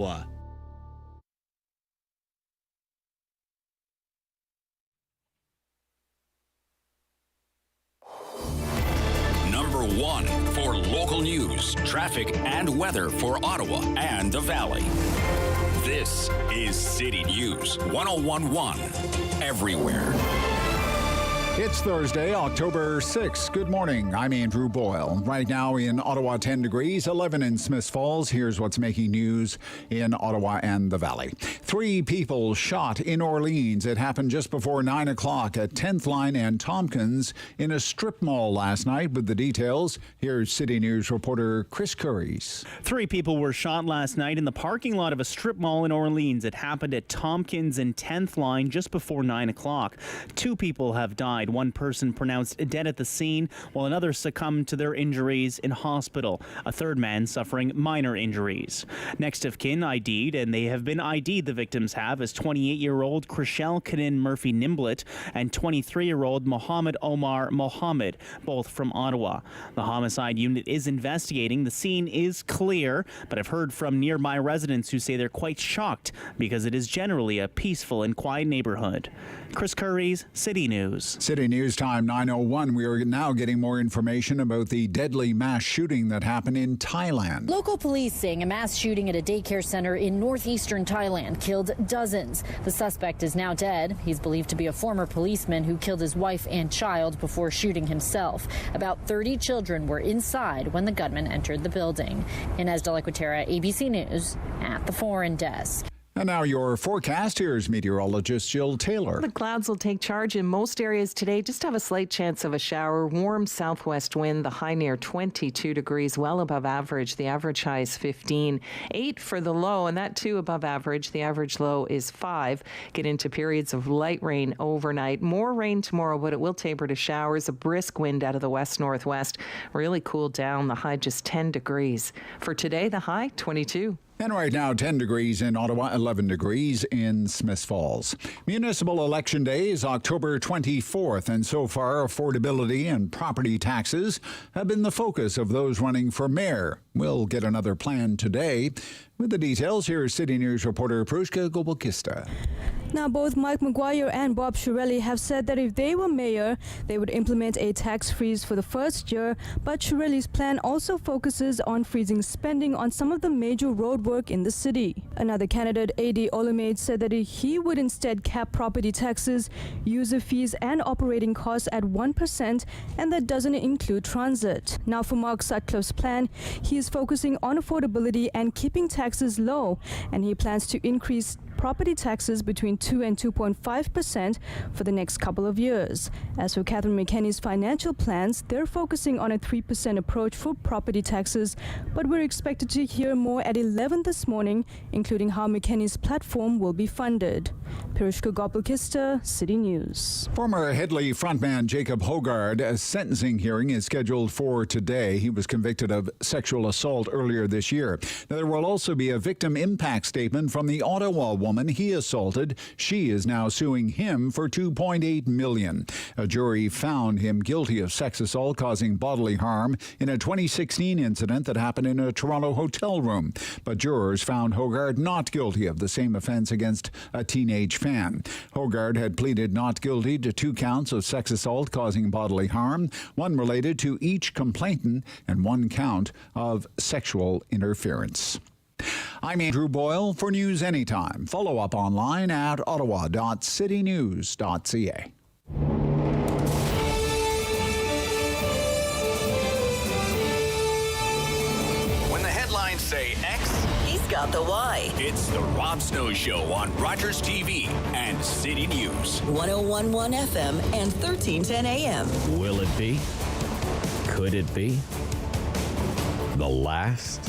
Number one for local news, traffic, and weather for Ottawa and the Valley. This is City News 101.1 everywhere. It's Thursday, October 6th. Good morning. I'm Andrew Boyle. Right now in Ottawa, 10 degrees, 11 in Smiths Falls. Here's what's making news in Ottawa and the Valley. 3 people shot in Orleans. It happened just before 9 o'clock at 10th Line and Tompkins in a strip mall last night. With the details, here's City News reporter Chris Curries. 3 people were shot last night in the parking lot of a strip mall in Orleans. It happened at Tompkins and 10th Line just before 9 o'clock. 2 people have died. One person pronounced dead at the scene, while another succumbed to their injuries in hospital. A third man suffering minor injuries. Next of kin ID'd, and they have been ID'd, the victims have, as 28-year-old Chriselle Kanin Murphy Nimblett and 23-year-old Mohammed Omar Mohammed, both from Ottawa. The homicide unit is investigating. The scene is clear, but I've heard from nearby residents who say they're quite shocked because it is generally a peaceful and quiet neighborhood. Chris Curries, City News. City News time 9:01. We are now getting more information about the deadly mass shooting that happened in Thailand. Local police saying a mass shooting at a daycare center in northeastern Thailand killed dozens. The suspect is now dead. He's believed to be a former policeman who killed his wife and child before shooting himself. About 30 children were inside when the gunman entered the building. Inez de la Quatera, ABC News, at the Foreign Desk. And now your forecast. Here's meteorologist Jill Taylor. The clouds will take charge in most areas today. Just have a slight chance of a shower. Warm southwest wind, the high near 22 degrees, well above average. The average high is 15. 8 for the low, and that too above average. The average low is 5. Get into periods of light rain overnight. More rain tomorrow, but it will taper to showers. A brisk wind out of the west-northwest. Really cool down. The high just 10 degrees. For today, the high 22. And right now, 10 degrees in Ottawa, 11 degrees in Smiths Falls. Municipal Election Day is October 24th, and so far, affordability and property taxes have been the focus of those running for mayor. We'll get another plan today. With the details, here is City News reporter Prushka Gobelkista. Now, both Mike Maguire and Bob Shirelli have said that if they were mayor, they would implement a tax freeze for the first year, but Shirelli's plan also focuses on freezing spending on some of the major road work in the city. Another candidate, A.D. Olamide, said that he would instead cap property taxes, user fees and operating costs at 1%, and that doesn't include transit. Now, for Mark Sutcliffe's plan, he is focusing on affordability and keeping taxes low, and he plans to increase property taxes between 2 and 2.5% for the next couple of years. As for Catherine McKenney's financial plans, they're focusing on a 3% approach for property taxes, but we're expected to hear more at 11 this morning, including how McKenney's platform will be funded. Pirushka Gopalkista, City News. Former Headley frontman Jacob Hogard's sentencing hearing is scheduled for today. He was convicted of sexual assault earlier this year. There will also be a victim impact statement from the Ottawa woman he assaulted. She is now suing him for $2.8 million. A jury found him guilty of sex assault causing bodily harm in a 2016 incident that happened in a Toronto hotel room. But jurors found Hogard not guilty of the same offense against a teenage fan. Hogard had pleaded not guilty to 2 counts of sex assault causing bodily harm, 1 related to each complainant and 1 count of sexual interference. I'm Andrew Boyle for News Anytime. Follow up online at ottawa.citynews.ca. When the headlines say X, he's got the Y. it's the Rob Snow Show on Rogers TV and City News. 101.1 FM and 1310 AM. Will it be? Could it be? The last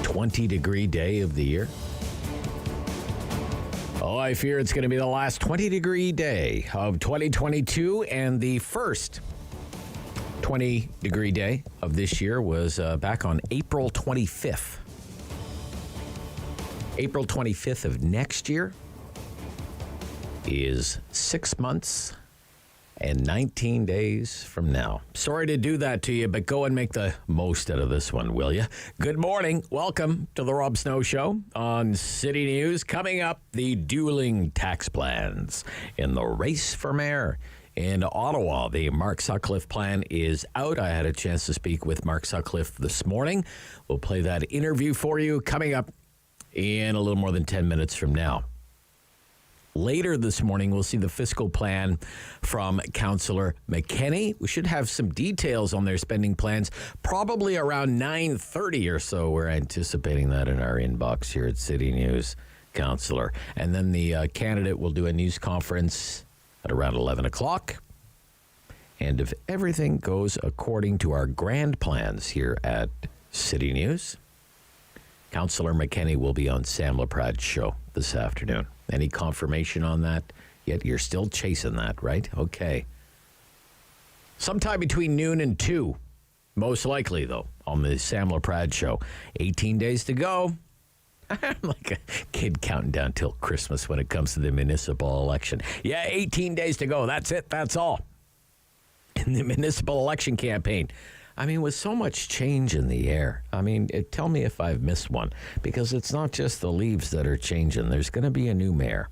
20-degree day of the year? Oh, I fear it's going to be the last 20-degree day of 2022, and the first 20-degree day of this year was back on April 25th. April 25th of next year is 6 months and 19 days from now. Sorry to do that to you, but go and make the most out of this one, will you? Good morning. Welcome to the Rob Snow Show on City News. Coming up, the dueling tax plans in the race for mayor in Ottawa. The Mark Sutcliffe plan is out. I had a chance to speak with Mark Sutcliffe this morning. We'll play that interview for you coming up in a little more than 10 minutes from now. Later this morning, we'll see the fiscal plan from Councillor McKinney. We should have some details on their spending plans probably around 9:30 or so. We're anticipating that in our inbox here at City News, Councillor. And then the candidate will do a news conference at around 11 o'clock. And if everything goes according to our grand plans here at City News, Councillor McKinney will be on Sam LaPrad's show this afternoon. Any confirmation on that? Yet you're still chasing that, right? Okay. Sometime between noon and 2, most likely, though, on the Sam LaPrad show. 18 days to go. I'm like a kid counting down till Christmas when it comes to the municipal election. Yeah, 18 days to go. That's it. That's all. In the municipal election campaign. I mean, with so much change in the air, tell me if I've missed one, because it's not just the leaves that are changing. There's going to be a new mayor.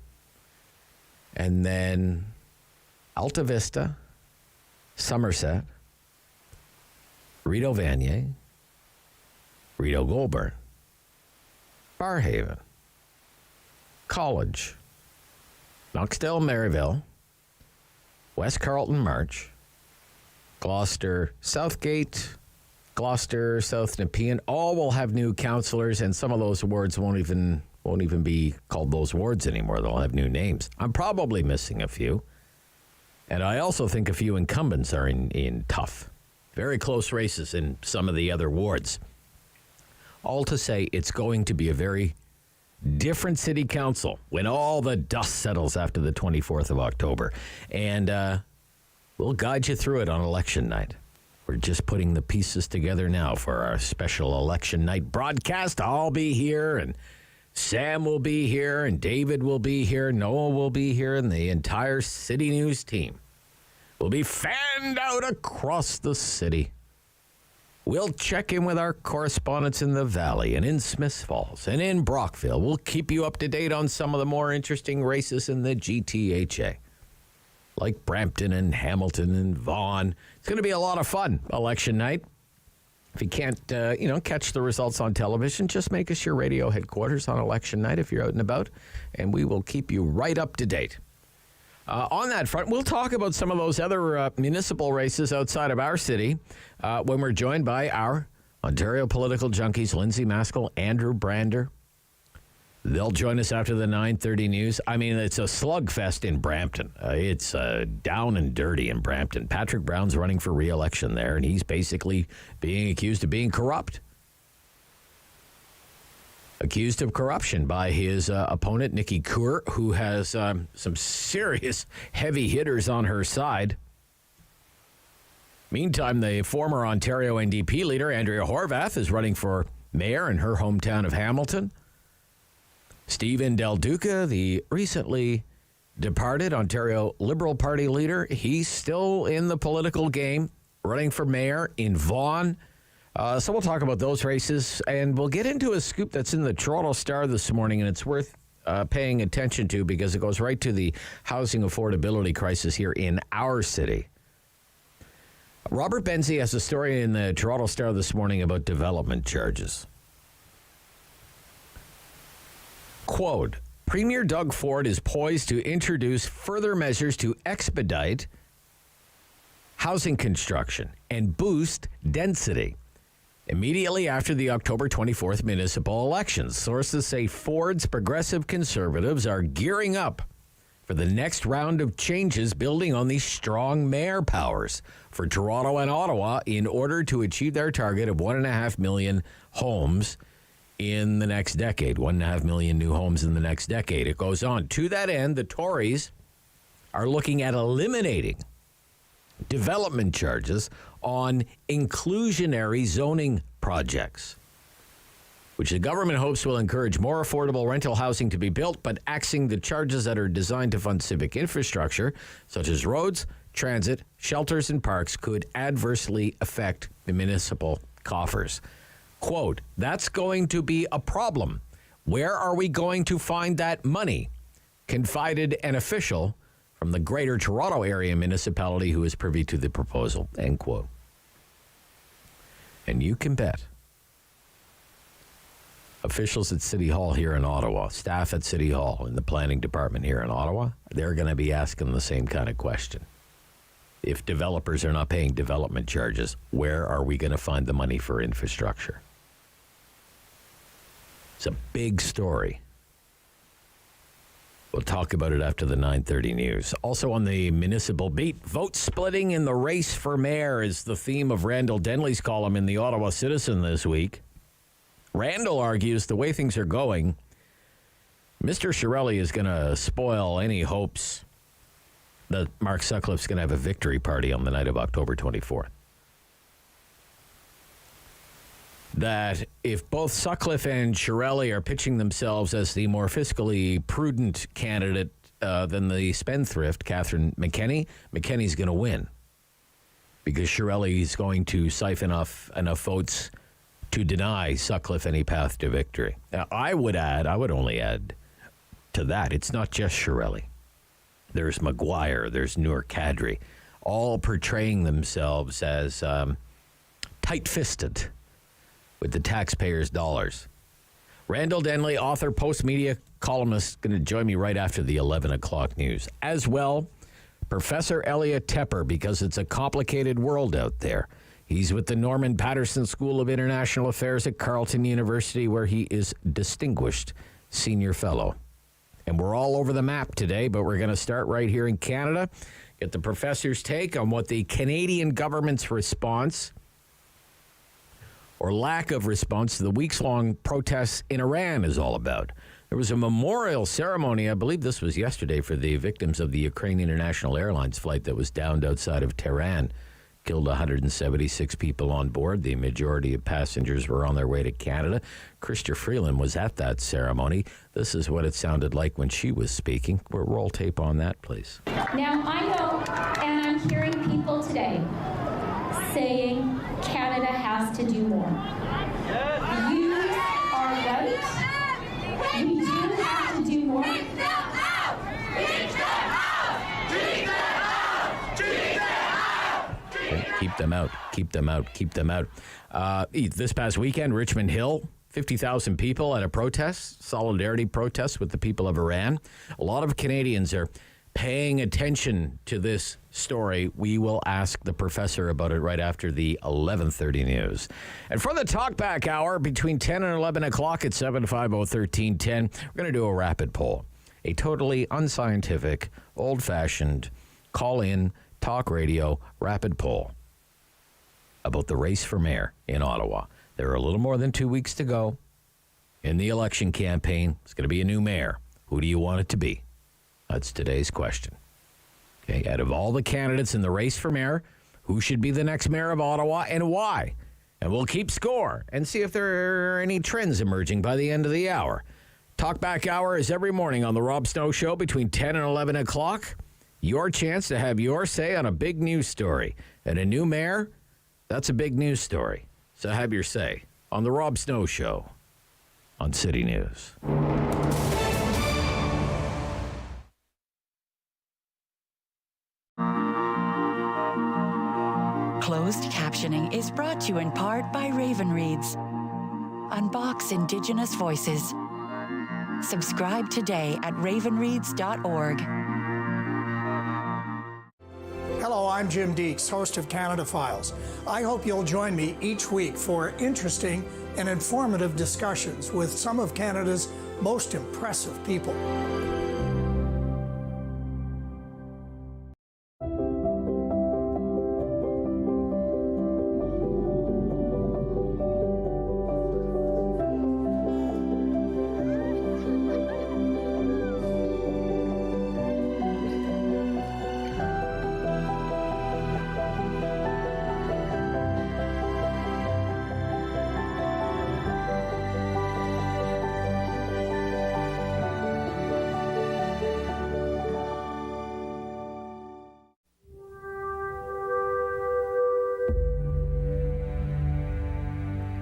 And then Alta Vista, Somerset, Rideau Vanier, Rideau Goulburn, Barrhaven, College, Knoxdale Maryville, West Carleton March, Gloucester Southgate, Gloucester South Nepean, all will have new councillors, and some of those wards won't even be called those wards anymore. They'll have new names. I'm probably missing a few. And I also think a few incumbents are in tough, very close races in some of the other wards. All to say, it's going to be a very different city council when all the dust settles after the 24th of October. And we'll guide you through it on election night. We're just putting the pieces together now for our special election night broadcast. I'll be here, and Sam will be here, and David will be here, Noah will be here, and the entire City News team will be fanned out across the city. We'll check in with our correspondents in the Valley and in Smiths Falls and in Brockville. We'll keep you up to date on some of the more interesting races in the GTHA, like Brampton and Hamilton and Vaughan. It's going to be a lot of fun election night. If you can't, catch the results on television, just make us your radio headquarters on election night if you're out and about, and we will keep you right up to date. On that front, we'll talk about some of those other municipal races outside of our city when we're joined by our Ontario political junkies, Lindsay Maskell, Andrew Brander. They'll join us after the 9:30 news. It's a slugfest in Brampton. It's down and dirty in Brampton. Patrick Brown's running for re-election there, and he's basically being accused of being corrupt. Accused of corruption by his opponent, Nikki Kaur, who has some serious heavy hitters on her side. Meantime, the former Ontario NDP leader, Andrea Horwath, is running for mayor in her hometown of Hamilton. Stephen Del Duca, the recently departed Ontario Liberal Party leader, he's still in the political game, running for mayor in Vaughan. So we'll talk about those races, and we'll get into a scoop that's in the Toronto Star this morning, and it's worth paying attention to because it goes right to the housing affordability crisis here in our city. Robert Benzie has a story in the Toronto Star this morning about development charges. Quote, Premier Doug Ford is poised to introduce further measures to expedite housing construction and boost density immediately after the October 24th municipal elections. Sources say Ford's progressive conservatives are gearing up for the next round of changes, building on these strong mayor powers for Toronto and Ottawa in order to achieve their target of 1.5 million homes in the next decade. 1.5 million new homes in the next decade. It goes on. To that end, the Tories are looking at eliminating development charges on inclusionary zoning projects, which the government hopes will encourage more affordable rental housing to be built, but axing the charges that are designed to fund civic infrastructure, such as roads, transit, shelters, and parks could adversely affect the municipal coffers. Quote, that's going to be a problem. Where are we going to find that money? Confided an official from the Greater Toronto Area municipality who is privy to the proposal, end quote. And you can bet officials at City Hall here in Ottawa, staff at City Hall in the planning department here in Ottawa, they're going to be asking the same kind of question. If developers are not paying development charges, where are we going to find the money for infrastructure? It's a big story. We'll talk about it after the 9:30 news. Also on the municipal beat, vote splitting in the race for mayor is the theme of Randall Denley's column in the Ottawa Citizen this week. Randall argues the way things are going, Mr. Chiarelli is going to spoil any hopes that Mark Sutcliffe's going to have a victory party on the night of October 24th. That if both Sutcliffe and Chiarelli are pitching themselves as the more fiscally prudent candidate than the spendthrift, Catherine McKenney, McKenney's going to win. Because Chiarelli is going to siphon off enough votes to deny Sutcliffe any path to victory. Now, I would only add to that, it's not just Chiarelli. There's Maguire, there's Noor Kadri, all portraying themselves as tight-fisted with the taxpayers' dollars. Randall Denley, author, post-media columnist, going to join me right after the 11 o'clock news. As well, Professor Elliot Tepper, because it's a complicated world out there. He's with the Norman Patterson School of International Affairs at Carleton University, where he is distinguished senior fellow. And we're all over the map today, but we're going to start right here in Canada, get the professor's take on what the Canadian government's response or lack of response to the weeks-long protests in Iran is all about. There was a memorial ceremony, I believe this was yesterday, for the victims of the Ukraine International Airlines flight that was downed outside of Tehran. Killed 176 people on board. The majority of passengers were on their way to Canada. Chrystia Freeland was at that ceremony. This is what it sounded like when she was speaking. We'll roll tape on that, please. Now, I know, and I'm hearing people today saying Canada has to do more. You are right. We do have to do more. Keep them out. Keep them out. Keep them out. This past weekend, Richmond Hill, 50,000 people at a protest, solidarity protest with the people of Iran. A lot of Canadians are paying attention to this story. We will ask the professor about it right after the 11:30 news. And for the TalkBack hour, between 10 and 11 o'clock at 750-1310, we're going to do a rapid poll. A totally unscientific, old-fashioned, call-in, talk radio, rapid poll about the race for mayor in Ottawa. There are a little more than 2 weeks to go in the election campaign. It's going to be a new mayor. Who do you want it to be? That's today's question. Okay, out of all the candidates in the race for mayor, who should be the next mayor of Ottawa and why? And we'll keep score and see if there are any trends emerging by the end of the hour. TalkBack hour is every morning on the Rob Snow Show between 10 and 11 o'clock. Your chance to have your say on a big news story. And a new mayor, that's a big news story. So have your say on the Rob Snow Show on City News. Closed captioning is brought to you in part by Raven Reads. Unbox Indigenous voices. Subscribe today at ravenreads.org. Hello, I'm Jim Deeks, host of Canada Files. I hope you'll join me each week for interesting and informative discussions with some of Canada's most impressive people.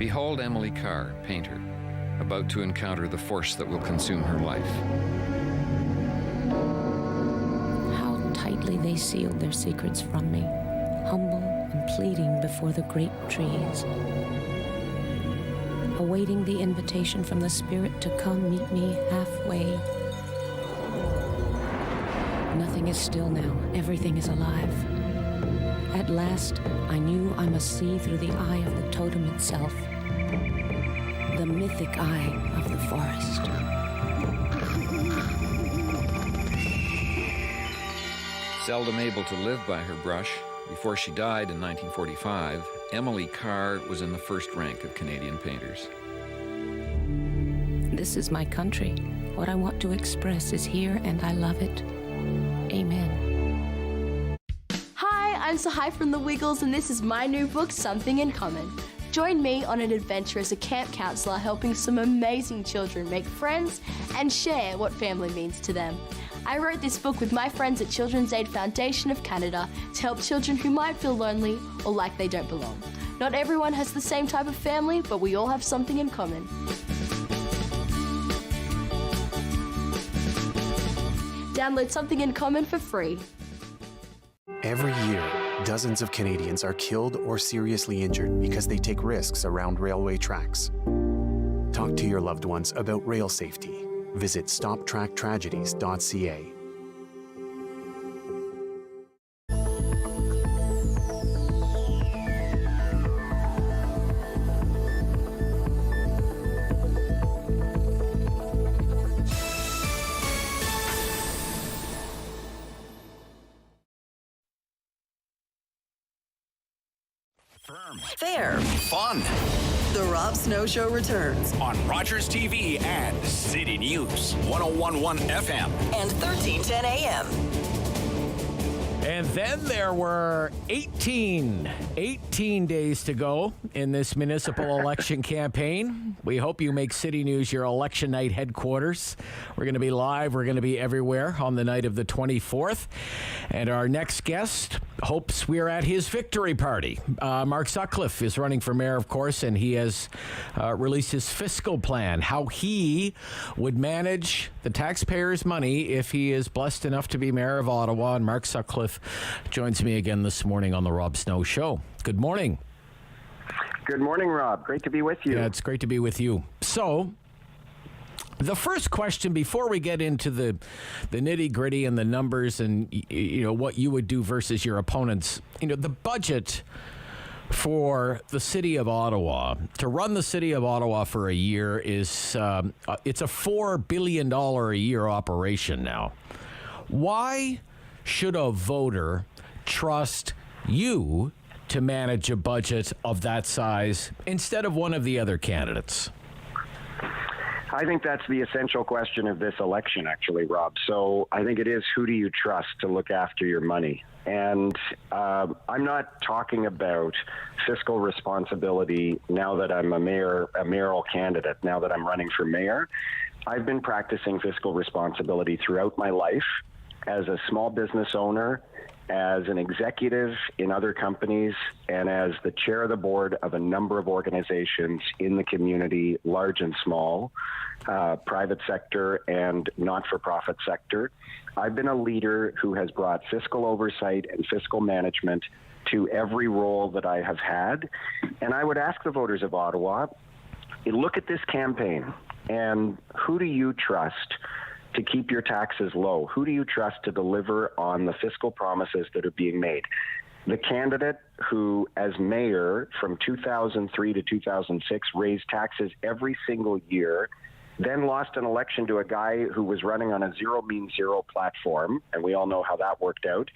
Behold Emily Carr, painter, about to encounter the force that will consume her life. How tightly they sealed their secrets from me, humble and pleading before the great trees, awaiting the invitation from the Spirit to come meet me halfway. Nothing is still now, everything is alive. At last, I knew I must see through the eye of the totem itself, the mythic eye of the forest. Seldom able to live by her brush, before she died in 1945, Emily Carr was in the first rank of Canadian painters. This is my country. What I want to express is here, and I love it. Amen. Hi, I'm Sahai from The Wiggles, and this is my new book, Something in Common. Join me on an adventure as a camp counselor helping some amazing children make friends and share what family means to them. I wrote this book with my friends at Children's Aid Foundation of Canada to help children who might feel lonely or like they don't belong. Not everyone has the same type of family, but we all have something in common. Download Something in Common for free. Every year, dozens of Canadians are killed or seriously injured because they take risks around railway tracks. Talk to your loved ones about rail safety. Visit stoptracktragedies.ca. Firm. Fair. Fun. The Rob Snow Show returns on Rogers TV and City News 101.1 FM and 1310 AM. And then there were 18 days to go in this municipal election campaign. We hope you make City News your election night headquarters. We're going to be live. We're going to be everywhere on the night of the 24th. And our next guest hopes we're at his victory party. Mark Sutcliffe is running for mayor, of course, and he has released his fiscal plan, how he would manage the taxpayers' money if he is blessed enough to be mayor of Ottawa. And Mark Sutcliffe joins me again this morning on the Rob Snow Show. Good morning. Good morning, Rob. Great to be with you. Yeah, it's great to be with you. So, the first question before we get into the nitty-gritty and the numbers and what you would do versus your opponents, the budget for the city of Ottawa, to run the city of Ottawa for a year is it's a $4 billion a year operation now. Why should a voter trust you to manage a budget of that size instead of one of the other candidates? I think that's the essential question of this election, actually, Rob. So I think it is, who do you trust to look after your money? And I'm not talking about fiscal responsibility now that I'm a mayoral candidate, now that I'm running for mayor. I've been practicing fiscal responsibility throughout my life as a small business owner, as an executive in other companies, and as the chair of the board of a number of organizations in the community, large and small, private sector and not-for-profit sector. I've been a leader who has brought fiscal oversight and fiscal management to every role that I have had. And I would ask the voters of Ottawa, look at this campaign, and who do you trust to keep your taxes low? Who do you trust to deliver on the fiscal promises that are being made? The candidate who, as mayor from 2003 to 2006, raised taxes every single year, then lost an election to a guy who was running on a zero means zero platform, and we all know how that worked out.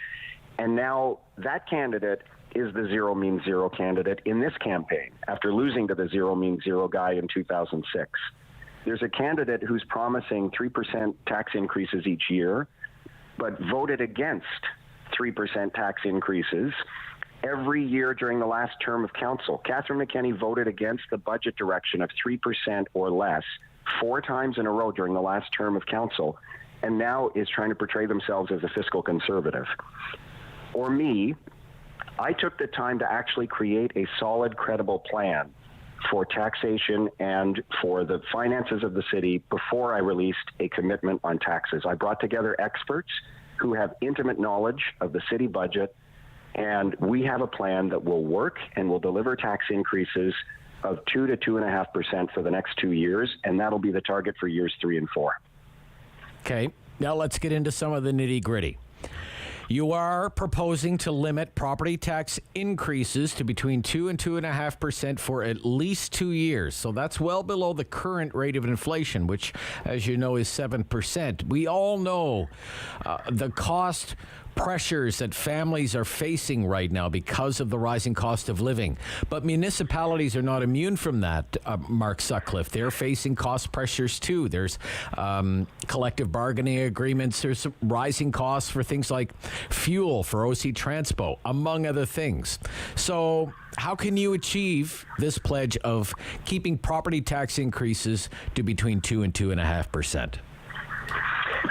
And now that candidate is the zero means zero candidate in this campaign after losing to the zero means zero guy in 2006. There's a candidate who's promising 3% tax increases each year, but voted against 3% tax increases every year during the last term of council. Catherine McKenney voted against the budget direction of 3% or less 4 times in a row during the last term of council, and now is trying to portray themselves as a fiscal conservative. Or me, I took the time to actually create a solid, credible plan for taxation and for the finances of the city before I released a commitment on taxes. I brought together experts who have intimate knowledge of the city budget, and we have a plan that will work and will deliver tax increases of 2 to 2.5% for the next 2 years, and that'll be the target for years 3 and 4. Okay, now let's get into some of the nitty-gritty. You are proposing to limit property tax increases to between 2 and 2.5% for at least 2 years. So that's well below the current rate of inflation, which, as you know, is 7%. We all know the cost pressures that families are facing right now because of the rising cost of living. But municipalities are not immune from that, Mark Sutcliffe. They're facing cost pressures too. There's collective bargaining agreements. There's rising costs for things like fuel for OC Transpo, among other things. So how can you achieve this pledge of keeping property tax increases to between 2 and 2.5%?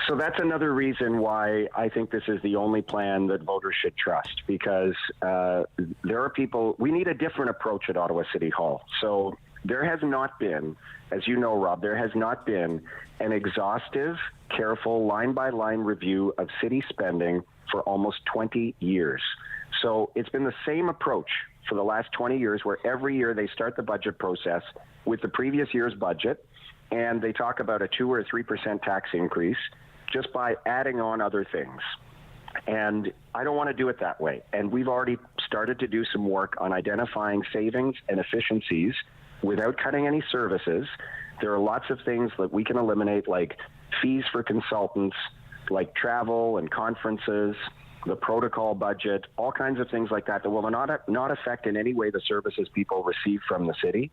So that's another reason why I think this is the only plan that voters should trust, because there are people, we need a different approach at Ottawa City Hall. So there has not been, as you know, Rob, there has not been an exhaustive, careful, line-by-line review of city spending for almost 20 years. So it's been the same approach for the last 20 years, where every year they start the budget process with the previous year's budget, and they talk about a 2 or 3% tax increase just by adding on other things. And I don't want to do it that way. And we've already started to do some work on identifying savings and efficiencies without cutting any services. There are lots of things that we can eliminate, like fees for consultants, like travel and conferences, the protocol budget, all kinds of things like that that will not affect in any way the services people receive from the city.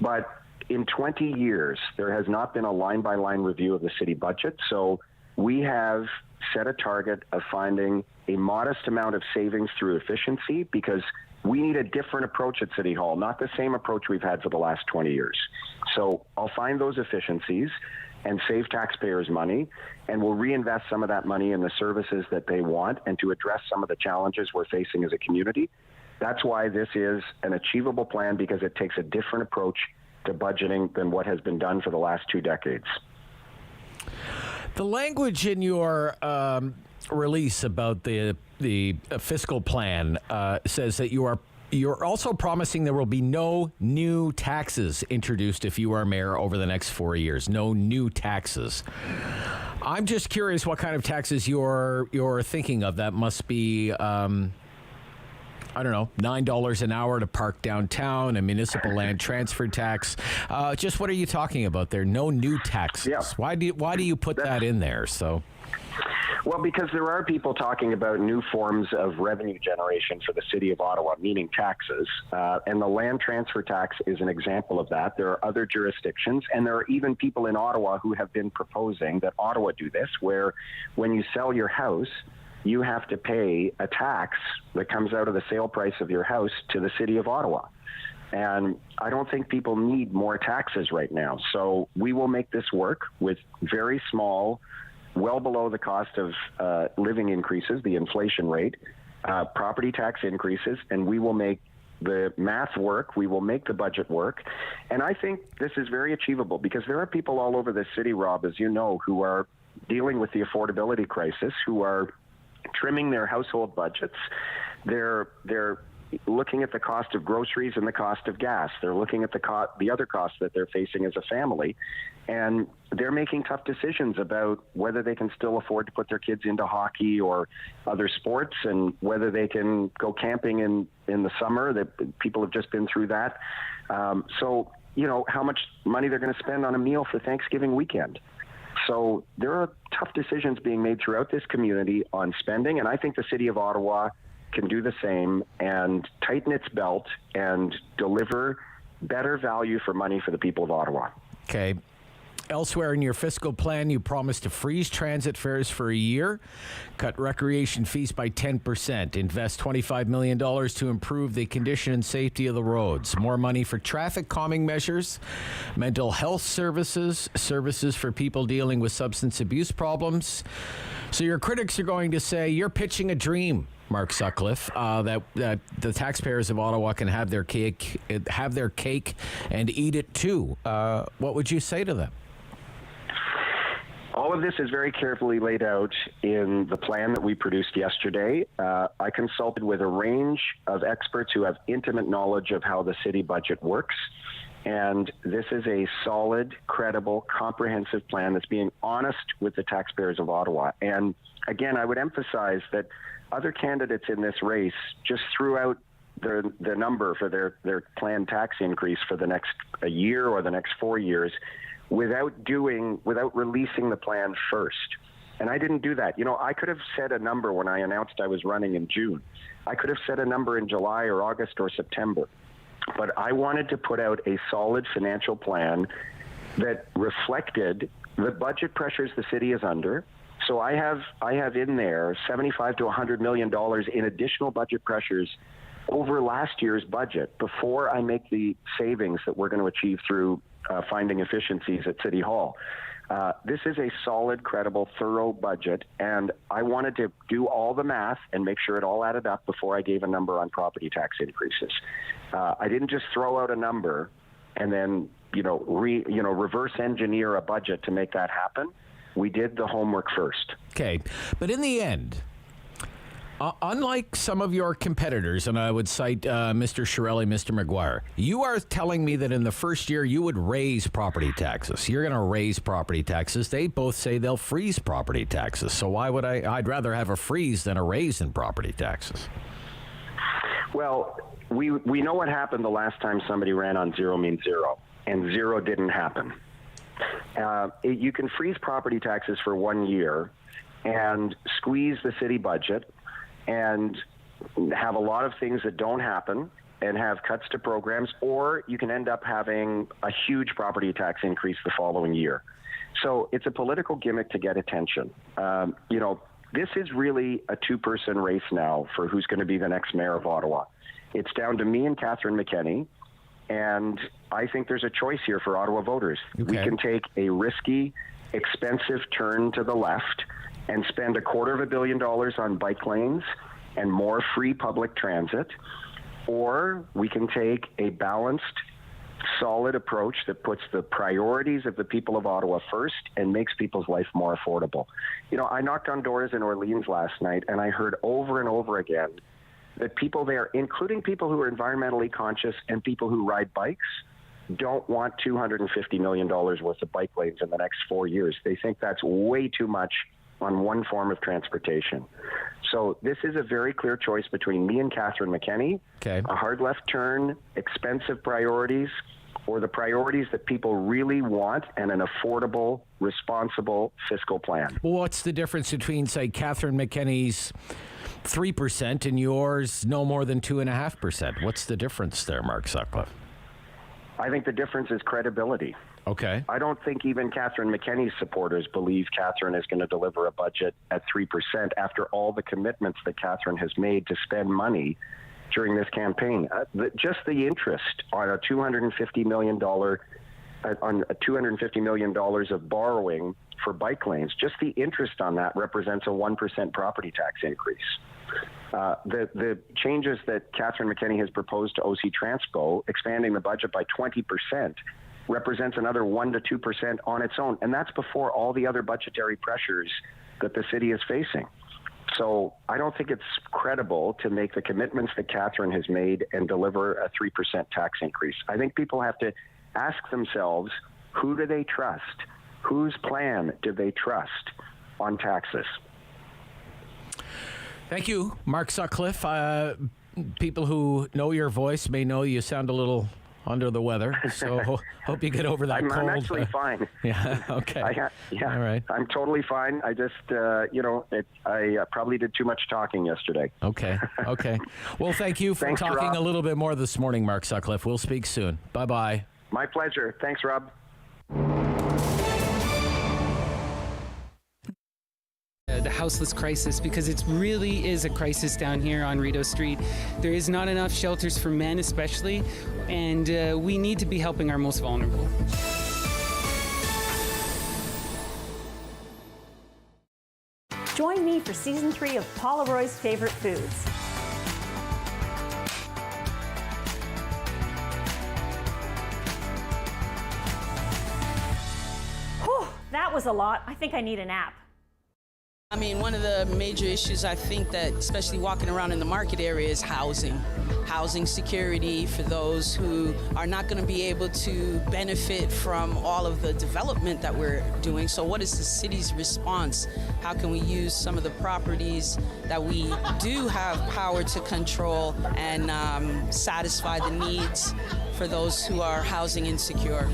But in 20 years, there has not been a line-by-line review of the city budget. So we have set a target of finding a modest amount of savings through efficiency, because we need a different approach at City Hall, not the same approach we've had for the last 20 years. So I'll find those efficiencies and save taxpayers money, and we'll reinvest some of that money in the services that they want and to address some of the challenges we're facing as a community. That's why this is an achievable plan, because it takes a different approach to budgeting than what has been done for the last 2 decades. The language in your release about the fiscal plan says that you're also promising there will be no new taxes introduced if you are mayor over the next 4 years. No new taxes. I'm just curious what kind of taxes you're thinking of. That must be I don't know, $9 an hour to park downtown, a municipal land transfer tax. Just what are you talking about there? No new taxes. Yeah. Why do you put that in there? So. Well, because there are people talking about new forms of revenue generation for the city of Ottawa, meaning taxes. And the land transfer tax is an example of that. There are other jurisdictions, and there are even people in Ottawa who have been proposing that Ottawa do this, where when you sell your house, you have to pay a tax that comes out of the sale price of your house to the city of Ottawa. And I don't think people need more taxes right now. So we will make this work with very small, well below the cost of living increases, the inflation rate, property tax increases, and we will make the math work. We will make the budget work. And I think this is very achievable, because there are people all over this city, Rob, as you know, who are dealing with the affordability crisis, who are trimming their household budgets. They're looking at the cost of groceries and the cost of gas. They're looking at the other costs that they're facing as a family, and they're making tough decisions about whether they can still afford to put their kids into hockey or other sports, and whether they can go camping in the summer. That people have just been through that. So, you know, how much money they're going to spend on a meal for Thanksgiving weekend. So there are tough decisions being made throughout this community on spending, and I think the city of Ottawa can do the same and tighten its belt and deliver better value for money for the people of Ottawa. Okay. Elsewhere in your fiscal plan, you promised to freeze transit fares for a year, cut recreation fees by 10%, invest $25 million to improve the condition and safety of the roads, more money for traffic calming measures, mental health services, services for people dealing with substance abuse problems. So your critics are going to say you're pitching a dream. Mark Sutcliffe, that the taxpayers of Ottawa can have their cake and eat it too. What would you say to them? All of this is very carefully laid out in the plan that we produced yesterday. I consulted with a range of experts who have intimate knowledge of how the city budget works. And this is a solid, credible, comprehensive plan that's being honest with the taxpayers of Ottawa. And again, I would emphasize that other candidates in this race just threw out the number for their planned tax increase for the next year or the next 4 years without releasing the plan first. And I didn't do that. You know, I could have said a number when I announced I was running in June. I could have said a number in July or August or September. But I wanted to put out a solid financial plan that reflected the budget pressures the city is under. So I have in there $75 to $100 million in additional budget pressures over last year's budget before I make the savings that we're going to achieve through finding efficiencies at City Hall. This is a solid, credible, thorough budget, and I wanted to do all the math and make sure it all added up before I gave a number on property tax increases. I didn't just throw out a number and then, reverse engineer a budget to make that happen. We did the homework first. Okay, but in the end, unlike some of your competitors, and I would cite Mr. Shirelli, Mr. McGuire, you are telling me that in the first year you would raise property taxes. You're going to raise property taxes. They both say they'll freeze property taxes. So why would I'd rather have a freeze than a raise in property taxes. Well, we know what happened the last time somebody ran on zero means zero, and zero didn't happen. You can freeze property taxes for 1 year and squeeze the city budget and have a lot of things that don't happen and have cuts to programs, or you can end up having a huge property tax increase the following year. So it's a political gimmick to get attention. This is really a two-person race now for who's going to be the next mayor of Ottawa. It's down to me and Catherine McKenney, and I think there's a choice here for Ottawa voters. Okay. We can take a risky, expensive turn to the left and spend $250 million on bike lanes and more free public transit, or we can take a balanced, solid approach that puts the priorities of the people of Ottawa first and makes people's life more affordable. I knocked on doors in Orleans last night, and I heard over and over again that people there, including people who are environmentally conscious and people who ride bikes, don't want $250 million worth of bike lanes in the next 4 years. They think that's way too much on one form of transportation. So this is a very clear choice between me and Catherine McKenney, a hard left turn, expensive priorities, or the priorities that people really want and an affordable, responsible fiscal plan. Well, what's the difference between, say, Catherine McKenney's 3% and yours no more than 2.5%? What's the difference there, Mark Sutcliffe? I think the difference is credibility. Okay. I don't think even Catherine McKenney's supporters believe Catherine is going to deliver a budget at 3% after all the commitments that Catherine has made to spend money during this campaign. Just the interest on a $250 million of borrowing for bike lanes, just the interest on that represents a 1% property tax increase. The changes that Catherine McKenney has proposed to OC Transco, expanding the budget by 20%, represents another 1% to 2% on its own. And that's before all the other budgetary pressures that the city is facing. So I don't think it's credible to make the commitments that Catherine has made and deliver a 3% tax increase. I think people have to ask themselves, who do they trust? Whose plan do they trust on taxes? Thank you, Mark Sutcliffe. People who know your voice may know you sound a little under the weather, so hope you get over that cold. I'm actually fine. Yeah, okay. All right. I'm totally fine. I just, I probably did too much talking yesterday. Okay. Well, thank you for talking Rob. A little bit more this morning, Mark Sutcliffe. We'll speak soon. Bye-bye. My pleasure. Thanks, Rob. The houseless crisis, because it really is a crisis down here on Rideau Street. There is not enough shelters for men especially, and we need to be helping our most vulnerable. Join me for Season 3 of Paula Roy's Favorite Foods. Whew, that was a lot. I think I need a nap. I mean, one of the major issues I think that, especially walking around in the market area, is housing. Housing security for those who are not going to be able to benefit from all of the development that we're doing. So what is the city's response? How can we use some of the properties that we do have power to control and satisfy the needs for those who are housing insecure?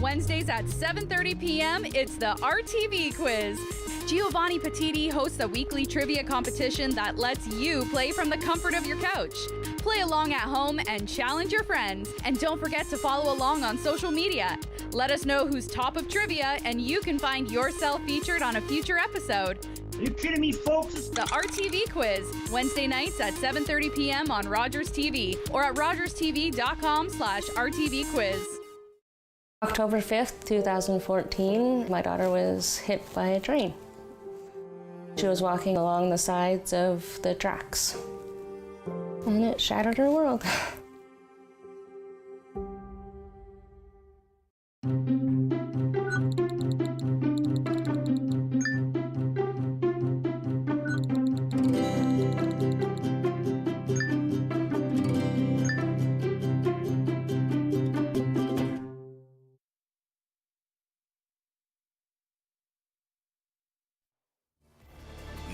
Wednesdays at 7:30 p.m., it's the RTV Quiz. Giovanni Petiti hosts a weekly trivia competition that lets you play from the comfort of your couch. Play along at home and challenge your friends. And don't forget to follow along on social media. Let us know who's top of trivia, and you can find yourself featured on a future episode. Are you kidding me, folks? The RTV Quiz, Wednesday nights at 7:30 p.m. on Rogers TV or at rogerstv.com/RTV Quiz. October 5th, 2014, my daughter was hit by a train. She was walking along the sides of the tracks, and it shattered her world.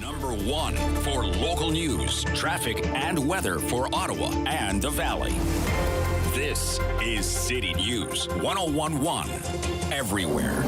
Number 1 for local news, traffic, and weather for Ottawa and the Valley. This is City News 101.1 everywhere.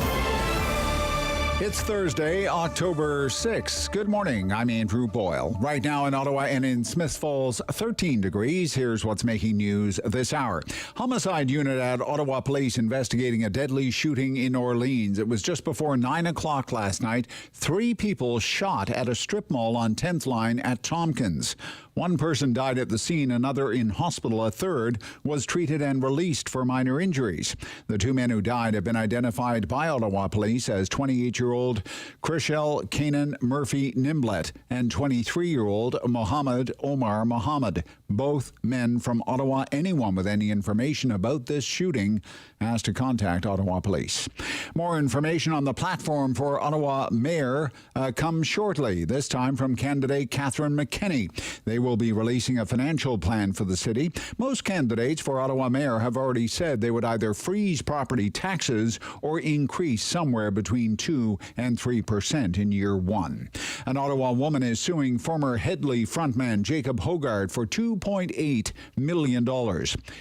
It's Thursday, October 6th. Good morning. I'm Andrew Boyle. Right now in Ottawa and in Smiths Falls, 13 degrees. Here's what's making news this hour. Homicide unit at Ottawa Police investigating a deadly shooting in Orleans. It was just before 9 o'clock last night. 3 people shot at a strip mall on 10th line at Tompkins. One person died at the scene, another in hospital. A third was treated and released for minor injuries. The 2 men who died have been identified by Ottawa Police as 28-year-old Chriselle Kanan Murphy Nimblet and 23-year-old Mohammed Omar Mohammed, both men from Ottawa. Anyone with any information about this shooting has to contact Ottawa Police. More information on the platform for Ottawa Mayor comes shortly, this time from candidate Catherine McKenney. They will be releasing a financial plan for the city. Most candidates for Ottawa Mayor have already said they would either freeze property taxes or increase somewhere between 2 and 3% in year 1. An Ottawa woman is suing former Headley frontman Jacob Hogard for $2.8 million.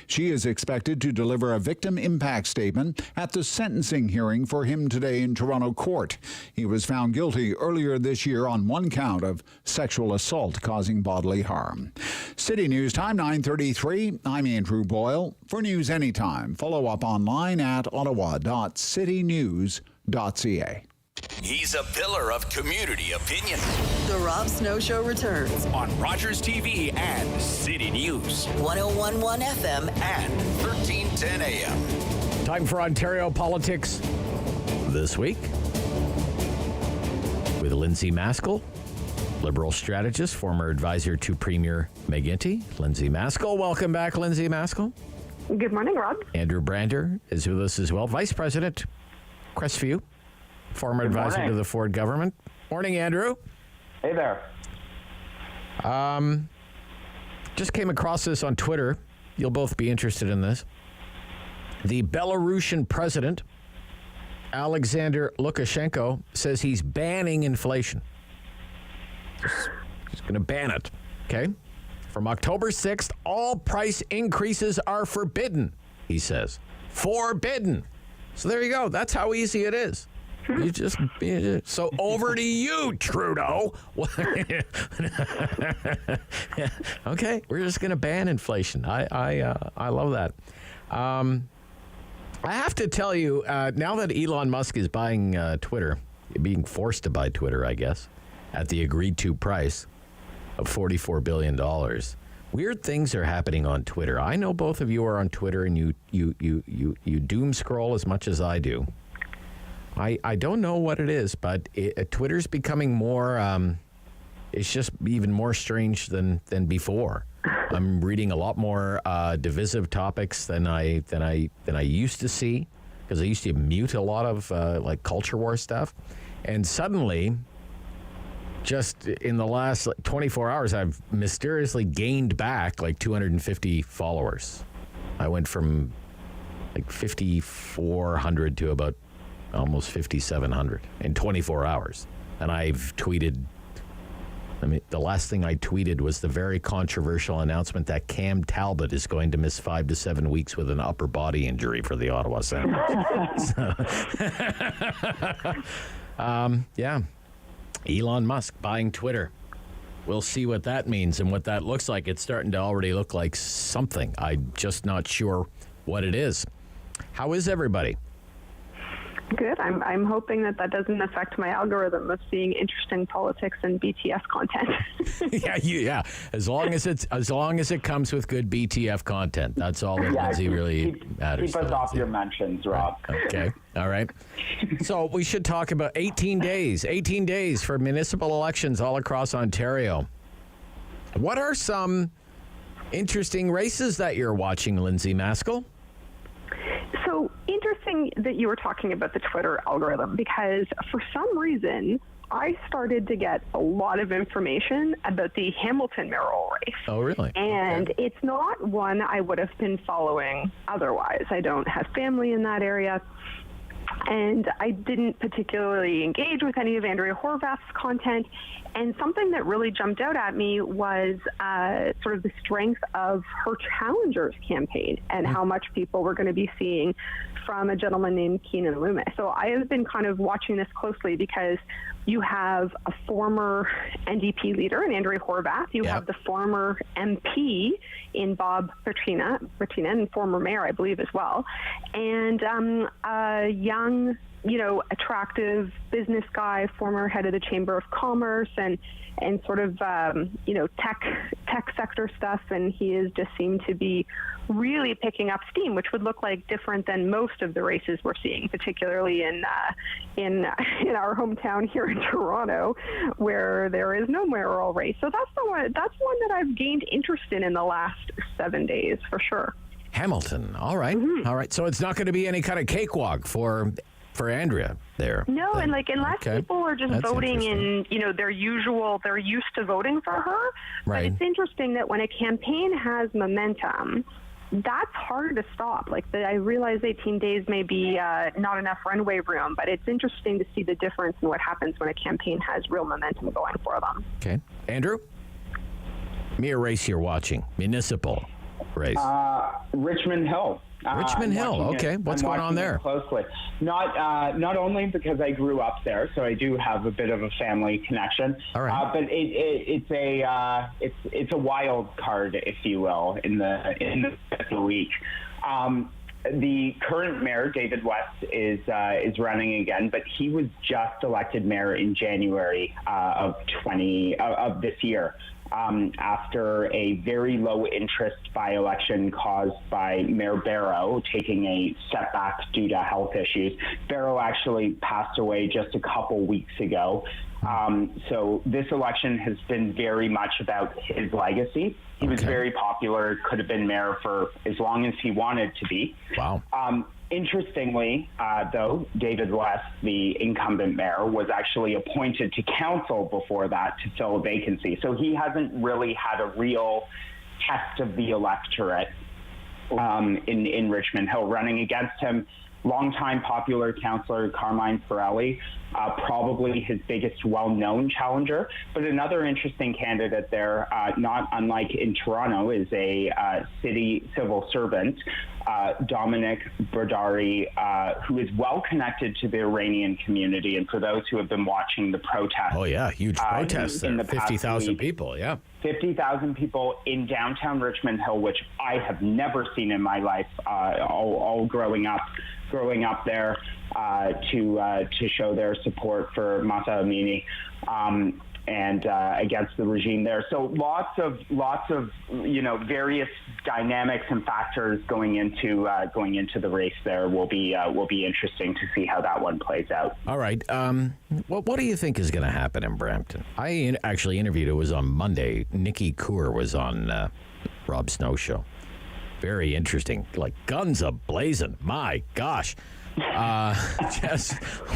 She is expected to deliver a victim impact statement at the sentencing hearing for him today in Toronto court. He was found guilty earlier this year on 1 count of sexual assault causing bodily harm. City News Time, 9:33. I'm Andrew Boyle. For news anytime, follow up online at ottawa.citynews.ca. He's a pillar of community opinion. The Rob Snow Show returns on Rogers TV and City News 101.1 FM and 1310 AM. Time for Ontario politics this week with Lindsay Maskell, Liberal strategist, former advisor to Premier McGuinty. Lindsay Maskell, welcome back, Lindsay Maskell. Good morning, Rob. Andrew Brander is with us as well, Vice President, Crestview, former advisor to the Ford government. Morning, Andrew. Hey there. Just came across this on Twitter. You'll both be interested in this. The Belarusian president, Alexander Lukashenko, says he's banning inflation. He's going to ban it, okay? From October 6th, all price increases are forbidden, he says. Forbidden. So there you go. That's how easy it is. So over to you, Trudeau. Okay, we're just going to ban inflation. I love that. I have to tell you, now that Elon Musk is buying Twitter, being forced to buy Twitter, I guess, at the agreed-to price of $44 billion, Weird things are happening on Twitter. I know both of you are on Twitter, and you doom scroll as much as I do. I don't know what it is, but Twitter's becoming more. It's just even more strange than before. I'm reading a lot more divisive topics than I used to see, because I used to mute a lot of like culture war stuff, and suddenly, just in the last 24 hours, I've mysteriously gained back like 250 followers. I went from like 5,400 to about almost 5,700 in 24 hours. And I've tweeted, the last thing I tweeted was the very controversial announcement that Cam Talbot is going to miss 5 to 7 weeks with an upper body injury for the Ottawa Senators. Yeah. Elon Musk buying Twitter. We'll see what that means and what that looks like. It's starting to already look like something. I'm just not sure what it is. How is everybody? Good. I'm hoping that doesn't affect my algorithm of seeing interesting politics and BTS content. Yeah. As long as it comes with good BTF content, that's all that Lindsay really matters. Keep us off your mentions, Rob. Okay. All right. So we should talk about 18 days for municipal elections all across Ontario. What are some interesting races that you're watching, Lindsay Maskell? So interesting that you were talking about the Twitter algorithm, because for some reason I started to get a lot of information about the Hamilton mayoral race. Oh, really? And it's not one I would have been following otherwise. I don't have family in that area. And I didn't particularly engage with any of Andrea Horvath's content. And something that really jumped out at me was sort of the strength of her challengers campaign and how much people were going to be seeing from a gentleman named Keenan Loomis. So I have been kind of watching this closely, because you have a former NDP leader in Andrea Horvath. You have the former MP in Bob Bertina, and former mayor, I believe, as well. And a young, attractive business guy, former head of the Chamber of Commerce, and sort of, tech sector stuff. And he has just seemed to be really picking up steam, which would look like different than most of the races we're seeing, particularly in our hometown here in Toronto, where there is no mayoral race. So that's one that I've gained interest in the last 7 days, for sure. Hamilton. All right. Mm-hmm. All right. So it's not going to be any kind of cakewalk for Andrea there. No, then. and unless people are just voting in, they're used to voting for her. Right. But it's interesting that when a campaign has momentum, that's hard to stop. I realize 18 days may be not enough runway room, but it's interesting to see the difference in what happens when a campaign has real momentum going for them. Okay. Andrew? Me a race you're watching. Municipal race. Richmond Hill. Richmond Hill. Okay. What's going on there? Closely. Not only because I grew up there, so I do have a bit of a family connection. All right. But it's a wild card, if you will, in the week. The current mayor, David West, is running again, but he was just elected mayor in January of this year. After a very low interest by-election caused by Mayor Barrow taking a step back due to health issues. Barrow actually passed away just a couple weeks ago. So this election has been very much about his legacy. He was very popular, could have been mayor for as long as he wanted to be. Wow. Interestingly, though, David West, the incumbent mayor, was actually appointed to council before that to fill a vacancy. So he hasn't really had a real test of the electorate in Richmond Hill. Running against him, longtime popular councillor Carmine Pirelli, probably his biggest well-known challenger. But another interesting candidate there, not unlike in Toronto, is a city civil servant, Dominic Brodari, who is well connected to the Iranian community. And for those who have been watching the protests. Oh, yeah, huge protests there, 50,000 people, yeah. 50,000 people in downtown Richmond Hill, which I have never seen in my life, all growing up there, to show their support for Mahsa Amini. and against the regime there. So lots of various dynamics and factors going into the race there will be interesting to see how that one plays out. All right. What do you think is going to happen in Brampton? I actually interviewed, it was on Monday, Nikki Kaur was on Rob Snow Show. Very interesting. Like guns a-blazing. My gosh. Just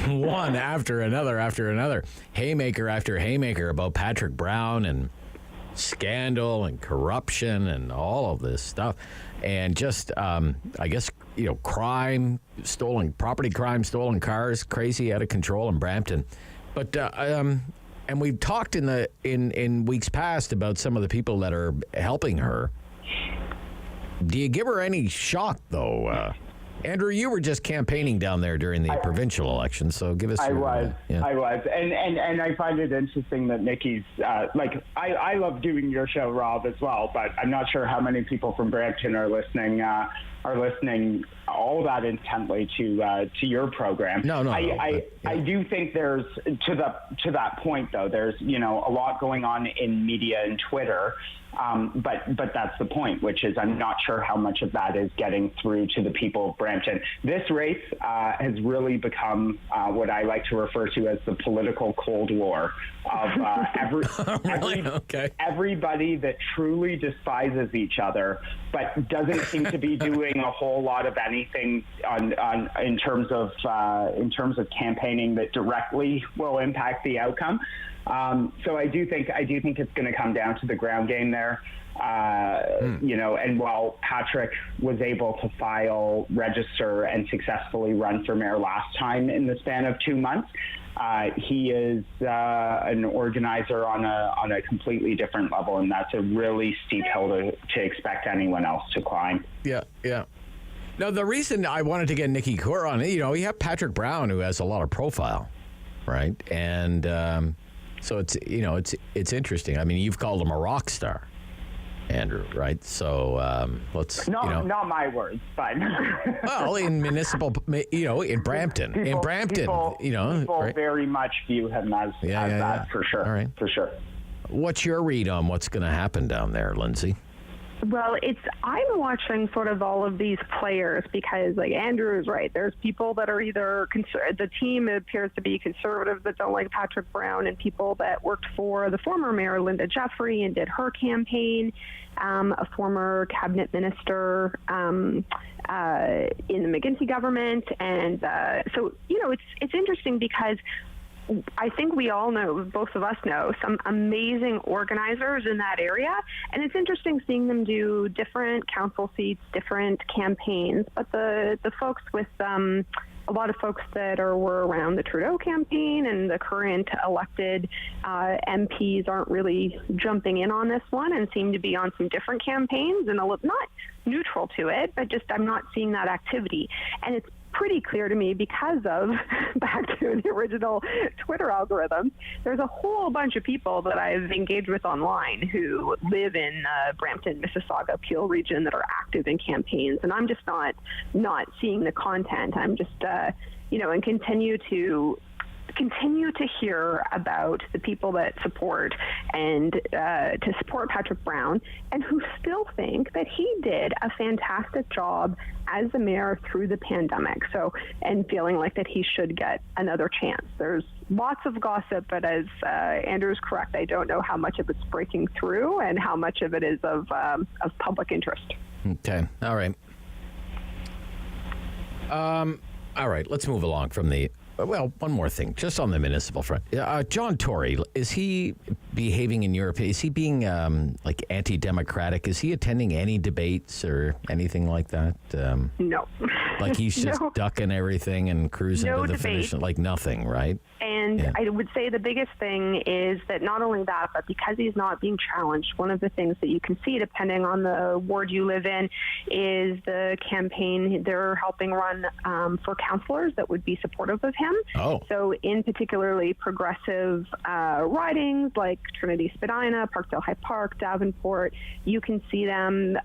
one after another. Haymaker after haymaker about Patrick Brown and scandal and corruption and all of this stuff. And just, I guess, crime, stolen cars, crazy, out of control in Brampton. But, and we've talked in weeks past about some of the people that are helping her. Do you give her any shock, though? Andrew, you were just campaigning down there during the provincial election, so give us I was. And I find it interesting that Nikki's, I love doing your show, Rob, as well, but I'm not sure how many people from Brampton are listening all that intently to your program. No. I do think there's, to that point, though, there's, a lot going on in media and Twitter. But that's the point, which is I'm not sure how much of that is getting through to the people of Brampton. This race has really become what I like to refer to as the political Cold War of everybody that truly despises each other, but doesn't seem to be doing a whole lot of anything in terms of campaigning that directly will impact the outcome. So I do think it's going to come down to the ground game there. And while Patrick was able to register and successfully run for mayor last time in the span of 2 months, he is an organizer on a completely different level, and that's a really steep hill to expect anyone else to climb. Yeah. Now, the reason I wanted to get Nikki Kaur on, you have Patrick Brown, who has a lot of profile, right? And so it's interesting. I mean, you've called him a rock star, Andrew, right? So let's not my words, but well, in municipal, in Brampton, people right? Very much view him as that for sure. All right, for sure. What's your read on what's going to happen down there, Lindsay? Well, I'm watching sort of all of these players because, like Andrew is right, there's people that are either the team appears to be conservative that don't like Patrick Brown, and people that worked for the former mayor Linda Jeffrey and did her campaign, a former cabinet minister in the McGuinty government, and so it's interesting because I think we all know, both of us know, some amazing organizers in that area. And it's interesting seeing them do different council seats, different campaigns. But the folks with a lot of folks that were around the Trudeau campaign and the current elected MPs aren't really jumping in on this one and seem to be on some different campaigns and not neutral to it, but just I'm not seeing that activity. And it's pretty clear to me because of, back to the original Twitter algorithm, there's a whole bunch of people that I've engaged with online who live in Brampton, Mississauga, Peel region that are active in campaigns, and I'm just not seeing the content. I'm just, and continue to hear about the people that support and to support Patrick Brown and who still think that he did a fantastic job as the mayor through the pandemic. So, and feeling like that he should get another chance. There's lots of gossip, but as Andrew's correct, I don't know how much of it's breaking through and how much of it is of public interest. Okay. All right. All right. Let's move along from the. Well, one more thing, just on the municipal front. John Tory, is he behaving in Europe? Is he being like anti-democratic? Is he attending any debates or anything like that? No. Like he's just ducking everything and cruising to the finish, like nothing, right? And I would say the biggest thing is that not only that, but because he's not being challenged, one of the things that you can see, depending on the ward you live in, is the campaign they're helping run for councillors that would be supportive of him. Oh. So in particularly progressive ridings like Trinity Spadina, Parkdale High Park, Davenport, you can see them.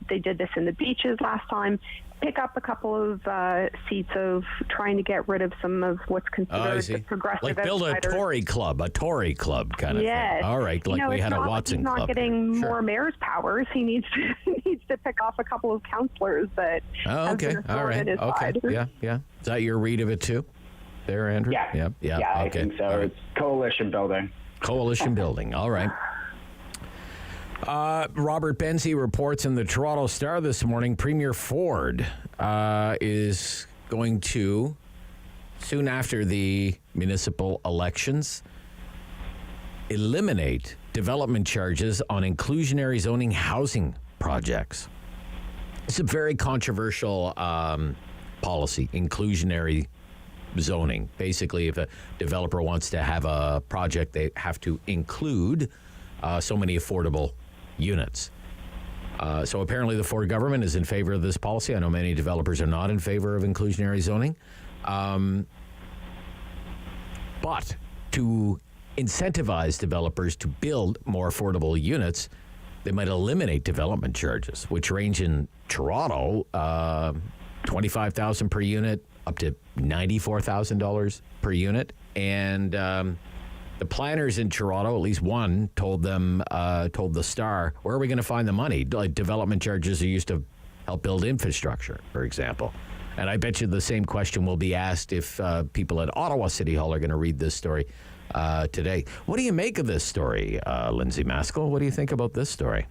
They did this in the Beaches last time. pick up a couple of seats of trying to get rid of some of what's considered the progressive like build outsiders. a Tory club kind of Yes. thing. All right, like we had a Watson he's not club. getting Sure. more mayor's powers. He needs to pick off a couple of councillors that have been restored at his side. Yeah. Is that your read of it too, there, Andrew? Yeah. Yeah. I Okay. think so. All right. It's coalition building. Coalition building. All right. Robert Benzie reports in the Toronto Star this morning, Premier Ford is going to, soon after the municipal elections, eliminate development charges on inclusionary zoning housing projects. It's a very controversial policy, inclusionary zoning. Basically, if a developer wants to have a project, they have to include so many affordable units. So apparently the Ford government is in favor of this policy. I know many developers are not in favor of inclusionary zoning. But to incentivize developers to build more affordable units, they might eliminate development charges, which range in Toronto, $25,000 per unit up to $94,000 per unit. And the planners in Toronto, at least one, told the Star, where are we going to find the money? Like development charges are used to help build infrastructure, for example. And I bet you the same question will be asked if people at Ottawa City Hall are going to read this story today. What do you make of this story, Lindsay Maskell? What do you think about this story?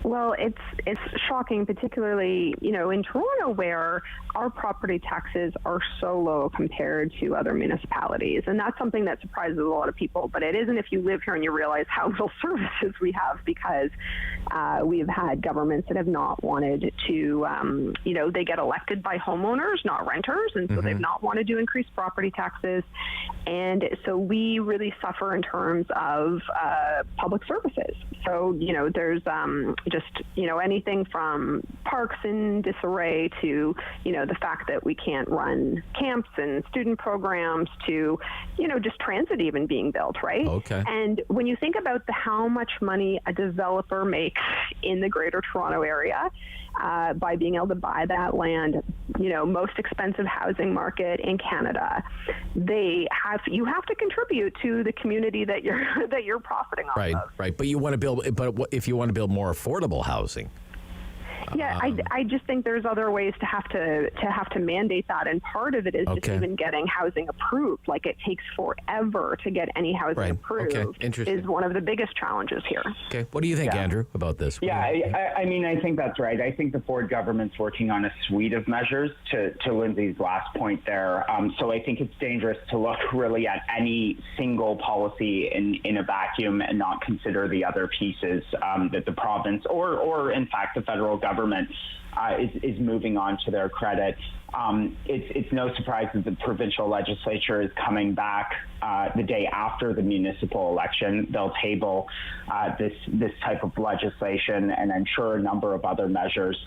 Well, it's shocking, particularly, in Toronto, where our property taxes are so low compared to other municipalities. And that's something that surprises a lot of people, but it isn't if you live here and you realize how little services we have, because we've had governments that have not wanted to, they get elected by homeowners, not renters, and so they've not wanted to increase property taxes. And so we really suffer in terms of public services. So, there's anything from parks in disarray to, the fact that we can't run camps and student programs to, just transit even being built, right? Okay. And when you think about how much money a developer makes in the Greater Toronto area by being able to buy that land, most expensive housing market in Canada, you have to contribute to the community that you're profiting off of. Right. But if you want to build more affordable housing. Yeah, I just think there's other ways to have to mandate that, and part of it is just even getting housing approved. Like, it takes forever to get any housing approved. Interesting. Is one of the biggest challenges here. Okay, what do you think, Andrew, about this? Yeah, I think that's right. I think the Ford government's working on a suite of measures to Lindsay's last point there. So I think it's dangerous to look really at any single policy in a vacuum and not consider the other pieces that the province or in fact the federal government is moving on to their credit. It's no surprise that the provincial legislature is coming back the day after the municipal election. They'll table this type of legislation, and I'm sure a number of other measures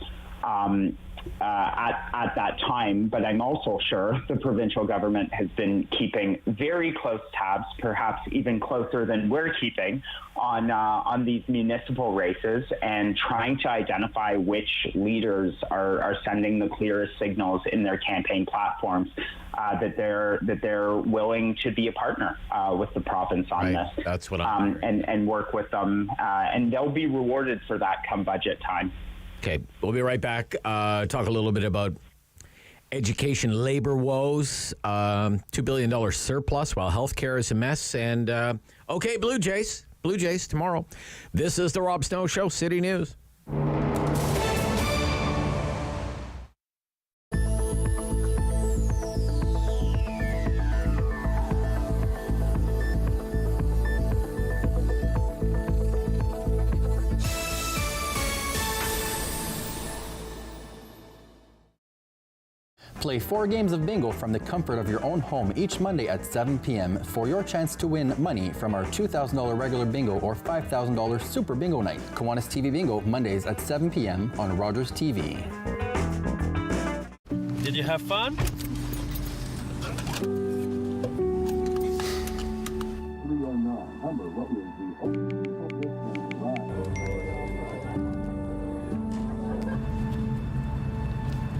at that time. But I'm also sure the provincial government has been keeping very close tabs, perhaps even closer than we're keeping, on these municipal races, and trying to identify which leaders are sending the clearest signals in their campaign platforms that they're willing to be a partner with the province on this. That's what I'm and work with them, and they'll be rewarded for that come budget time. Okay, we'll be right back. Talk a little bit about education labor woes, $2 billion surplus while healthcare is a mess, and Blue Jays tomorrow. This is the Rob Snow Show, City News. Play 4 games of bingo from the comfort of your own home each Monday at 7 p.m. for your chance to win money from our $2,000 regular bingo or $5,000 super bingo night. Kiwanis TV Bingo, Mondays at 7 p.m. on Rogers TV. Did you have fun?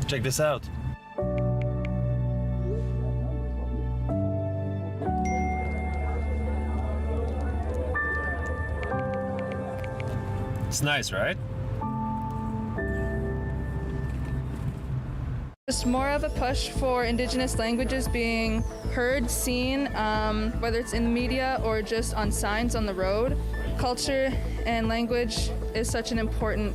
Check this out. It's nice, right? Just more of a push for Indigenous languages being heard, seen, whether it's in the media or just on signs on the road. Culture and language is such an important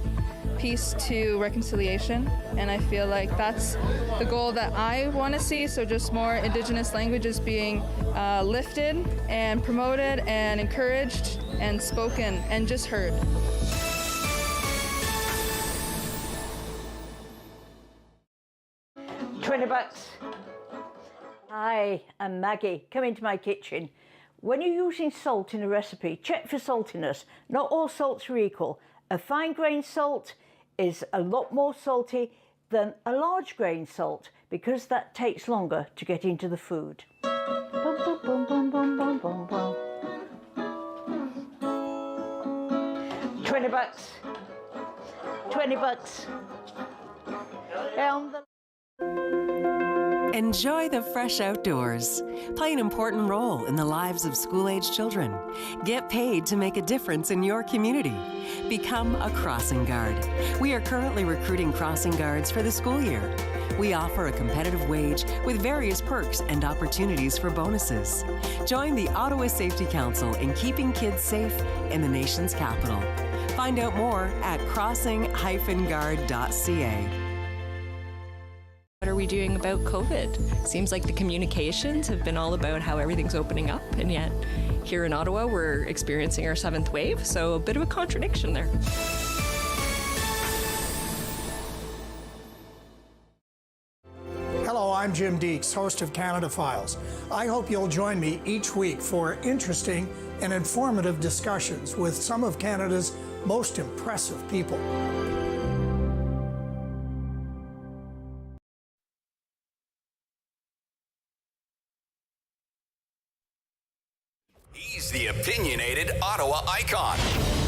piece to reconciliation, and I feel like that's the goal that I want to see. So just more Indigenous languages being lifted and promoted and encouraged and spoken and just heard. $20. Hi, I'm Maggie. Come into my kitchen. When you're using salt in a recipe, check for saltiness. Not all salts are equal. A fine grain salt is a lot more salty than a large grain salt because that takes longer to get into the food. Bum, bum, bum, bum, bum, bum, bum, bum. $20. $20. Down the Enjoy the fresh outdoors. Play an important role in the lives of school-age children. Get paid to make a difference in your community. Become a crossing guard. We are currently recruiting crossing guards for the school year. We offer a competitive wage with various perks and opportunities for bonuses. Join the Ottawa Safety Council in keeping kids safe in the nation's capital. Find out more at crossing-guard.ca. What are we doing about COVID? Seems like the communications have been all about how everything's opening up, and yet here in Ottawa we're experiencing our 7th wave, so a bit of a contradiction there. Hello, I'm Jim Deeks, host of Canada Files. I hope you'll join me each week for interesting and informative discussions with some of Canada's most impressive people. He's the opinionated Ottawa icon.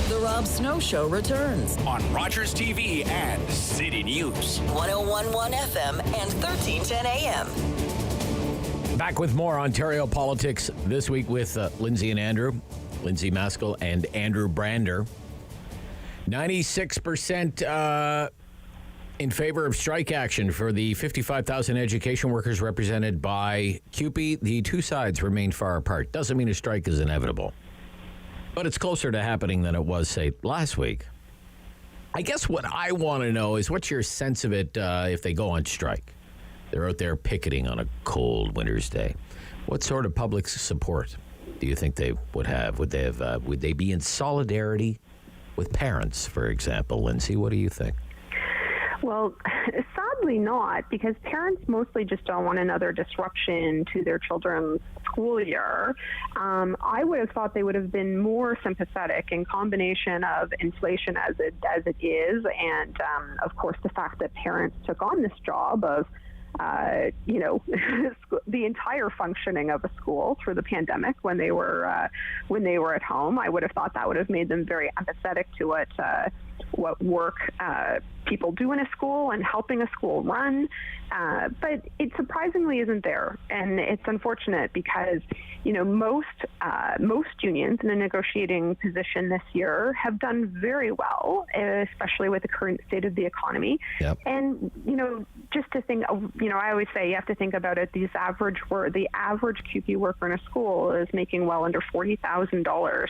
The Rob Snow Show returns on Rogers TV and City News. 101.1 FM and 1310 AM. Back with more Ontario politics this week with Lindsay and Andrew. Lindsay Maskell and Andrew Brander. 96% in favor of strike action for the 55,000 education workers represented by CUPE. The two sides remain far apart. Doesn't mean a strike is inevitable, but it's closer to happening than it was, say, last week. I guess what I want to know is what's your sense of it if they go on strike? They're out there picketing on a cold winter's day. What sort of public support do you think they would have? Would they be in solidarity with parents, for example? Lindsay, what do you think? Well, sadly not, because parents mostly just don't want another disruption to their children's school year. I would have thought they would have been more sympathetic in combination of inflation as it is, and of course the fact that parents took on this job of the entire functioning of a school through the pandemic when they were at home. I would have thought that would have made them very empathetic to what work people do in a school and helping a school run. But it surprisingly isn't there, and it's unfortunate because most unions in a negotiating position this year have done very well, especially with the current state of the economy. Yep. And just to think, I always say you have to think about it. The average CUPE worker in a school is making well under $40,000,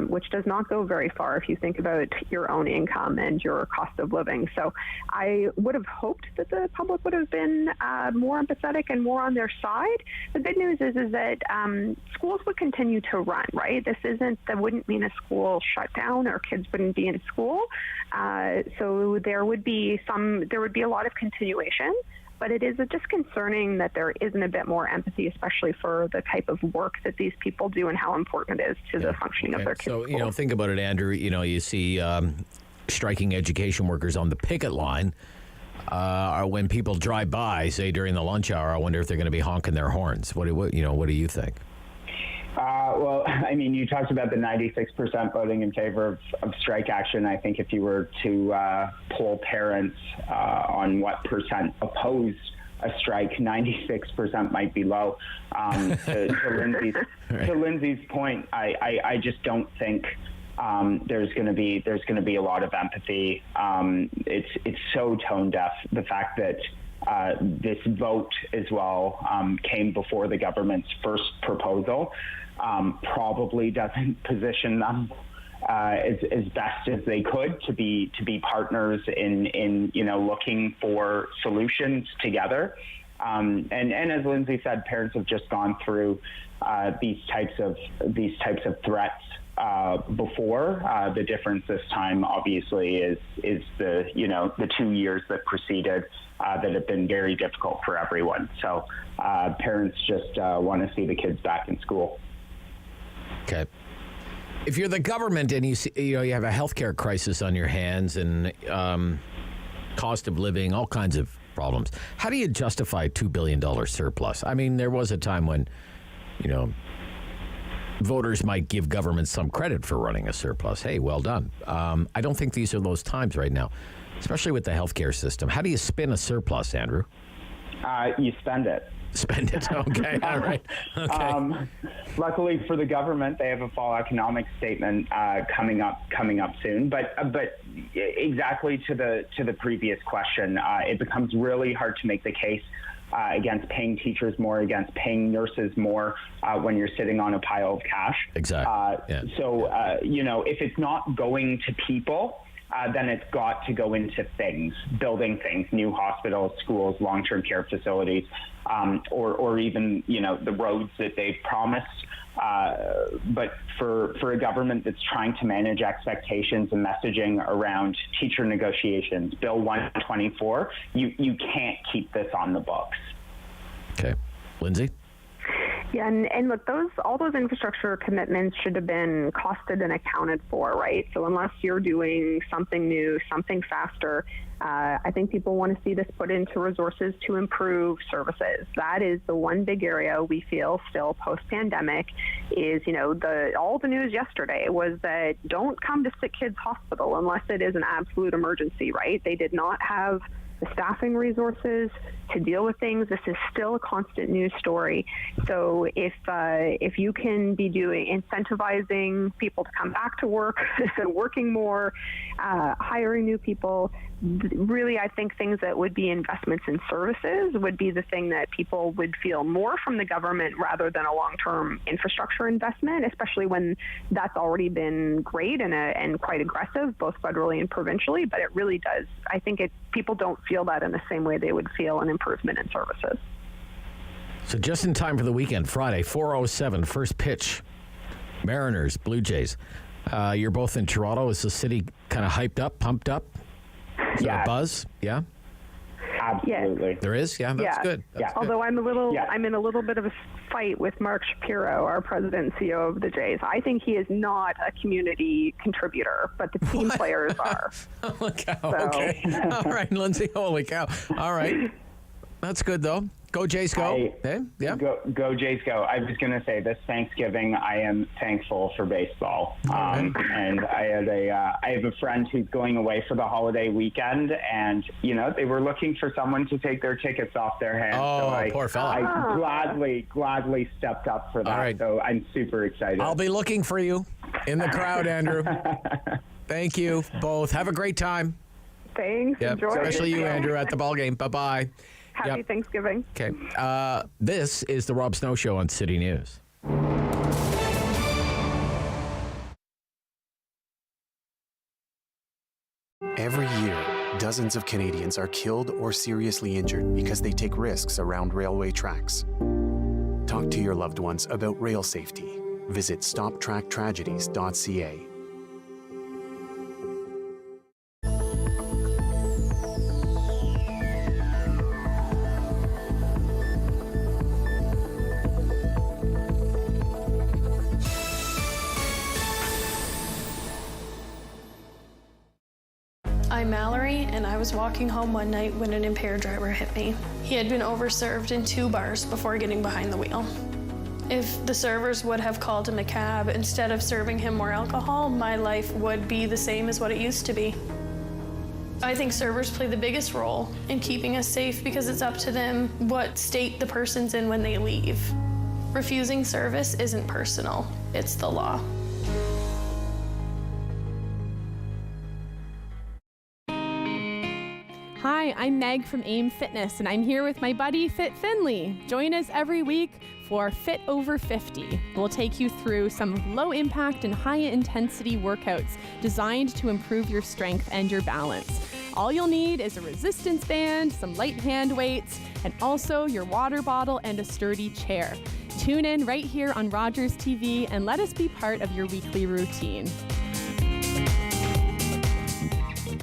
which does not go very far if you think about your own income and your cost of living. So I would have hoped that the public would have been more empathetic and more on their side. The good news is that schools would continue to run, right? That wouldn't mean a school shut down or kids wouldn't be in school. So there would be a lot of continuation. But it is just concerning that there isn't a bit more empathy, especially for the type of work that these people do and how important it is to the functioning of their kids' So, schools. think about it, Andrew. You see striking education workers on the picket line. When people drive by, say during the lunch hour, I wonder if they're going to be honking their horns. What do you think? Well, I mean, you talked about the 96% voting in favor of strike action. I think if you were to poll parents on what percent opposed a strike, 96% might be low. To Lindsay's point, I just don't think there's going to be a lot of empathy. It's so tone deaf. The fact that this vote as well came before the government's first proposal probably doesn't position them as best as they could to be partners in looking for solutions together. And as Lindsay said, parents have just gone through these types of threats before. The difference this time, obviously, is the 2 years that preceded that have been very difficult for everyone. So parents just want to see the kids back in school. Okay. If you're the government and you have a healthcare crisis on your hands and cost of living, all kinds of problems, how do you justify a $2 billion surplus? I mean, there was a time when, voters might give government some credit for running a surplus. Hey, well done. I don't think these are those times right now, especially with the healthcare system. How do you spin a surplus, Andrew? You spend it. Spend it. Okay. All right. Okay. Luckily for the government, they have a fall economic statement coming up soon. But exactly to the previous question, it becomes really hard to make the case against paying teachers more, against paying nurses more when you're sitting on a pile of cash. Exactly. If it's not going to people, then it's got to go into things, building things, new hospitals, schools, long-term care facilities, or even, the roads that they've promised. But for a government that's trying to manage expectations and messaging around teacher negotiations, Bill 124, you can't keep this on the books. Okay. Lindsay? Yeah, and look, all those infrastructure commitments should have been costed and accounted for, right? So unless you're doing something new, something faster, I think people want to see this put into resources to improve services. That is the one big area we feel still post-pandemic is, all the news yesterday was that don't come to Sick Kids Hospital unless it is an absolute emergency, right? They did not have the staffing resources to deal with things. This is still a constant news story. So if you can be incentivizing people to come back to work, working more, hiring new people, really, I think things that would be investments in services would be the thing that people would feel more from the government rather than a long-term infrastructure investment, especially when that's already been great and quite aggressive, both federally and provincially. But it really does. I think people don't feel that in the same way they would feel an improvement in services. So just in time for the weekend, Friday, 4:07, first pitch. Mariners, Blue Jays. You're both in Toronto. Is the city kind of hyped up, pumped up? Is there a buzz? Yeah? Absolutely. There is? Yeah, that's good. That's good. Although I'm in a little bit of a fight with Mark Shapiro, our president and CEO of the Jays. I think he is not a community contributor, but the team players are. Holy cow. Okay. All right, Lindsay. Holy cow. All right. That's good, though. Go Jays, go. Yeah. Go Jays, go. I was going to say this Thanksgiving, I am thankful for baseball. And I have a friend who's going away for the holiday weekend, and they were looking for someone to take their tickets off their hands. Oh, poor fella. I gladly stepped up for that. All right. So I'm super excited. I'll be looking for you in the crowd, Andrew. Thank you both. Have a great time. Thanks. Yep. Enjoy. Especially you, Andrew, at the ball game. Bye-bye. Happy Thanksgiving. Okay. This is the Rob Snow Show on City News. Every year, dozens of Canadians are killed or seriously injured because they take risks around railway tracks. Talk to your loved ones about rail safety. Visit stoptracktragedies.ca. I'm Mallory, and I was walking home one night when an impaired driver hit me. He had been overserved in 2 bars before getting behind the wheel. If the servers would have called him a cab instead of serving him more alcohol, my life would be the same as what it used to be. I think servers play the biggest role in keeping us safe because it's up to them what state the person's in when they leave. Refusing service isn't personal, it's the law. Hi, I'm Meg from AIM Fitness, and I'm here with my buddy Fit Finley. Join us every week for Fit Over 50. We'll take you through some low-impact and high-intensity workouts designed to improve your strength and your balance. All you'll need is a resistance band, some light hand weights, and also your water bottle and a sturdy chair. Tune in right here on Rogers TV and let us be part of your weekly routine.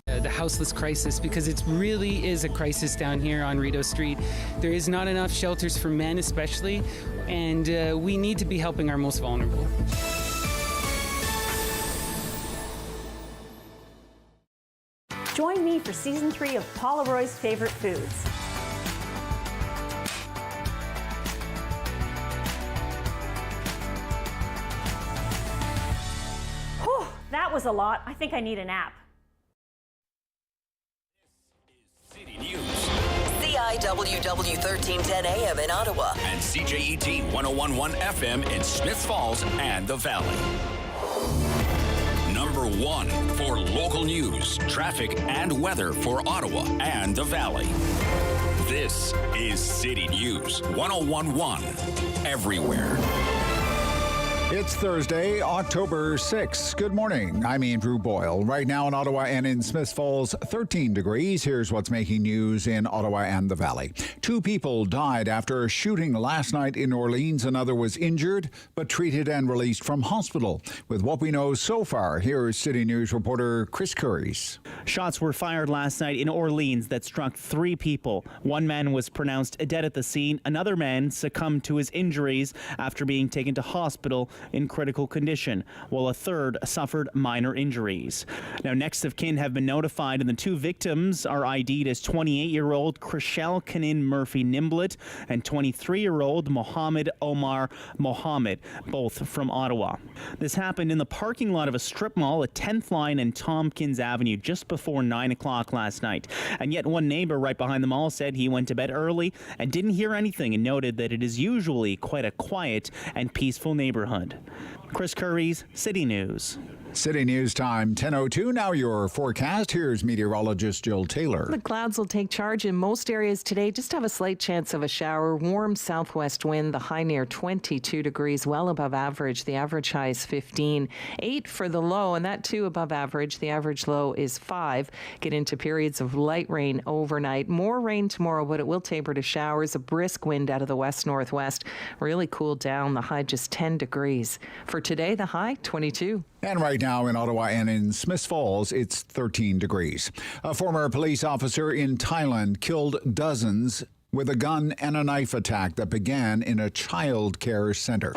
The houseless crisis, because it really is a crisis down here on Rideau Street. There is not enough shelters for men especially, and we need to be helping our most vulnerable. Join me for Season 3 of Paula Roy's Favorite Foods. Whew, that was a lot. I think I need a nap. CIWW 1310 AM in Ottawa. And CJET 1011 FM in Smiths Falls and the Valley. Number 1 for local news, traffic, and weather for Ottawa and the Valley. This is City News 1011 everywhere. It's Thursday, October 6th. Good morning. I'm Andrew Boyle. Right now in Ottawa and in Smiths Falls, 13 degrees. Here's what's making news in Ottawa and the Valley. 2 people died after a shooting last night in Orleans. Another was injured, but treated and released from hospital. With what we know so far, here's City News reporter Chris Curries. Shots were fired last night in Orleans that struck 3 people. One man was pronounced dead at the scene. Another man succumbed to his injuries after being taken to hospital in critical condition, while a third suffered minor injuries. Now, next of kin have been notified, and the 2 victims are ID'd as 28-year-old Chriselle Kanin Murphy Nimblett and 23-year-old Mohammed Omar Mohammed, both from Ottawa. This happened in the parking lot of a strip mall at 10th Line and Tompkins Avenue just before 9 o'clock last night. And yet one neighbor right behind the mall said he went to bed early and didn't hear anything, and noted that it is usually quite a quiet and peaceful neighborhood. Chris Curries, City News. City News time, 10:02. Now your forecast. Here's meteorologist Jill Taylor. The clouds will take charge in most areas today. Just have a slight chance of a shower. Warm southwest wind, the high near 22 degrees, well above average. The average high is 15. 8 for the low, and that too above average. The average low is 5. Get into periods of light rain overnight. More rain tomorrow, but it will taper to showers. A brisk wind out of the west-northwest. Really cool down. The high just 10 degrees. For today, the high 22. And right now in Ottawa and in Smiths Falls, it's 13 degrees. A former police officer in Thailand killed dozens with a gun and a knife attack that began in a child care center.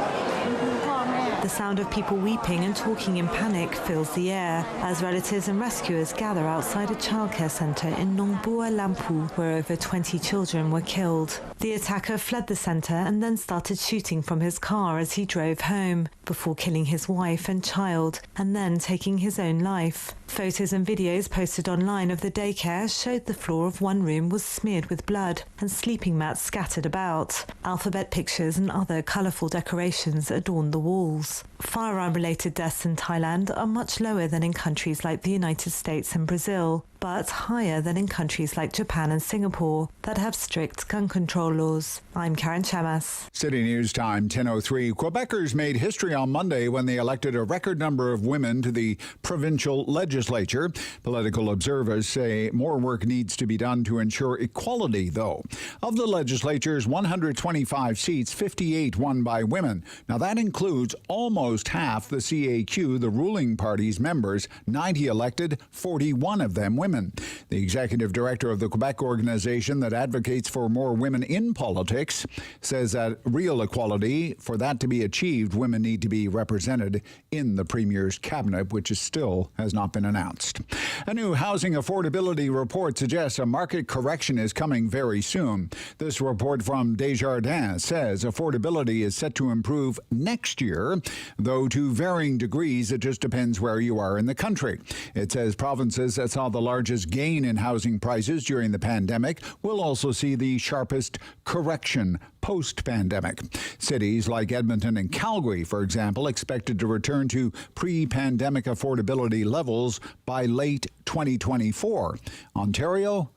The sound of people weeping and talking in panic fills the air as relatives and rescuers gather outside a childcare centre in Nong Bua Lampu, where over 20 children were killed. The attacker fled the centre and then started shooting from his car as he drove home, before killing his wife and child, and then taking his own life. Photos and videos posted online of the daycare showed the floor of one room was smeared with blood and sleeping mats scattered about. Alphabet pictures and other colourful decorations adorned the walls. Firearm-related deaths in Thailand are much lower than in countries like the United States and Brazil, but higher than in countries like Japan and Singapore that have strict gun control laws. I'm Karen Chamas. City News time, 10:03. Quebecers made history on Monday when they elected a record number of women to the provincial legislature. Political observers say more work needs to be done to ensure equality, though. Of the legislature's 125 seats, 58 won by women. Now, that includes almost half the CAQ, the ruling party's members. 90 elected, 41 of them women. women. The executive director of the Quebec organization that advocates for more women in politics says that real equality, for that to be achieved, women need to be represented in the Premier's cabinet, which still has not been announced. A new housing affordability report suggests a market correction is coming very soon. This report from Desjardins says affordability is set to improve next year, though to varying degrees. It just depends where you are in the country. It says provinces that saw the largest gain in housing prices during the pandemic will also see the sharpest correction post-pandemic. Cities like Edmonton and Calgary, for example, expected to return to pre-pandemic affordability levels by late 2024. Ontario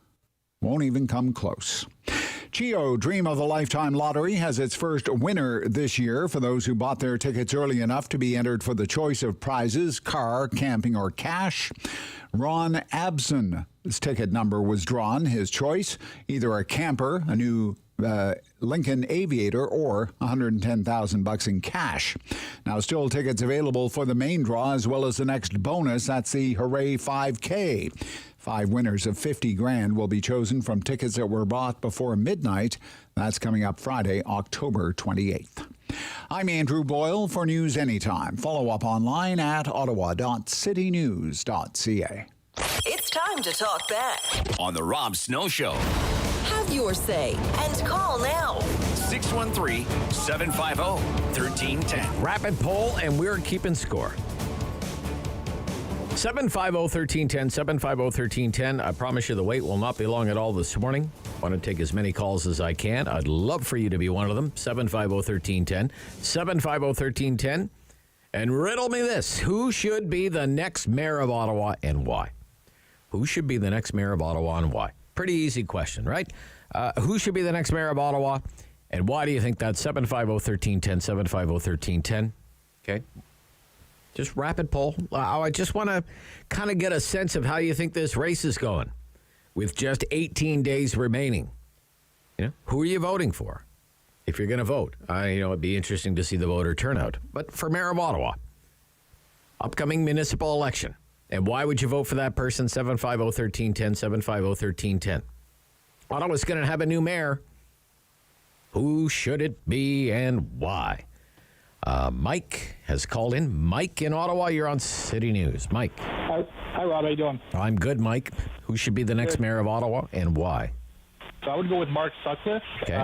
won't even come close. Chio Dream of a Lifetime Lottery has its first winner this year for those who bought their tickets early enough to be entered for the choice of prizes, car, camping, or cash. Ron Abson's ticket number was drawn. His choice, either a camper, a new Lincoln Aviator, or $110,000 in cash. Now, still tickets available for the main draw as well as the next bonus. That's the Hooray 5K. 5 winners of $50,000 will be chosen from tickets that were bought before midnight. That's coming up Friday, October 28th. I'm Andrew Boyle for News Anytime. Follow up online at ottawa.citynews.ca. It's time to talk back on the Rob Snow Show. Have your say and call now. 613-750-1310. Rapid poll, and we're keeping score. 750-1310, 750-1310. I promise you the wait will not be long at all this morning. I want to take as many calls as I can. I'd love for you to be one of them. 750-1310, 750-1310. And riddle me this. Who should be the next mayor of Ottawa and why? Who should be the next mayor of Ottawa and why? Pretty easy question, right? Who should be the next mayor of Ottawa and why do you think that's 750-1310, 750-1310? Okay. Just rapid poll. I just want to kind of get a sense of how you think this race is going with just 18 days remaining. You know, who are you voting for? If you're going to vote, it'd be interesting to see the voter turnout. But for mayor of Ottawa, upcoming municipal election, and why would you vote for that person? 750-1310, 750-1310. Ottawa's going to have a new mayor. Who should it be and why? Mike has called in. Mike in Ottawa, you're on City News. Mike. Hi, Rob. How you doing? I'm good, Mike. Who should be the next mayor of Ottawa and why? So I would go with Mark Sutcliffe. Okay.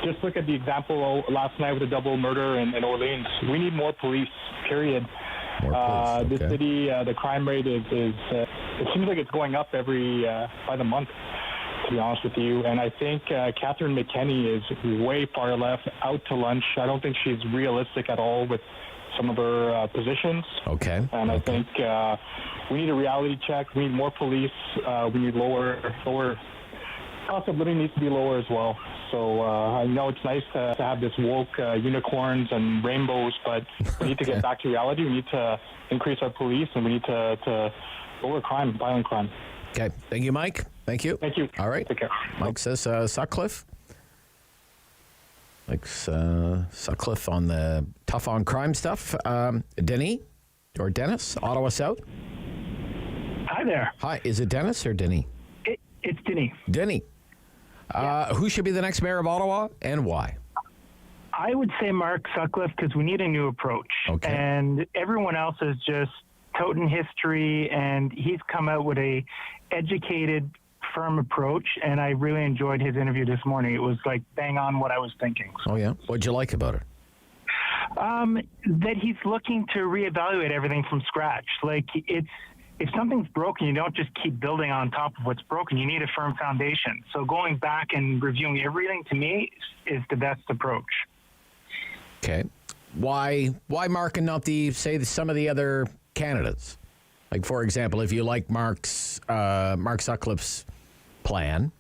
Just look at the example last night with the double murder in Orleans. We need more police, period. More police, The city, the crime rate is it seems like it's going up by the month, to be honest with you. And I think Catherine McKenney is way far left, out to lunch. I don't think she's realistic at all with some of her positions. Okay. And I think we need a reality check. We need more police. We need lower cost of living needs to be lower as well. So I know it's nice to have this woke unicorns and rainbows, but we need to get back to reality. We need to increase our police, and we need to lower crime, violent crime. Okay. Thank you, Mike. Thank you. Thank you. All right. Take care. Mike says Sutcliffe. Mike's Sutcliffe on the tough on crime stuff. Denny or Dennis, Ottawa South. Hi there. Hi. Is it Dennis or Denny? It's Denny. Denny. Who should be the next mayor of Ottawa and why? I would say Mark Sutcliffe because we need a new approach. Okay. And everyone else is just toting history, and he's come out with a educated, firm approach, and I really enjoyed his interview this morning. It was like bang on what I was thinking. Oh, yeah? What'd you like about it? That he's looking to reevaluate everything from scratch. Like, if something's broken, you don't just keep building on top of what's broken. You need a firm foundation. So going back and reviewing everything, to me, is the best approach. Okay. Why Mark and not some of the other candidates? Like, for example, if you like Mark Sutcliffe's plan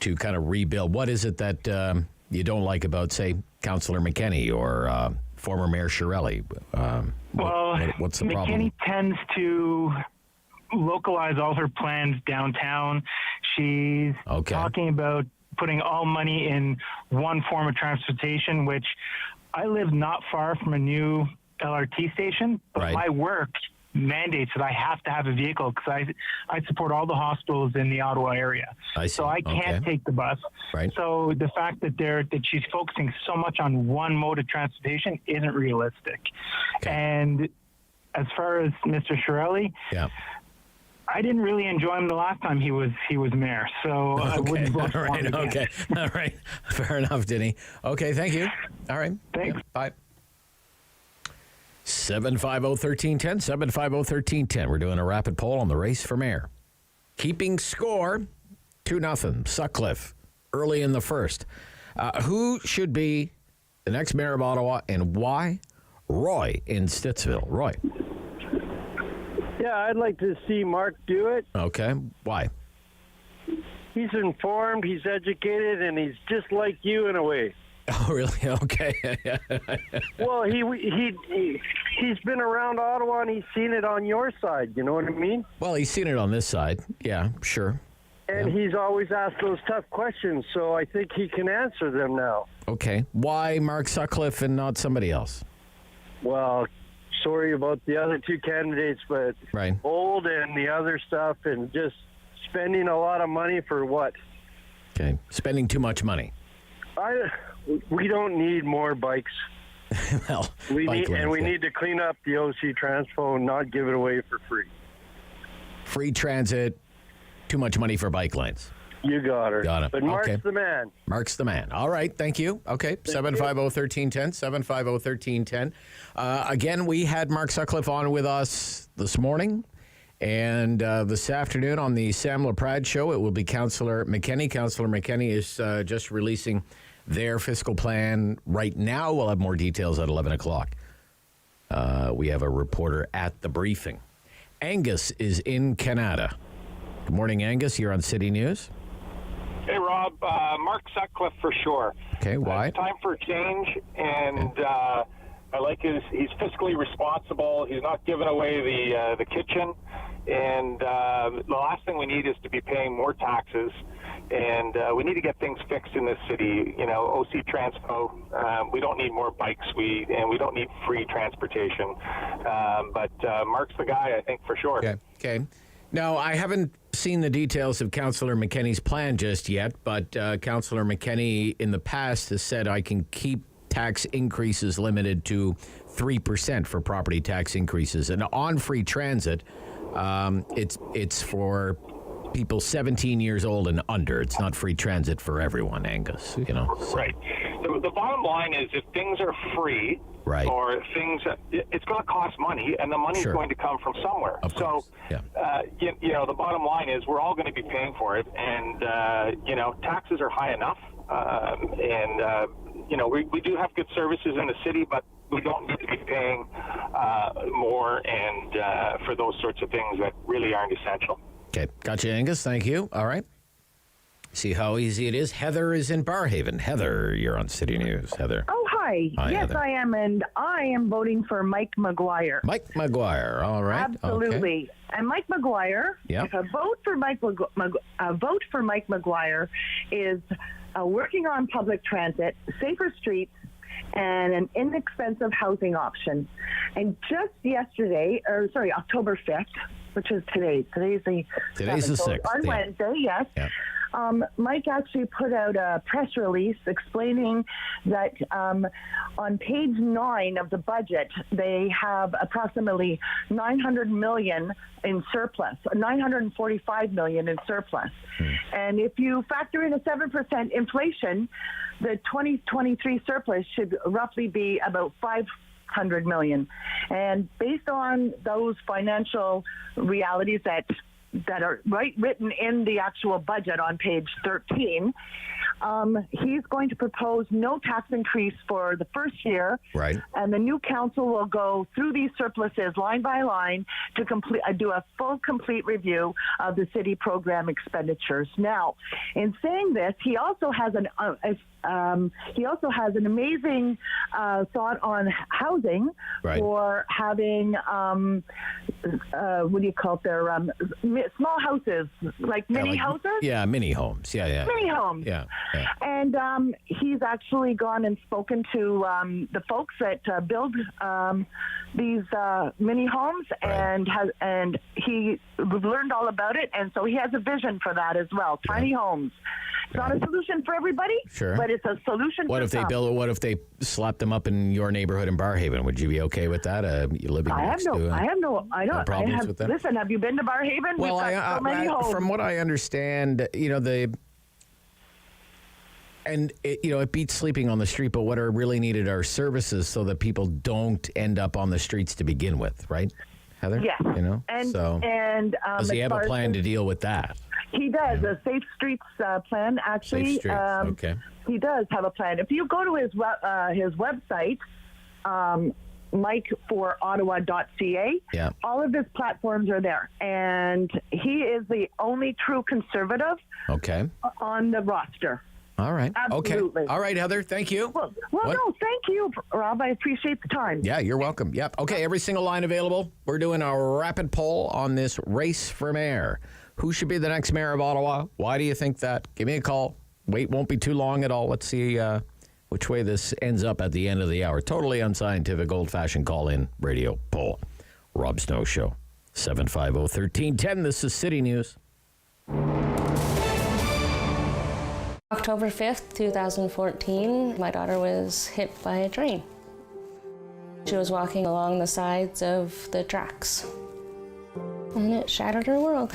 to kind of rebuild, what is it that you don't like about, say, Councillor McKenney or former Mayor Shirelli? What's the problem? McKenney tends to localize all her plans downtown. She's talking about putting all money in one form of transportation, which I live not far from a new LRT station, but my work mandates that I have to have a vehicle because I support all the hospitals in the Ottawa area. I see. So I can't take the bus. Right. So the fact that she's focusing so much on one mode of transportation isn't realistic. Okay. And as far as Mr. Shirelli, yeah, I didn't really enjoy him the last time he was mayor. So I wouldn't vote for him again. Okay. All right. Fair enough, Denny. Okay. Thank you. All right. Thanks. Yeah, bye. 750-1310, 750-1310. We're doing a rapid poll on the race for mayor. Keeping score, 2-0, Sutcliffe, early in the first. Who should be the next mayor of Ottawa and why? Roy in Stittsville. Roy. Yeah, I'd like to see Mark do it. Okay. Why? He's informed, he's educated, and he's just like you in a way. Oh, really? Okay. Well, he's been around Ottawa and he's seen it on your side. You know what I mean? Well, he's seen it on this side. Yeah, sure. And he's always asked those tough questions, so I think he can answer them now. Okay. Why Mark Sutcliffe and not somebody else? Well, sorry about the other two candidates, but right. Old and the other stuff and just spending a lot of money for what? Okay. Spending too much money. We don't need more bikes. Well, we need to clean up the OC Transpo and not give it away for free. Free transit, too much money for bike lanes. You got her. Got it. But Mark's the man. Mark's the man. All right. Thank you. Okay. 750-1310, 750-1310. Again, we had Mark Sutcliffe on with us this morning. And this afternoon on the Sam LaPrade show, it will be Councillor McKenney. Councillor McKenney is just releasing their fiscal plan right now. We'll have more details at 11 o'clock. We have a reporter at the briefing. Angus is in Canada. Good morning, Angus. You're on City News. Hey, Rob. Mark Sutcliffe for sure. Okay, why? It's time for change, and I like he's fiscally responsible. He's not giving away the kitchen. And the last thing we need is to be paying more taxes. And we need to get things fixed in this city. You know, OC Transpo, we don't need more bikes. We don't need free transportation. But Mark's the guy, I think, for sure. Okay. Now, I haven't seen the details of Councillor McKenney's plan just yet, but Councillor McKenney in the past has said I can keep tax increases limited to 3% for property tax increases. And on free transit, it's for people 17 years old and under. It's not free transit for everyone, Angus, you know. So. Right. The bottom line is if things are free, right, or things, it's going to cost money, and the money's going to come from somewhere. Of course. Yeah. You know, the bottom line is we're all going to be paying for it, and, you know, taxes are high enough, you know, we do have good services in the city, but we don't need to be paying more and for those sorts of things that really aren't essential. Okay. Gotcha, Angus. Thank you. All right. See how easy it is. Heather is in Barhaven. Heather, you're on City News. Heather. Oh, hi. Hi, yes, Heather. I am, and I am voting for Mike Maguire. Mike Maguire. All right. Absolutely. Okay. And Mike Maguire, Yep. if a vote for Mike Maguire is working on public transit, safer streets, and an inexpensive housing option. And just yesterday, October 5th, which is today. Today's the 6th. On Wednesday, yes. Yeah. Mike actually put out a press release explaining that on page 9 of the budget, they have approximately $900 million in surplus, $945 million in surplus. And if you factor in a 7% inflation, the 2023 surplus should roughly be about $500 million. And based on those financial realities that are written in the actual budget on page 13, he's going to propose no tax increase for the first year. Right. And the new council will go through these surpluses line by line to do a full, complete review of the city program expenditures. Now, in saying this, he also has he also has an amazing thought on housing for having, what do you call it there, small houses, like mini houses? Yeah, mini homes. Yeah. Mini homes. Yeah. And he's actually gone and spoken to the folks that build these mini homes, and he learned all about it, and so he has a vision for that as well. Tiny homes. It's not a solution for everybody, but it's a solution. What for if they some. build? What if they slapped them up in your neighborhood in Barhaven? Would you be okay with that? You living next to? I don't. Problems with that? Listen, have you been to Barhaven? Well, We've got so many homes. From what I understand, it beats sleeping on the street, but what are really needed are services so that people don't end up on the streets to begin with, right, Heather? Yes. Does he have a plan to deal with that? He does. A Safe Streets plan, actually. Safe Streets, okay. He does have a plan. If you go to his website, MikeForOttawa.ca, all of his platforms are there. And he is the only true conservative on the roster. All right. Absolutely. Okay. All right, Heather. Thank you. No, thank you, Rob. I appreciate the time. Yeah, you're welcome. Yep. Okay, every single line available. We're doing a rapid poll on this race for mayor. Who should be the next mayor of Ottawa? Why do you think that? Give me a call. Wait won't be too long at all. Let's see which way this ends up at the end of the hour. Totally unscientific, old-fashioned call-in radio poll. Rob Snow Show, 750-1310. This is City News. October 5th, 2014, my daughter was hit by a train. She was walking along the sides of the tracks, and it shattered her world.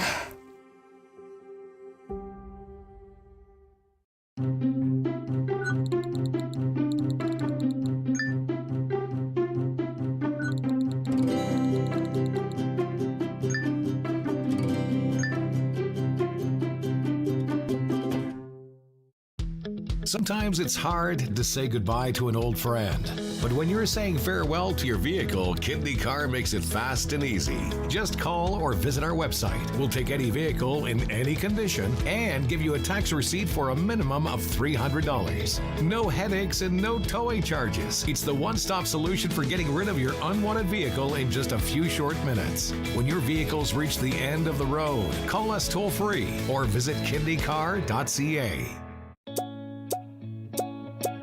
Sometimes it's hard to say goodbye to an old friend. But when you're saying farewell to your vehicle, Kidney Car makes it fast and easy. Just call or visit our website. We'll take any vehicle in any condition and give you a tax receipt for a minimum of $300. No headaches and no towing charges. It's the one-stop solution for getting rid of your unwanted vehicle in just a few short minutes. When your vehicles reach the end of the road, call us toll-free or visit kidneycar.ca.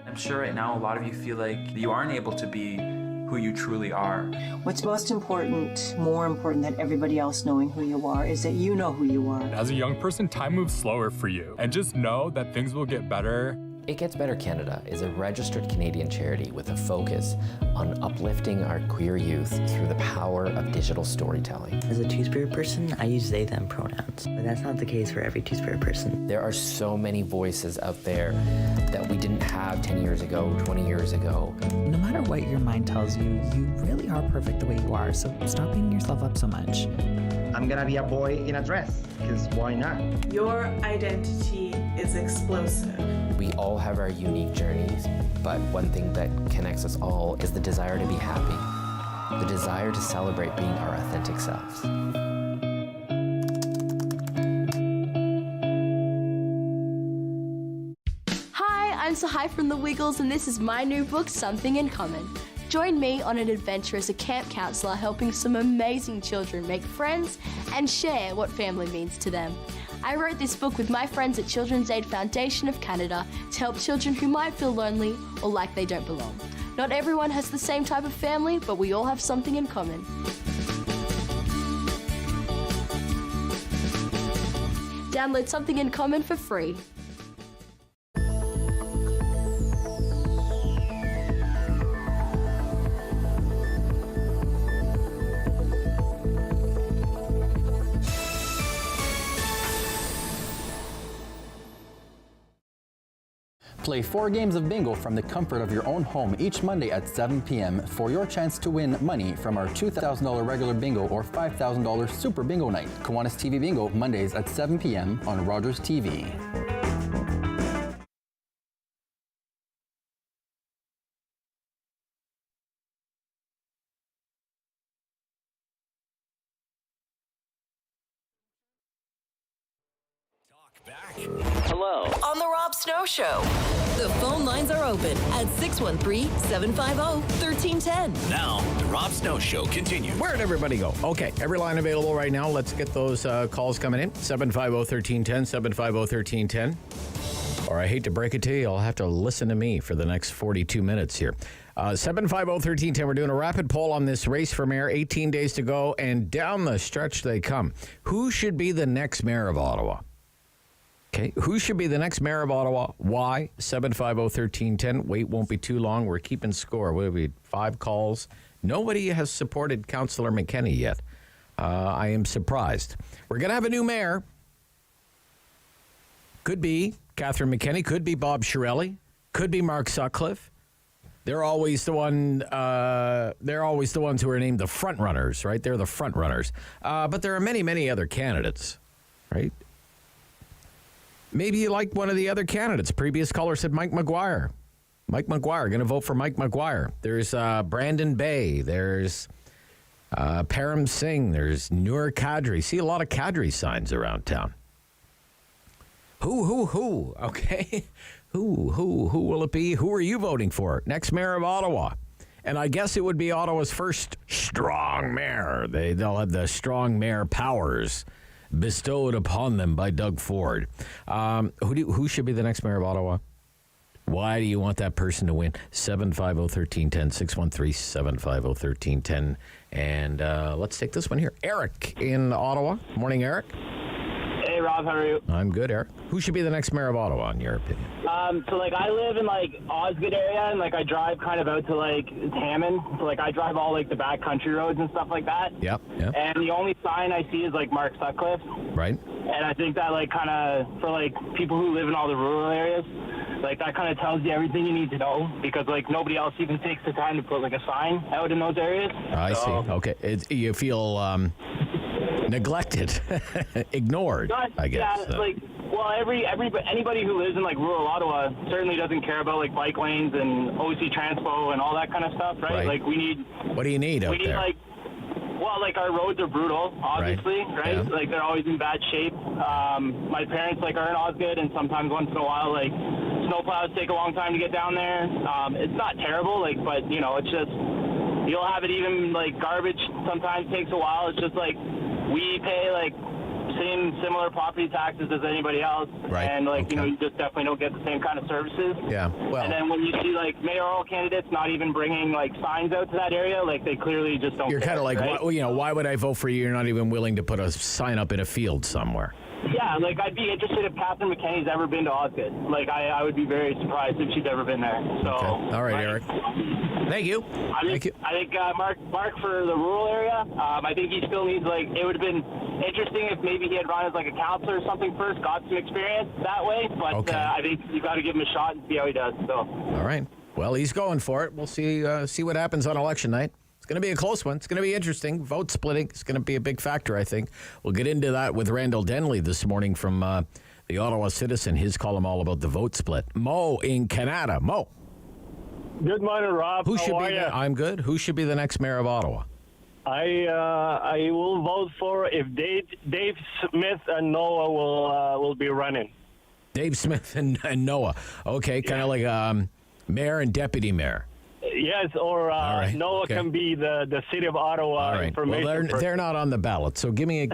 I'm sure right now a lot of you feel like you aren't able to be who you truly are. What's most important, more important than everybody else knowing who you are, is that you know who you are. As a young person, time moves slower for you. And just know that things will get better. It Gets Better Canada is a registered Canadian charity with a focus on uplifting our queer youth through the power of digital storytelling. As a Two-Spirit person, I use they, them pronouns, but that's not the case for every Two-Spirit person. There are so many voices out there that we didn't have 10 years ago, 20 years ago. No matter what your mind tells you, you really are perfect the way you are, so stop beating yourself up so much. I'm gonna be a boy in a dress, because why not? Your identity is explosive. We all have our unique journeys, but one thing that connects us all is the desire to be happy, the desire to celebrate being our authentic selves. Hi, I'm Sahai from The Wiggles, and this is my new book, Something in Common. Join me on an adventure as a camp counselor helping some amazing children make friends and share what family means to them. I wrote this book with my friends at Children's Aid Foundation of Canada to help children who might feel lonely or like they don't belong. Not everyone has the same type of family, but we all have something in common. Download Something in Common for free. Play 4 games of bingo from the comfort of your own home each Monday at 7 p.m. for your chance to win money from our $2,000 regular bingo or $5,000 super bingo night. Kiwanis TV Bingo, Mondays at 7 p.m. on Rogers TV. Hello. On the Rob Snow Show. The phone lines are open at 613-750-1310. Now, the Rob Snow Show continues. Where'd everybody go? Okay, every line available right now. Let's get those calls coming in. 750-1310, 750-1310. Or I hate to break it to you, you'll have to listen to me for the next 42 minutes here. 750-1310, we're doing a rapid poll on this race for mayor. 18 days to go, and down the stretch they come. Who should be the next mayor of Ottawa? Okay, who should be the next mayor of Ottawa? Why? 750-1310. Wait won't be too long. We're keeping score. What have we, 5 calls? Nobody has supported Councillor McKenney yet. I am surprised. We're going to have a new mayor. Could be Catherine McKenney, could be Bob Shirelli, could be Mark Sutcliffe. They're always the ones who are named the front runners, right? They're the front runners. But there are many, many other candidates, right? Maybe you like one of the other candidates. Previous caller said Mike Maguire. Mike Maguire, going to vote for Mike Maguire. There's Brandon Bay. There's Param Singh. There's Noor Kadri. See a lot of Kadri signs around town. Who? Okay. Who will it be? Who are you voting for? Next mayor of Ottawa. And I guess it would be Ottawa's first strong mayor. They'll have the strong mayor powers bestowed upon them by Doug Ford. Who should be the next mayor of Ottawa? Why do you want that person to win? 750-1310, 613-750-1310. And let's take this one here. Eric in Ottawa. Morning, Eric. Hey, Rob, how are you? I'm good, Eric. Who should be the next mayor of Ottawa, in your opinion? So I live in, Osgood area, and, I drive kind of out to, Hammond. So, I drive all, the back country roads and stuff like that. Yep. And the only sign I see is, Mark Sutcliffe. Right. And I think that, kind of, for, people who live in all the rural areas, that kind of tells you everything you need to know, because, nobody else even takes the time to put, a sign out in those areas. I see. Okay. You feel neglected, ignored, I guess. Yeah, anybody who lives in rural Ottawa certainly doesn't care about bike lanes and OC Transpo and all that kind of stuff, right? We need. What do you need out there? Our roads are brutal, obviously, right? Yeah. They're always in bad shape. My parents are in Osgood, and sometimes once in a while, snowplows take a long time to get down there. It's not terrible, but it's just you'll have it even garbage sometimes takes a while. It's just we pay similar property taxes as anybody else, right. And you just definitely don't get the same kind of services. Yeah. Well, and then when you see mayoral candidates not even bringing signs out to that area, they clearly just don't. You're kind of right? why would I vote for you? You're not even willing to put a sign up in a field somewhere. Yeah, I'd be interested if Catherine McKenney's ever been to Osgood. I would be very surprised if she's ever been there. So, okay. All right, Eric. Thank you. I think Mark for the rural area. I think he still needs it would have been interesting if maybe he had run as a counselor or something first, got some experience that way. But okay. I think you got to give him a shot and see how he does. So. All right. Well, he's going for it. We'll see what happens on election night. It's going to be a close one. It's going to be interesting. Vote splitting is going to be a big factor, I think. We'll get into that with Randall Denley this morning from the Ottawa Citizen, his column all about the vote split. Mo in Canada. Mo. Good morning, Rob. I'm good. Who should be the next mayor of Ottawa? I will vote for if Dave Smith and Noah will be running. Dave Smith and Noah. Okay, kind of like mayor and deputy mayor. Yes, or right. Noah can be the city of Ottawa information. Well, they're not on the ballot, so give me a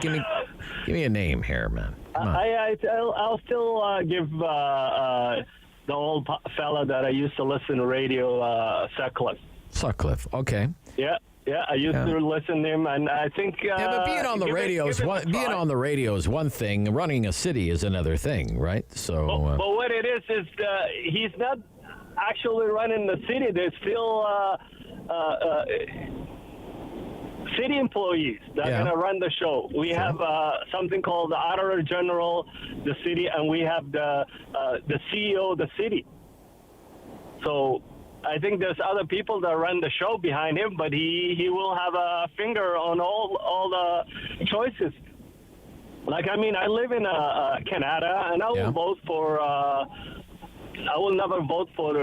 name here, man. I'll still give the old fella that I used to listen to radio, Sutcliffe. Sutcliffe, okay. Yeah, I used to listen to him, and I think. But being on the radio is one thing. Running a city is another thing, right? So. But what it is he's not actually running the city. There's still city employees that are going to run the show. We have something called the Auditor General, the city, and we have the CEO of the city. So I think there's other people that run the show behind him, but he will have a finger on all the choices. I live in Canada, and I will vote for. I will never vote for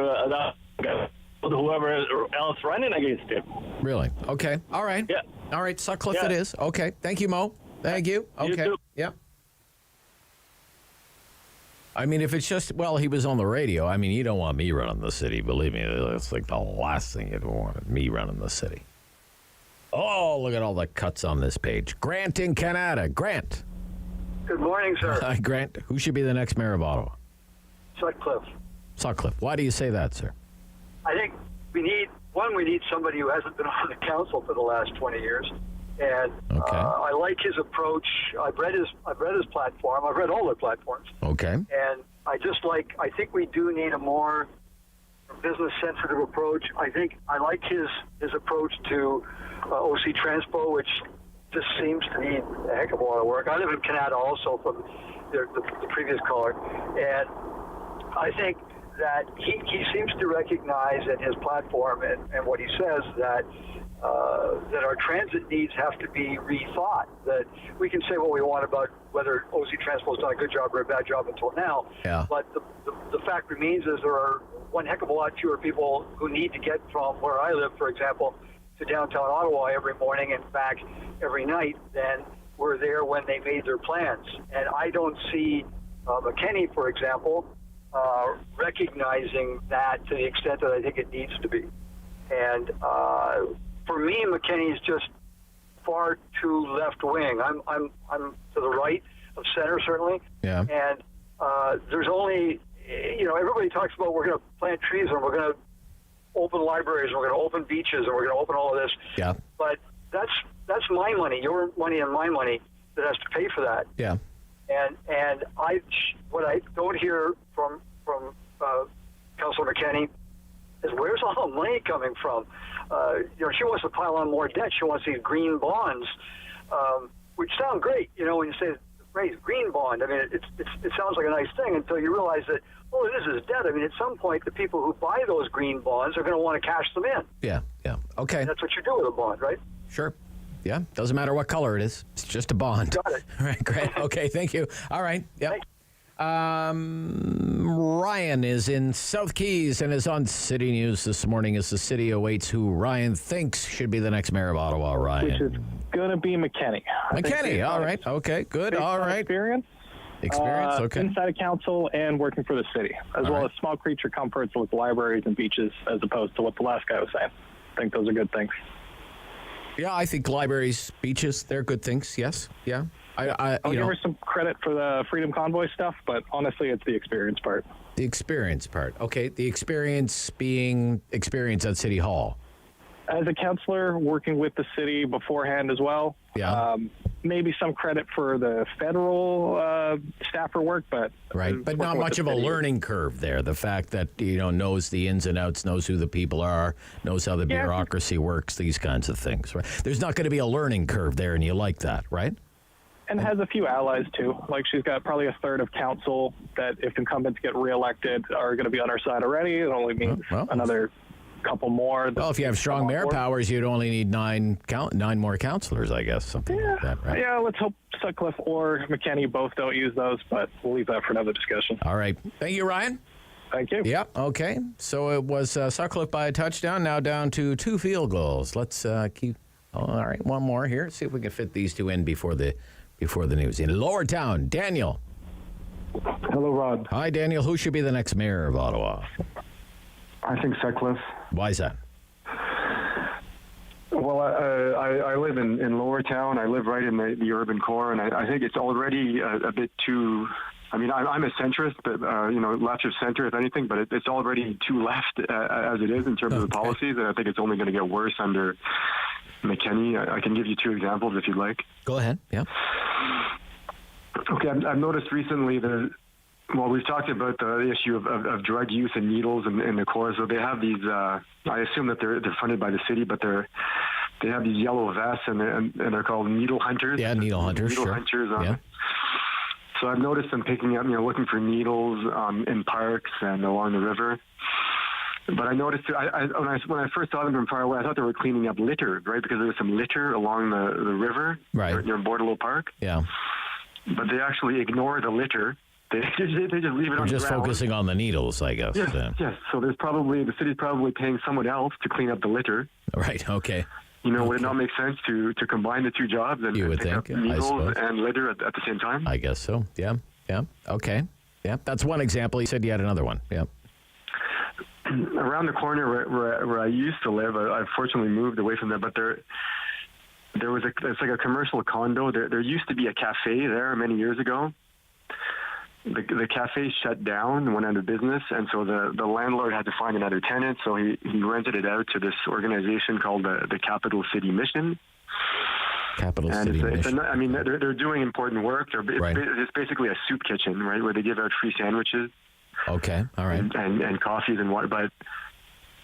whoever else running against him. Really? Okay. All right. Yeah. All right. Sutcliffe it is. Okay. Thank you, Mo. Thank you. Okay. You too. Yep. I mean, if it's just, well, he was on the radio. I mean, you don't want me running the city. Believe me, that's like the last thing you'd want, me running the city. Oh, look at all the cuts on this page. Grant in Canada. Grant. Good morning, sir. Hi, Grant. Who should be the next mayor of Ottawa? Sutcliffe. Sutcliffe. Why do you say that, sir? I think we need somebody who hasn't been on the council for the last 20 years. And I like his approach. I've read his platform. I've read all their platforms. Okay. And I think we do need a more business-sensitive approach. I like his approach to OC Transpo, which just seems to need a heck of a lot of work. I live in Canada also, from the previous caller. And I think that he seems to recognize in his platform and what he says that our transit needs have to be rethought. That we can say what we want about whether OC Transpo has done a good job or a bad job until now. Yeah. But the fact remains is there are one heck of a lot fewer people who need to get from where I live, for example, to downtown Ottawa every morning and back every night than were there when they made their plans. And I don't see McKinney, for example, recognizing that to the extent that I think it needs to be. And for me, McKinney is just far too left wing. I'm to the right of center, certainly. Yeah. And there's only, everybody talks about we're going to plant trees and we're going to open libraries and we're going to open beaches and we're going to open all of this. Yeah. But that's my money, your money, and my money that has to pay for that. Yeah. And what I don't hear from Councilor McKinney is where's all the money coming from? She wants to pile on more debt. She wants these green bonds, which sound great, when you say the phrase green bond. I mean, it sounds like a nice thing until you realize that, this is debt. I mean, at some point, the people who buy those green bonds are going to want to cash them in. Yeah. Okay. And that's what you do with a bond, right? Sure. Yeah. Doesn't matter what color it is. It's just a bond. Got it. All right, great. Okay, thank you. All right. Yeah. Ryan is in South Keys and is on City News this morning as the city awaits who Ryan thinks should be the next mayor of Ottawa. Ryan. Which is going to be McKinney. McKinney. All right. Okay, good. All right. Experience, okay. Inside of council and working for the city, as well as small creature comforts with libraries and beaches, as opposed to what the last guy was saying. I think those are good things. Yeah, I think libraries, beaches, they're good things. Yes. Yeah. I'll give her some credit for the Freedom Convoy stuff, but honestly, it's the experience part. The experience part. Okay. The experience being experience at City Hall. As a councillor, working with the city beforehand as well. Yeah. Maybe some credit for the federal staffer work, but but not much of a learning curve there. The fact that knows the ins and outs, knows who the people are, knows how the bureaucracy works, these kinds of things. Right? There's not going to be a learning curve there, and you like that, right? And has a few allies too. Like she's got probably a third of council that, if incumbents get reelected, are going to be on her side already. It only means another couple more. Well, if you have strong mayor powers, you'd only need nine more councillors, I guess, something like that, right? Yeah, let's hope Sutcliffe or McKinney both don't use those, but we'll leave that for another discussion. All right. Thank you, Ryan. Thank you. Yeah, okay. So it was Sutcliffe by a touchdown, now down to 2 field goals. Let's keep... all right, one more here. See if we can fit these two in before the news. In Lower Town, Daniel. Hello, Rod. Hi, Daniel. Who should be the next mayor of Ottawa? I think Sutcliffe. Why is that? Well, I live in Lower Town. I live right in the urban core, and I think it's already a bit too... I mean, I'm a centrist, but, left of center, if anything, but it's already too left as it is in terms of the policies, and I think it's only going to get worse under McKinney. I can give you 2 examples if you'd like. Go ahead, yeah. Okay, I've noticed recently we've talked about the issue of drug use and needles in the core. So they have these, I assume that they're funded by the city, but they have these yellow vests and they're called needle hunters. Yeah, needle hunters, needle sure. hunters. Yeah. So I've noticed them picking up, looking for needles in parks and along the river. But I noticed when I first saw them from far away, I thought they were cleaning up litter, right? Because there was some litter along the river, right, near Bordelot Park. Yeah. But they actually ignore the litter. They just leave it on the ground. Just focusing on the needles, I guess. Yes. So the city's probably paying someone else to clean up the litter. Right. Okay. Would it not make sense to combine the 2 jobs and you would pick think, up needles and litter at the same time? I guess so. Yeah. Okay. Yep, that's one example. You said you had another one. Yep. Around the corner where I used to live, I've fortunately moved away from there, but there was it's like a commercial condo. There used to be a cafe there many years ago. The cafe shut down, went out of business, and so the landlord had to find another tenant, so he rented it out to this organization called the Capital City Mission. I mean, they're doing important work. It's basically a soup kitchen, right, where they give out free sandwiches. Okay, all right. And coffees and water, but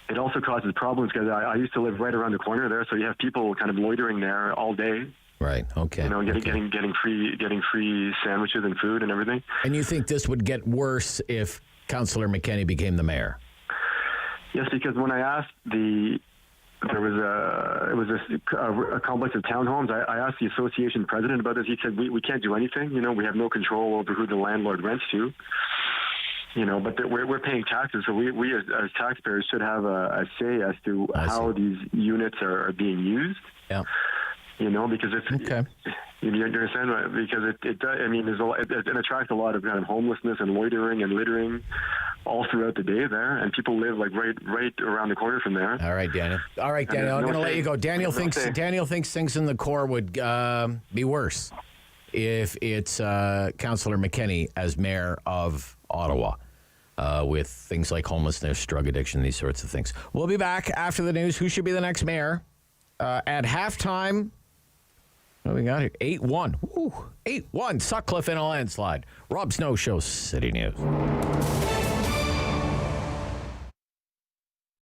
it also causes problems because I used to live right around the corner there, so you have people kind of loitering there all day. Right. Okay. You know, getting free sandwiches and food and everything. And you think this would get worse if Councillor McKenney became the mayor? Yes, because when I asked it was a complex of townhomes. I asked the association president about this. He said we can't do anything. You know, we have no control over who the landlord rents to. You know, but we're paying taxes, so we as taxpayers should have a say as to how these units are being used. Yeah. You know, because you understand, right? Because it I mean, it attracts a lot of kind of homelessness and loitering and littering all throughout the day there, and people live like right around the corner from there. All right, Daniel. I'm going to let you go. Daniel thinks things in the core would be worse if it's Councillor McKenney as mayor of Ottawa. With things like homelessness, drug addiction, these sorts of things. We'll be back after the news. Who should be the next mayor? At halftime, what do we got here? 8-1. 8-1. Sutcliffe in a landslide. Rob Snow shows City News.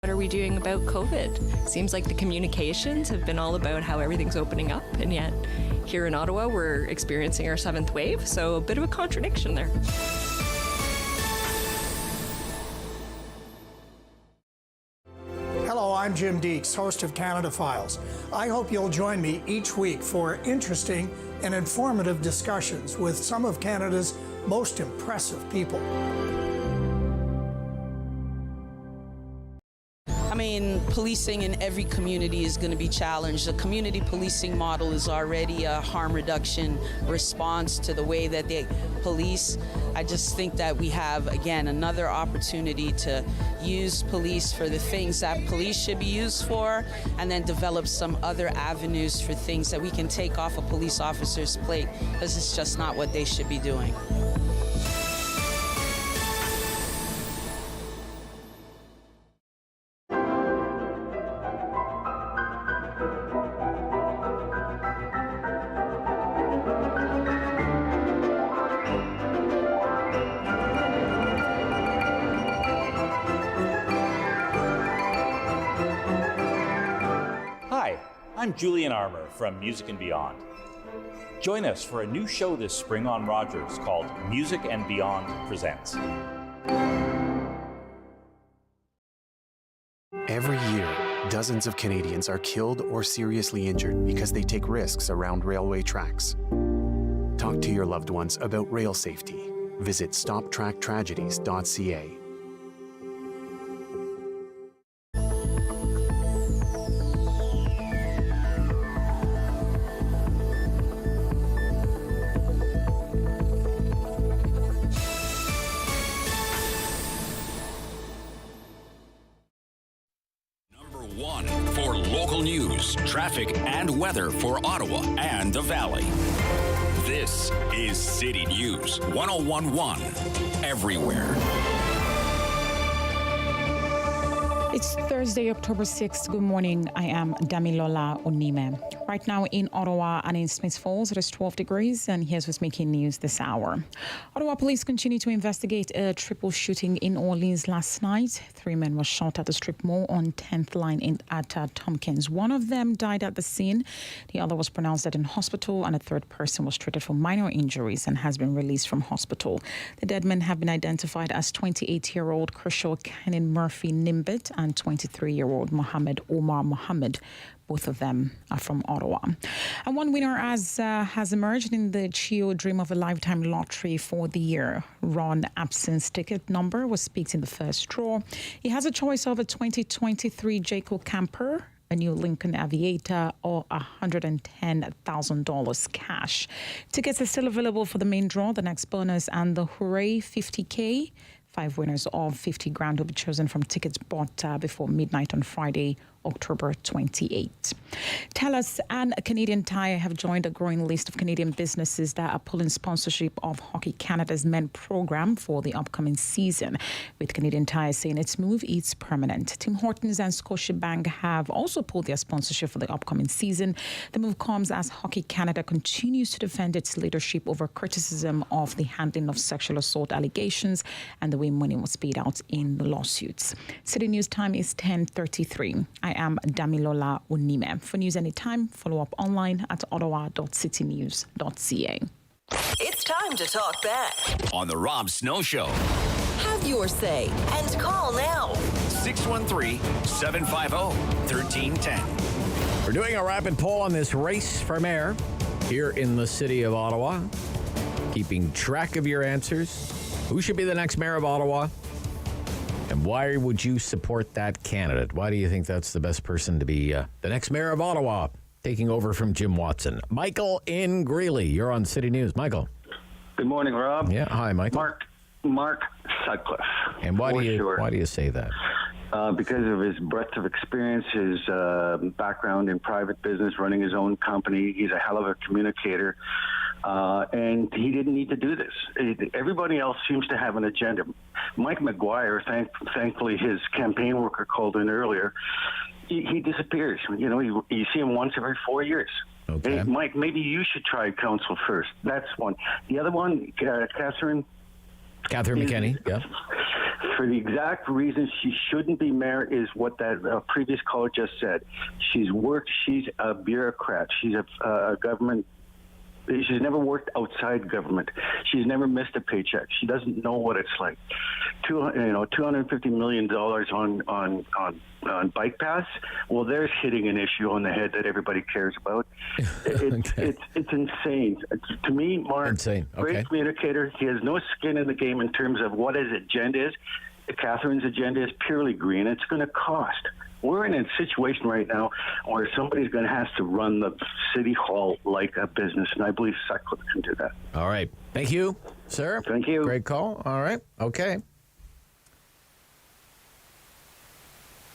What are we doing about COVID? Seems like the communications have been all about how everything's opening up, and yet here in Ottawa, we're experiencing our 7th wave, so a bit of a contradiction there. Hello, I'm Jim Deeks, host of Canada Files. I hope you'll join me each week for interesting and informative discussions with some of Canada's most impressive people. I mean, policing in every community is going to be challenged. The community policing model is already a harm reduction response to the way that they police. I just think that we have, again, another opportunity to use police for the things that police should be used for, and then develop some other avenues for things that we can take off a police officer's plate, because it's just not what they should be doing. I'm Julian Armour from Music and Beyond. Join us for a new show this spring on Rogers called Music and Beyond Presents. Every year, dozens of Canadians are killed or seriously injured because they take risks around railway tracks. Talk to your loved ones about rail safety. Visit stoptracktragedies.ca. Traffic and weather for Ottawa and the Valley. This is City News 101.1 everywhere. It's Thursday, October 6th. Good morning. I am Damilola Onime. Right now in Ottawa and in Smith Falls, it is 12 degrees, and here's what's making news this hour. Ottawa police continue to investigate a triple shooting in Orleans last night. 3 men were shot at the strip mall on 10th line at Tompkins. One of them died at the scene. The other was pronounced dead in hospital, and a third person was treated for minor injuries and has been released from hospital. The dead men have been identified as 28-year-old Kershaw Kenan Murphy Nimbit and 23-year-old Mohammed Omar Mohammed. Both of them are from Ottawa. And one winner has emerged in the Chio Dream of a Lifetime lottery for the year. Ron Abson's ticket number was picked in the first draw. He has a choice of a 2023 Jayco camper, a new Lincoln Aviator, or $110,000 cash. Tickets are still available for the main draw, the next bonus, and the Hooray 50K. 5 winners of 50 grand will be chosen from tickets bought before midnight on Friday, October 28. TELUS and Canadian Tire have joined a growing list of Canadian businesses that are pulling sponsorship of Hockey Canada's men program for the upcoming season, with Canadian Tire saying its move is permanent. Tim Hortons and Scotiabank have also pulled their sponsorship for the upcoming season. The move comes as Hockey Canada continues to defend its leadership over criticism of the handling of sexual assault allegations and the way money was paid out in the lawsuits. City News time is 10:33. I am Damilola Onime. For news anytime, follow up online at ottawa.citynews.ca. It's time to talk back on the Rob Snow Show. Have your say and call now. 613-750-1310. We're doing a rapid poll on this race for mayor here in the city of Ottawa. Keeping track of your answers. Who should be the next mayor of Ottawa? And why would you support that candidate? Why do you think that's the best person to be the next mayor of Ottawa, taking over from Jim Watson? Michael in Greeley, you're on City News. Michael. Good morning, Rob. Yeah, hi, Michael. Mark Sutcliffe. And why do you say that? Because of his breadth of experience, his background in private business, running his own company. He's a hell of a communicator. And he didn't need to do this. Everybody else seems to have an agenda. Mike McGuire, thankfully his campaign worker called in earlier, he disappears. You know, you see him once every 4 years. Okay. Hey, Mike, maybe you should try council first. That's one. The other one, Catherine McKenney, yeah. For the exact reason she shouldn't be mayor is what that previous caller just said. She's a bureaucrat. She's a government. She's never worked outside government. She's never missed a paycheck. She doesn't know what it's like. $250 million on bike pass. Well, there's hitting an issue on the head that everybody cares about. It's insane. To me, Mark, insane. Okay. Great communicator. He has no skin in the game in terms of what his agenda is. Catherine's agenda is purely green. It's going to cost. We're in a situation right now where somebody's going to have to run the city hall like a business, and I believe Sutcliffe can do that. All right. Thank you, sir. Thank you. Great call. All right. Okay.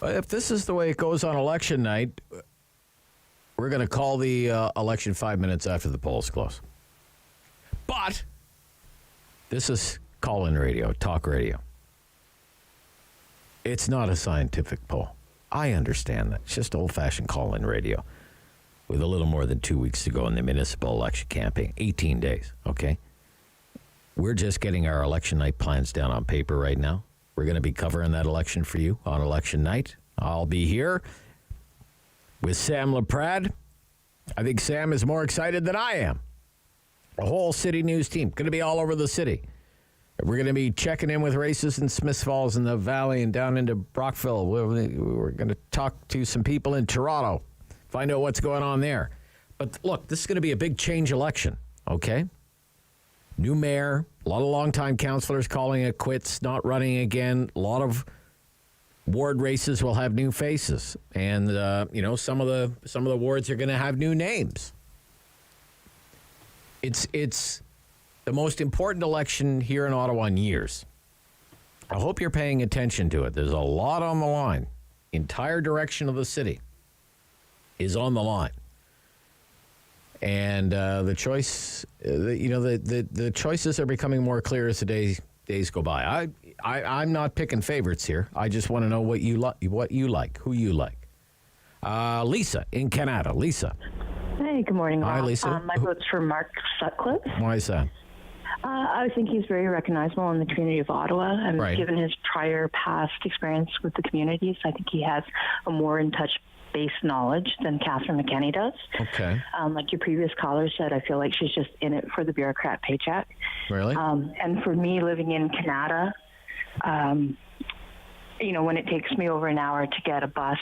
But if this is the way it goes on election night, we're going to call the election 5 minutes after the polls close. But this is call-in radio, talk radio. It's not a scientific poll. I understand that. It's just old-fashioned call-in radio with a little more than 2 weeks to go in the municipal election campaign. 18 days, okay? We're just getting our election night plans down on paper right now. We're going to be covering that election for you on election night. I'll be here with Sam LaPrade. I think Sam is more excited than I am. The whole City News team going to be all over the city. We're going to be checking in with races in Smiths Falls and the Valley and down into Brockville. We're going to talk to some people in Toronto, find out what's going on there. But look, this is going to be a big change election, okay? New mayor, a lot of longtime councillors calling it quits, not running again. A lot of ward races will have new faces, and some of the wards are going to have new names. It's the most important election here in Ottawa in years. I hope you're paying attention to it. There's a lot on the line. Entire direction of the city is on the line. And the choice, the choices are becoming more clear as the days go by. I'm not picking favorites here. I just want to know what you like, who you like. Lisa in Canada. Lisa. Hey, good morning, Rob. Hi, Lisa. My vote's for Mark Sutcliffe. Why is that? I think he's very recognizable in the community of Ottawa, and right. Given his past experience with the communities, I think he has a more in-touch-based knowledge than Catherine McKenney does. Okay. Like your previous caller said, I feel like she's just in it for the bureaucrat paycheck. Really? And for me, living in Canada, when it takes me over an hour to get a bus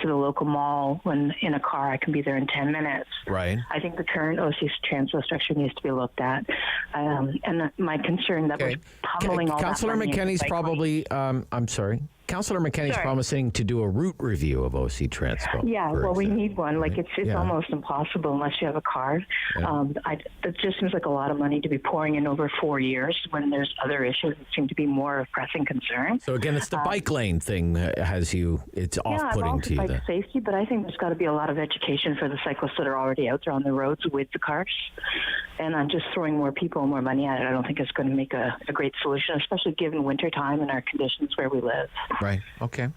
to the local mall, when in a car I can be there in 10 minutes. Right. I think the current OC transit structure needs to be looked at. And my concern that we're pummeling all Councillor that money McKenney's into probably, I'm sorry, Councillor McKenney's promising to do a route review of OC Transpo. Yeah, well, we need one. Like, it's almost impossible unless you have a card. Yeah. It just seems like a lot of money to be pouring in over 4 years when there's other issues that seem to be more of pressing concern. So again, it's the bike lane thing it's off-putting to you. Yeah, bike safety, but I think there's got to be a lot of education for the cyclists that are already out there on the roads with the cars. And I'm just throwing more people, more money at it. I don't think it's going to make a great solution, especially given winter time and our conditions where we live. Right. Okay.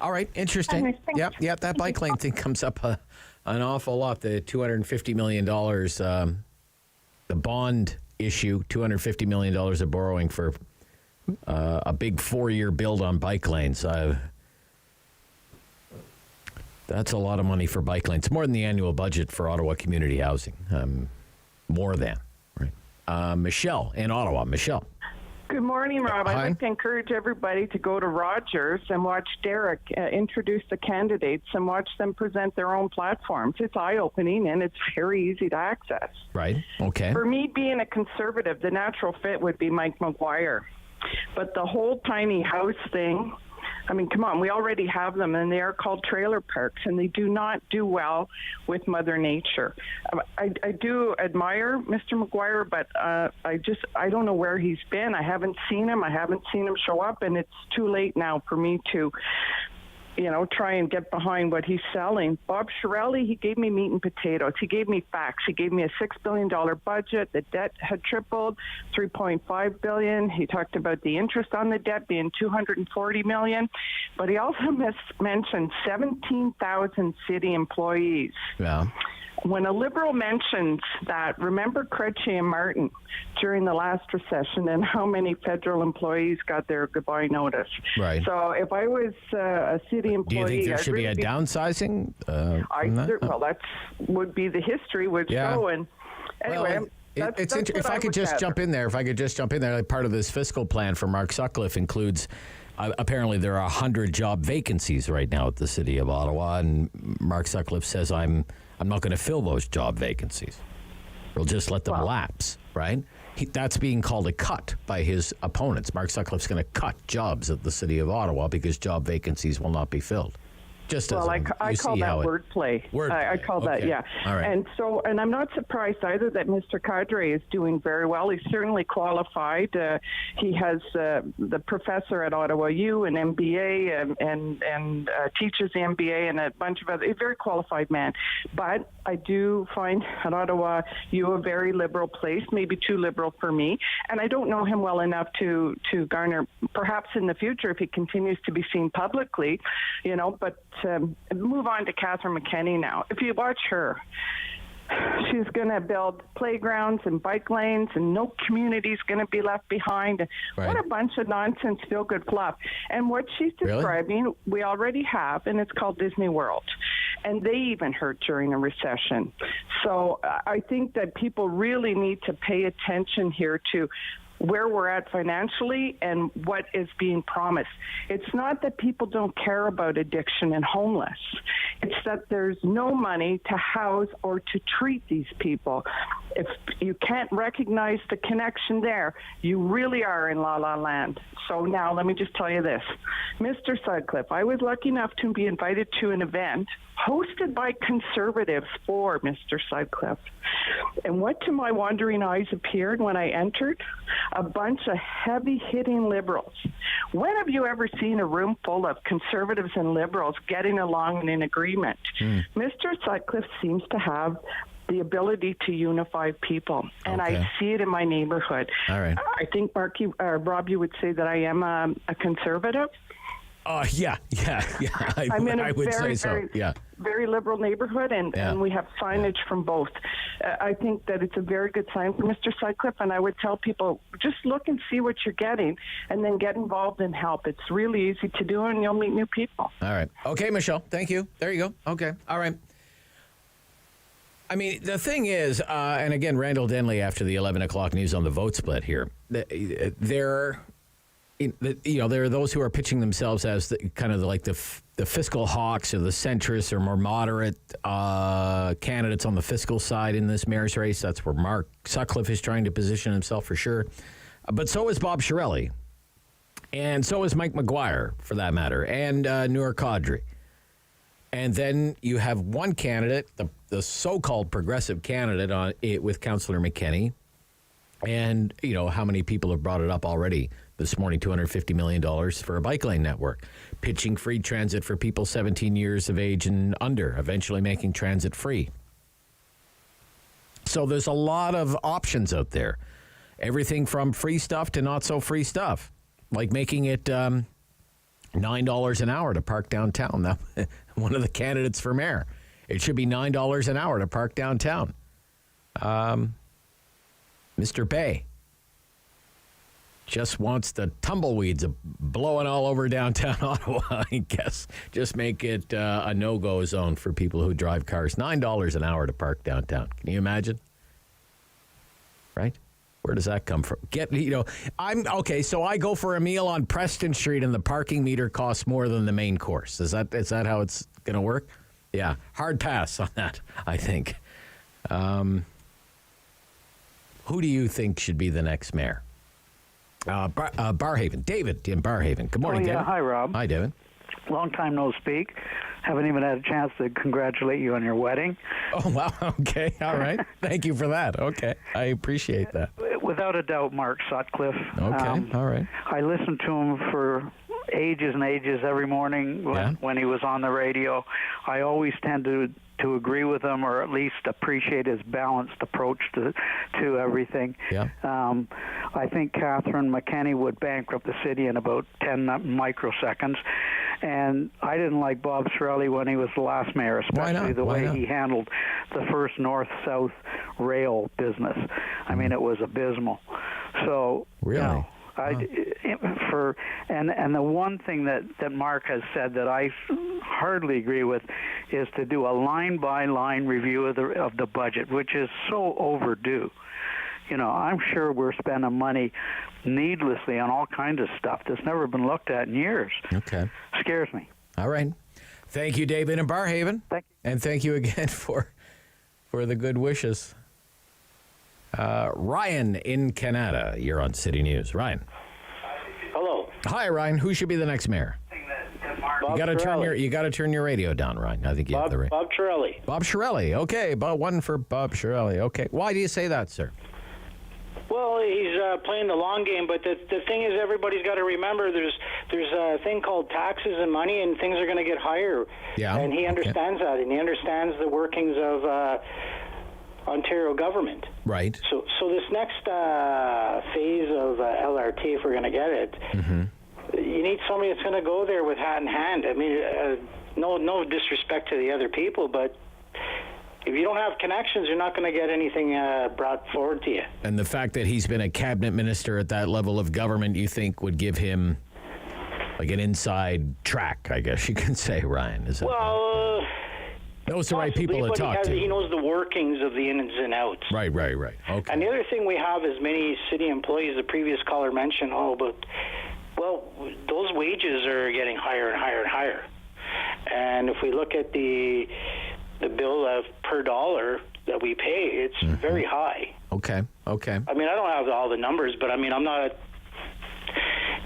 All right. Interesting. Yep. That bike lane thing comes up an awful lot. The $250 million, the bond issue, $250 million of borrowing for a big 4-year build on bike lanes. That's a lot of money for bike lanes. More than the annual budget for Ottawa community housing. More than. Right. Michelle in Ottawa. Michelle. Good morning, Rob. I'd like to encourage everybody to go to Rogers and watch Derek introduce the candidates and watch them present their own platforms. It's eye-opening and it's very easy to access. Right. Okay. For me, being a conservative, the natural fit would be Mike Maguire. But the whole tiny house thing, I mean, come on, we already have them, and they are called trailer parks, and they do not do well with Mother Nature. I do admire Mr. Maguire, but I don't know where he's been. I haven't seen him. Show up, and it's too late now for me to try and get behind what he's selling. Bob Shirelli, he gave me meat and potatoes. He gave me facts. He gave me a $6 billion budget. The debt had tripled, $3.5 billion. He talked about the interest on the debt being $240 million. But he also mentioned 17,000 city employees. Yeah. When a Liberal mentions that, remember Crestview and Martin during the last recession and how many federal employees got their goodbye notice. Right. So if I was a city employee... Do you think there should be a downsizing? Well, that would be the history would show. And anyway... Well, if I could just jump in there, like part of this fiscal plan for Mark Sutcliffe includes... apparently there are 100 job vacancies right now at the city of Ottawa, and Mark Sutcliffe says, I'm not going to fill those job vacancies. We'll just let them lapse, right? That's being called a cut by his opponents. Mark Sutcliffe's going to cut jobs at the city of Ottawa because job vacancies will not be filled. Just well, as I call that wordplay. I call that, yeah. All right. And I'm not surprised either that Mr. Cadre is doing very well. He's certainly qualified. He has the professor at Ottawa U, an MBA, and teaches the MBA and a bunch of other. A very qualified man. But I do find at Ottawa U a very liberal place, maybe too liberal for me. And I don't know him well enough to garner, perhaps in the future, if he continues to be seen publicly, but move on to Catherine McKenney now. If you watch her, she's going to build playgrounds and bike lanes, and no community's going to be left behind. Right. What a bunch of nonsense, feel-good fluff. And what she's describing, we already have, and it's called Disney World. And they even hurt during a recession. So I think that people really need to pay attention here to where we're at financially and what is being promised. It's not that people don't care about addiction and homeless. It's that there's no money to house or to treat these people. If you can't recognize the connection there, you really are in la-la land. So now let me just tell you this. Mr. Sutcliffe, I was lucky enough to be invited to an event hosted by conservatives for Mr. Sutcliffe. And what to my wandering eyes appeared when I entered? A bunch of heavy-hitting liberals. When have you ever seen a room full of conservatives and liberals getting along and in agreement? Mr. Sutcliffe seems to have the ability to unify people, and I see it in my neighborhood. All right. I think, Rob, you would say that I am a conservative. Yeah. I would say so. Yeah. Very liberal neighborhood, and we have signage from both. I think that it's a very good sign for Mr. Sutcliffe, and I would tell people, just look and see what you're getting, and then get involved and help. It's really easy to do, and you'll meet new people. All right. Okay, Michelle. Thank you. There you go. Okay. All right. I mean, the thing is, and again, Randall Denley after the 11 o'clock news on the vote split here, there are those who are pitching themselves as the fiscal hawks or the centrists or more moderate candidates on the fiscal side in this mayor's race. That's where Mark Sutcliffe is trying to position himself for sure. But so is Bob Shirelli. And so is Mike McGuire, for that matter, and Noor Qadri. And then you have one candidate, the so-called progressive candidate with Councillor McKenney. And, you know, how many people have brought it up already this morning, $250 million for a bike lane network, pitching free transit for people 17 years of age and under, eventually making transit free. So there's a lot of options out there. Everything from free stuff to not so free stuff, like making it $9 an hour to park downtown. That, one of the candidates for mayor. It should be $9 an hour to park downtown. Mr. Bay just wants the tumbleweeds blowing all over downtown Ottawa, I guess. Just make it a no-go zone for people who drive cars. $9 an hour to park downtown. Can you imagine? Right? Where does that come from? So I go for a meal on Preston Street and the parking meter costs more than the main course. Is that how it's going to work? Yeah. Hard pass on that, I think. Who do you think should be the next mayor? Barrhaven. David in Barrhaven. Good morning, David. Hi, Rob. Hi, David. Long time no speak. Haven't even had a chance to congratulate you on your wedding. Oh, wow. Okay. All right. Thank you for that. Okay. I appreciate that. Without a doubt, Mark Sutcliffe. Okay. All right. I listened to him for ages and ages every morning when he was on the radio. I always tend to agree with him, or at least appreciate his balanced approach to everything. Yeah. I think Catherine McKenney would bankrupt the city in about 10 microseconds. And I didn't like Bob Shirley when he was the last mayor, especially the way he handled the first north-south rail business. I mean, it was abysmal. So, really? And the one thing that Mark has said that I hardly agree with is to do a line-by-line review of the budget, which is so overdue. You know, I'm sure we're spending money needlessly on all kinds of stuff that's never been looked at in years. Okay. Scares me. All right. Thank you, David in Barrhaven. Thank you. And thank you again for the good wishes. Ryan in Canada, you're on City News. Ryan. Hello. Hi, Ryan. Who should be the next mayor? You got to turn your radio down, Ryan. I think you have the radio. Bob Shirley. Bob Shirley. Okay, one for Bob Shirley. Okay. Why do you say that, sir? Well, he's playing the long game, but the thing is, everybody's got to remember there's a thing called taxes and money, and things are going to get higher. Yeah. And he understands that, and he understands the workings of Ontario government. Right. So this next phase of LRT, if we're going to get it, you need somebody that's going to go there with hat in hand. I mean, no disrespect to the other people, but if you don't have connections, you're not going to get anything brought forward to you. And the fact that he's been a cabinet minister at that level of government, you think would give him like an inside track, I guess you can say, Ryan. Is that well, knows the right people to talk to. He knows the workings of the ins and outs. Right. Okay. And the other thing we have is many city employees, the previous caller mentioned, those wages are getting higher and higher and higher. And if we look at the bill of per dollar that we pay, it's very high. Okay. I mean, I don't have all the numbers, but I mean, I'm not,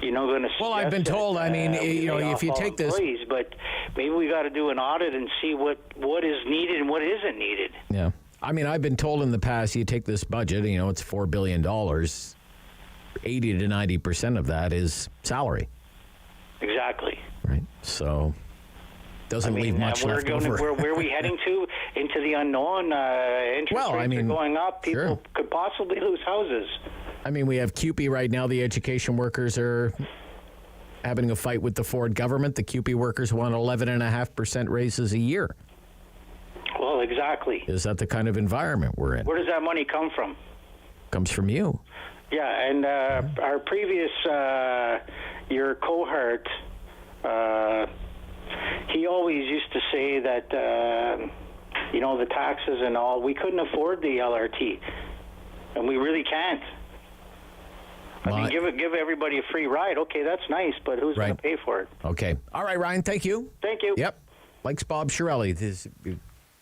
going to. Well, I've been told. I mean, if you take this, but maybe we got to do an audit and see what is needed and what isn't needed. Yeah. I mean, I've been told in the past, you take this budget, it's $4 billion, 80 to 90% of that is salary. Exactly. Right. So. Doesn't leave much left over. Where are we heading to? Into the unknown. Interest rates are going up. People could possibly lose houses. I mean, we have CUPE right now. The education workers are having a fight with the Ford government. The CUPE workers want 11.5% raises a year. Well, exactly. Is that the kind of environment we're in? Where does that money come from? Comes from you. Yeah, and our previous, your cohort, he always used to say that, the taxes and all, we couldn't afford the LRT, and we really can't. I mean, give everybody a free ride. Okay, that's nice, but who's going to pay for it? Okay. All right, Ryan, thank you. Thank you. Yep. Likes Bob Shirley.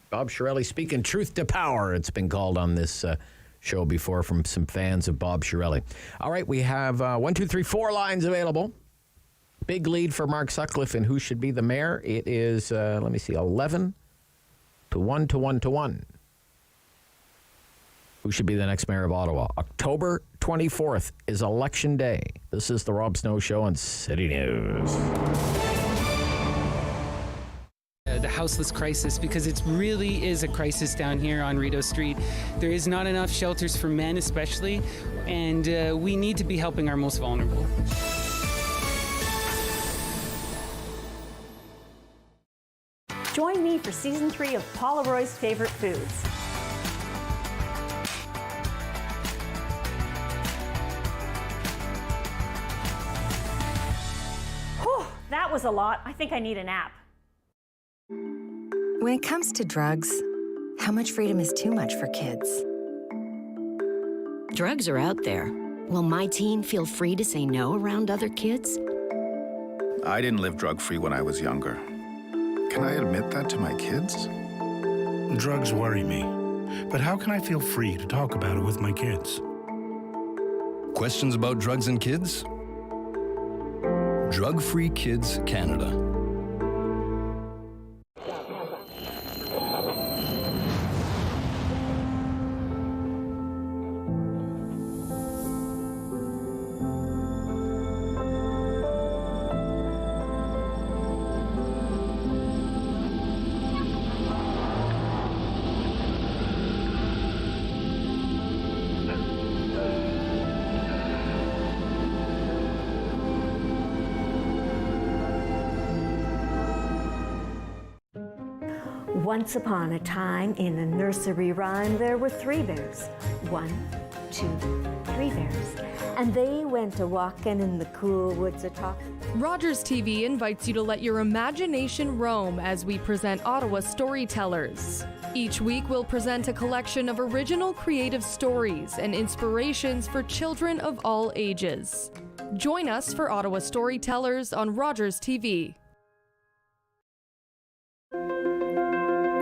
Bob Shirley speaking truth to power, it's been called on this show before from some fans of Bob Shirley. All right, we have 4 lines available. Big lead for Mark Sutcliffe in who should be the mayor. It is, 11 to 1 to 1 to 1. Who should be the next mayor of Ottawa? October 24th is Election Day. This is the Rob Snow Show on City News. The houseless crisis, because it really is a crisis down here on Rideau Street. There is not enough shelters for men especially, and we need to be helping our most vulnerable. Join me for Season 3 of Paula Roy's Favorite Foods. Whew, that was a lot. I think I need a nap. When it comes to drugs, how much freedom is too much for kids? Drugs are out there. Will my teen feel free to say no around other kids? I didn't live drug-free when I was younger. Can I admit that to my kids? Drugs worry me, but how can I feel free to talk about it with my kids? Questions about drugs and kids? Drug-Free Kids Canada. Once upon a time, in a nursery rhyme, there were 3 bears. 1, 2, 3 bears. And they went a-walking in the cool woods a-talk. Rogers TV invites you to let your imagination roam as we present Ottawa storytellers. Each week, we'll present a collection of original creative stories and inspirations for children of all ages. Join us for Ottawa Storytellers on Rogers TV.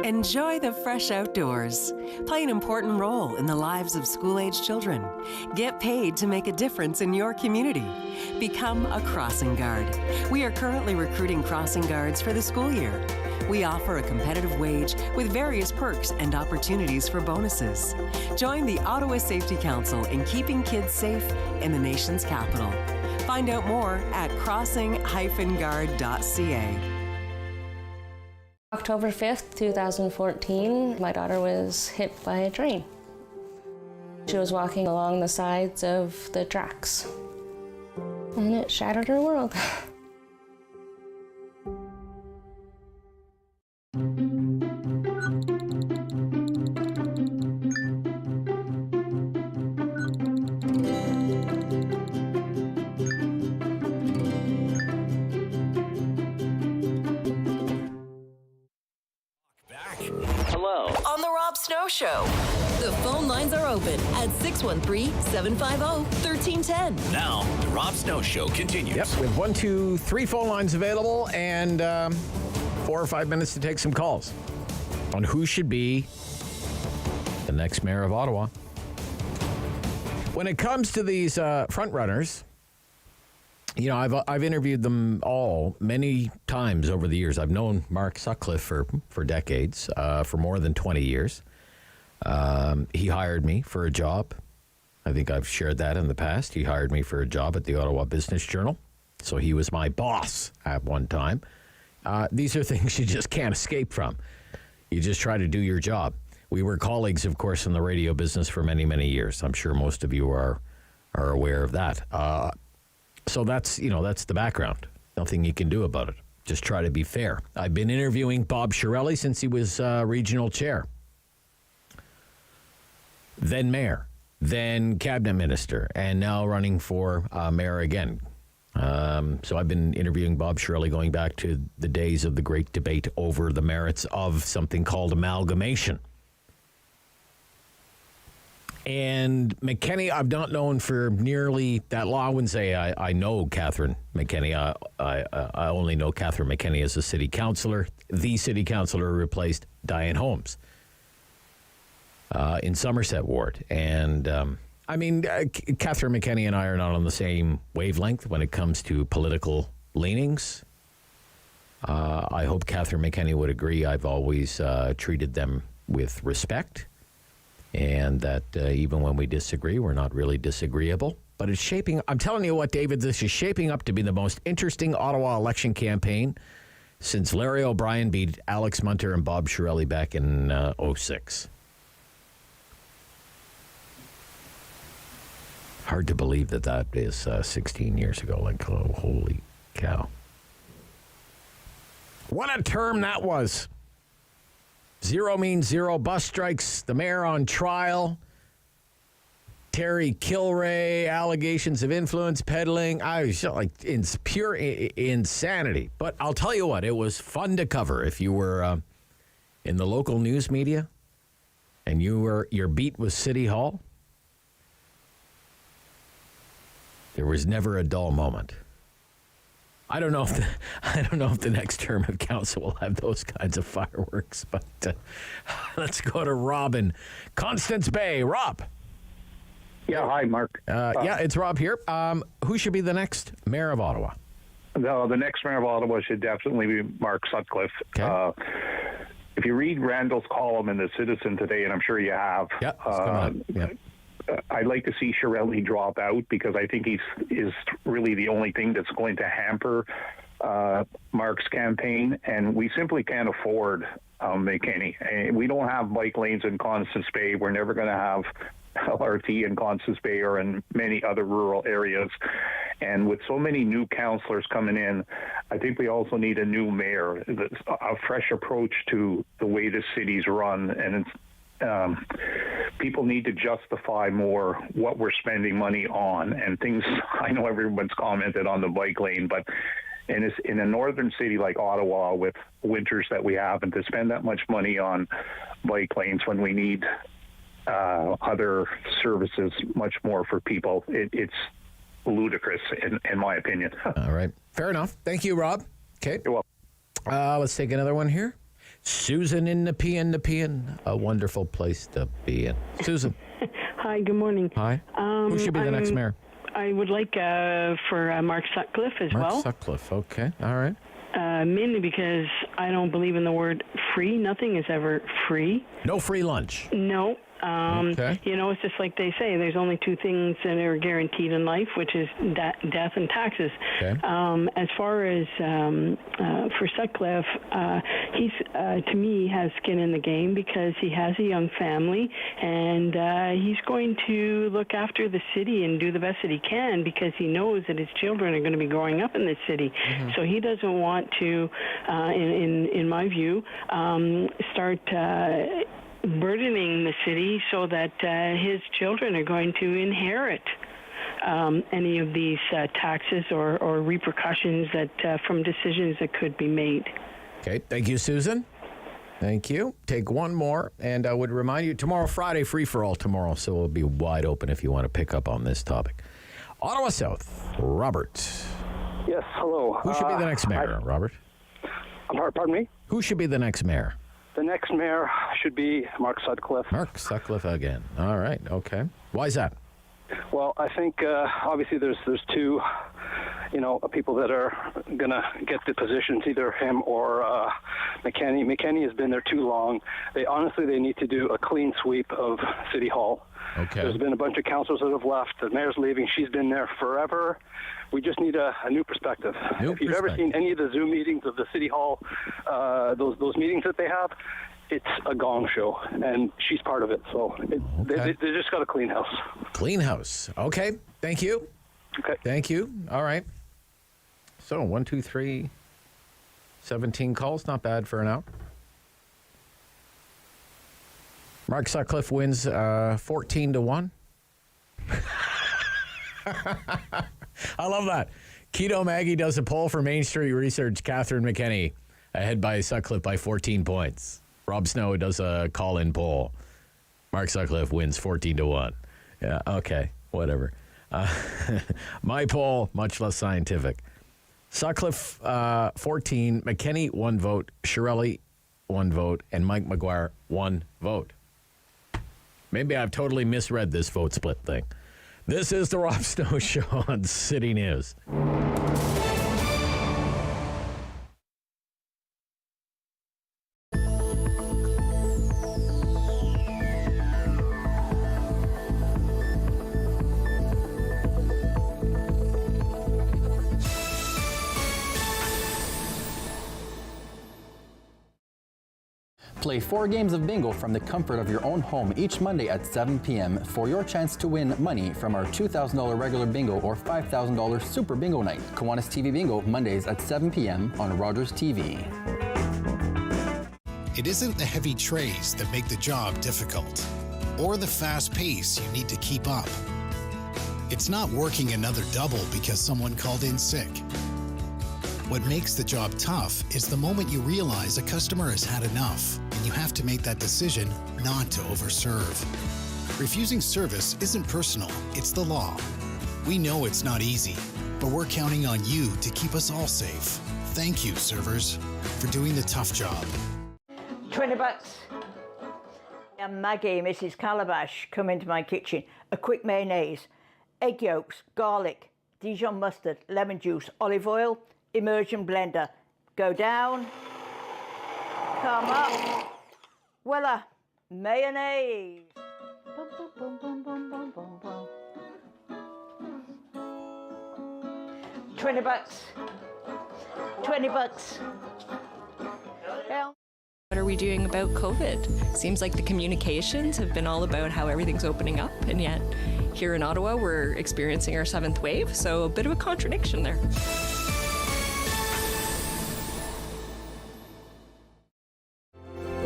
Enjoy the fresh outdoors. Play an important role in the lives of school-age children. Get paid to make a difference in your community. Become a crossing guard. We are currently recruiting crossing guards for the school year. We offer a competitive wage with various perks and opportunities for bonuses. Join the Ottawa Safety Council in keeping kids safe in the nation's capital. Find out more at crossing-guard.ca. October 5th, 2014, my daughter was hit by a train. She was walking along the sides of the tracks, and it shattered her world. On the Rob Snow Show. The phone lines are open at 613-750-1310. Now, the Rob Snow Show continues. Yep, we have 1, 2, 3 phone lines available and 4 or 5 minutes to take some calls on who should be the next mayor of Ottawa. When it comes to these front runners, you know, I've interviewed them all many times over the years. I've known Mark Sutcliffe for decades, for more than 20 years. He hired me for a job. I think I've shared that in the past. He hired me for a job at the Ottawa Business Journal. So he was my boss at one time. These are things you just can't escape from. You just try to do your job. We were colleagues, of course, in the radio business for many, many years. I'm sure most of you are aware of that. So that's the background. Nothing you can do about it. Just try to be fair. I've been interviewing Bob Chiarelli since he was regional chair. Then mayor. Then cabinet minister. And now running for mayor again. So I've been interviewing Bob Chiarelli going back to the days of the great debate over the merits of something called amalgamation. And McKenny, I've not known for nearly that long. I wouldn't say I know Catherine McKenny. I only know Catherine McKenny as a city councillor. The city councillor who replaced Diane Holmes in Somerset Ward. And Catherine McKenny and I are not on the same wavelength when it comes to political leanings. I hope Catherine McKenney would agree. I've always treated them with respect, and that even when we disagree, we're not really disagreeable. But it's shaping. I'm telling you what, David, this is shaping up to be the most interesting Ottawa election campaign since Larry O'Brien beat Alex Munter and Bob Shirelli back in 2006. Hard to believe that is 16 years ago. Like, oh, holy cow. What a term that was. Zero means zero. Bus strikes, the mayor on trial. Terry Kilray, allegations of influence peddling. I was like, it's pure insanity. But I'll tell you what, it was fun to cover. If you were in the local news media and your beat was City Hall, there was never a dull moment. I don't know if the next term of council will have those kinds of fireworks, but let's go to Rob in Constance Bay. Rob. Yeah, hi, Mark. Yeah, it's Rob here. Who should be the next mayor of Ottawa? The next mayor of Ottawa should definitely be Mark Sutcliffe. Okay. If you read Randall's column in The Citizen today, and I'm sure you have, I'd like to see Shirelli drop out because I think is really the only thing that's going to hamper Mark's campaign, and we simply can't afford McKinney. We don't have bike lanes in Constance Bay. We're never going to have LRT in Constance Bay or in many other rural areas. And with so many new councillors coming in, I think we also need a new mayor, a fresh approach to the way the city's run, and it's people need to justify more what we're spending money on and things. I know everyone's commented on the bike lane, but in a northern city like Ottawa with winters that we have, and to spend that much money on bike lanes when we need other services much more for people, it's ludicrous in my opinion. All right. Fair enough. Thank you, Rob. Okay. You're welcome. Let's take another one here. Susan in Napanee, a wonderful place to be in. Susan. Hi, good morning. Hi. Who should be the next mayor? I would like for Mark Sutcliffe as well. Mark Sutcliffe, okay. All right. Mainly because I don't believe in the word free. Nothing is ever free. No free lunch? No. Okay. You know, it's just like they say, there's only two things that are guaranteed in life, which is death and taxes. Okay. As far as for Sutcliffe, he's, to me, has skin in the game because he has a young family, and he's going to look after the city and do the best that he can because he knows that his children are going to be growing up in this city. Mm-hmm. So he doesn't want to, in my view, start burdening the city so that his children are going to inherit any of these taxes or repercussions that from decisions that could be made. Okay. Thank you, Susan. Thank you. Take one more, and I would remind you, tomorrow, Friday, free-for-all tomorrow, so it'll be wide open if you want to pick up on this topic. Ottawa South, Robert. Yes, hello. Who should be the next mayor, Robert? Pardon me? Who should be the next mayor? The next mayor should be Mark Sutcliffe. Mark Sutcliffe again. All right. Okay. Why is that? Well, I think obviously there's two, people that are going to get the positions, either him or McKenney. McKenney has been there too long. They need to do a clean sweep of City Hall. Okay. There's been a bunch of councillors that have left. The mayor's leaving. She's been there forever. We just need a new perspective. If you've ever seen any of the Zoom meetings of the City Hall, those meetings that they have, it's a gong show, and she's part of it. So they just got a clean house. Clean house. Okay. Thank you. Okay. Thank you. All right. So 1, 2, 3, 17 calls. Not bad for an hour. Mark Sutcliffe wins 14-1. I love that. Keto Maggie does a poll for Main Street Research. Catherine McKenney ahead by Sutcliffe by 14 points. Rob Snow does a call-in poll. Mark Sutcliffe wins 14-1. Yeah, okay, whatever. My poll, much less scientific. Sutcliffe, 14. McKenney, 1 vote. Shirelli, 1 vote. And Mike McGuire, 1 vote. Maybe I've totally misread this vote split thing. This is the Rob Snow Show on City News. Play 4 games of bingo from the comfort of your own home each Monday at 7 p.m. for your chance to win money from our $2,000 regular bingo or $5,000 super bingo night. Kiwanis TV Bingo, Mondays at 7 p.m. on Rogers TV. It isn't the heavy trays that make the job difficult, or the fast pace you need to keep up. It's not working another double because someone called in sick. What makes the job tough is the moment you realize a customer has had enough and you have to make that decision not to overserve. Refusing service isn't personal, it's the law. We know it's not easy, but we're counting on you to keep us all safe. Thank you, servers, for doing the tough job. $20. And Maggie, Mrs. Calabash, come into my kitchen. A quick mayonnaise, egg yolks, garlic, Dijon mustard, lemon juice, olive oil, immersion blender. Go down, come up, voila, mayonnaise. Bum, bum, bum, bum, bum, bum, bum. $20. $20. Yeah. What are we doing about COVID? Seems like the communications have been all about how everything's opening up, and yet here in Ottawa we're experiencing our 7th wave, so a bit of a contradiction there.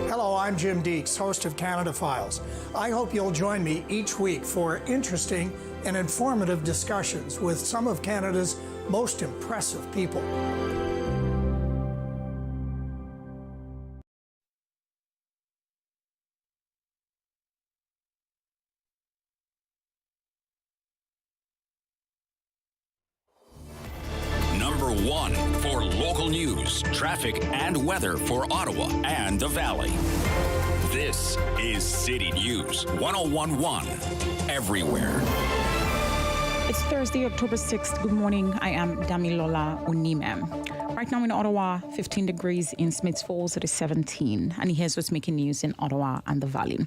Hello, I'm Jim Deeks, host of Canada Files. I hope you'll join me each week for interesting and informative discussions with some of Canada's most impressive people. Number 1 for local news, traffic, and weather for Ottawa and the Valley. This is City News 101.1 everywhere. It's Thursday, October 6th. Good morning. I am Damilola Unime. Right now in Ottawa, 15 degrees. In Smiths Falls, it is 17. And here's what's making news in Ottawa and the Valley.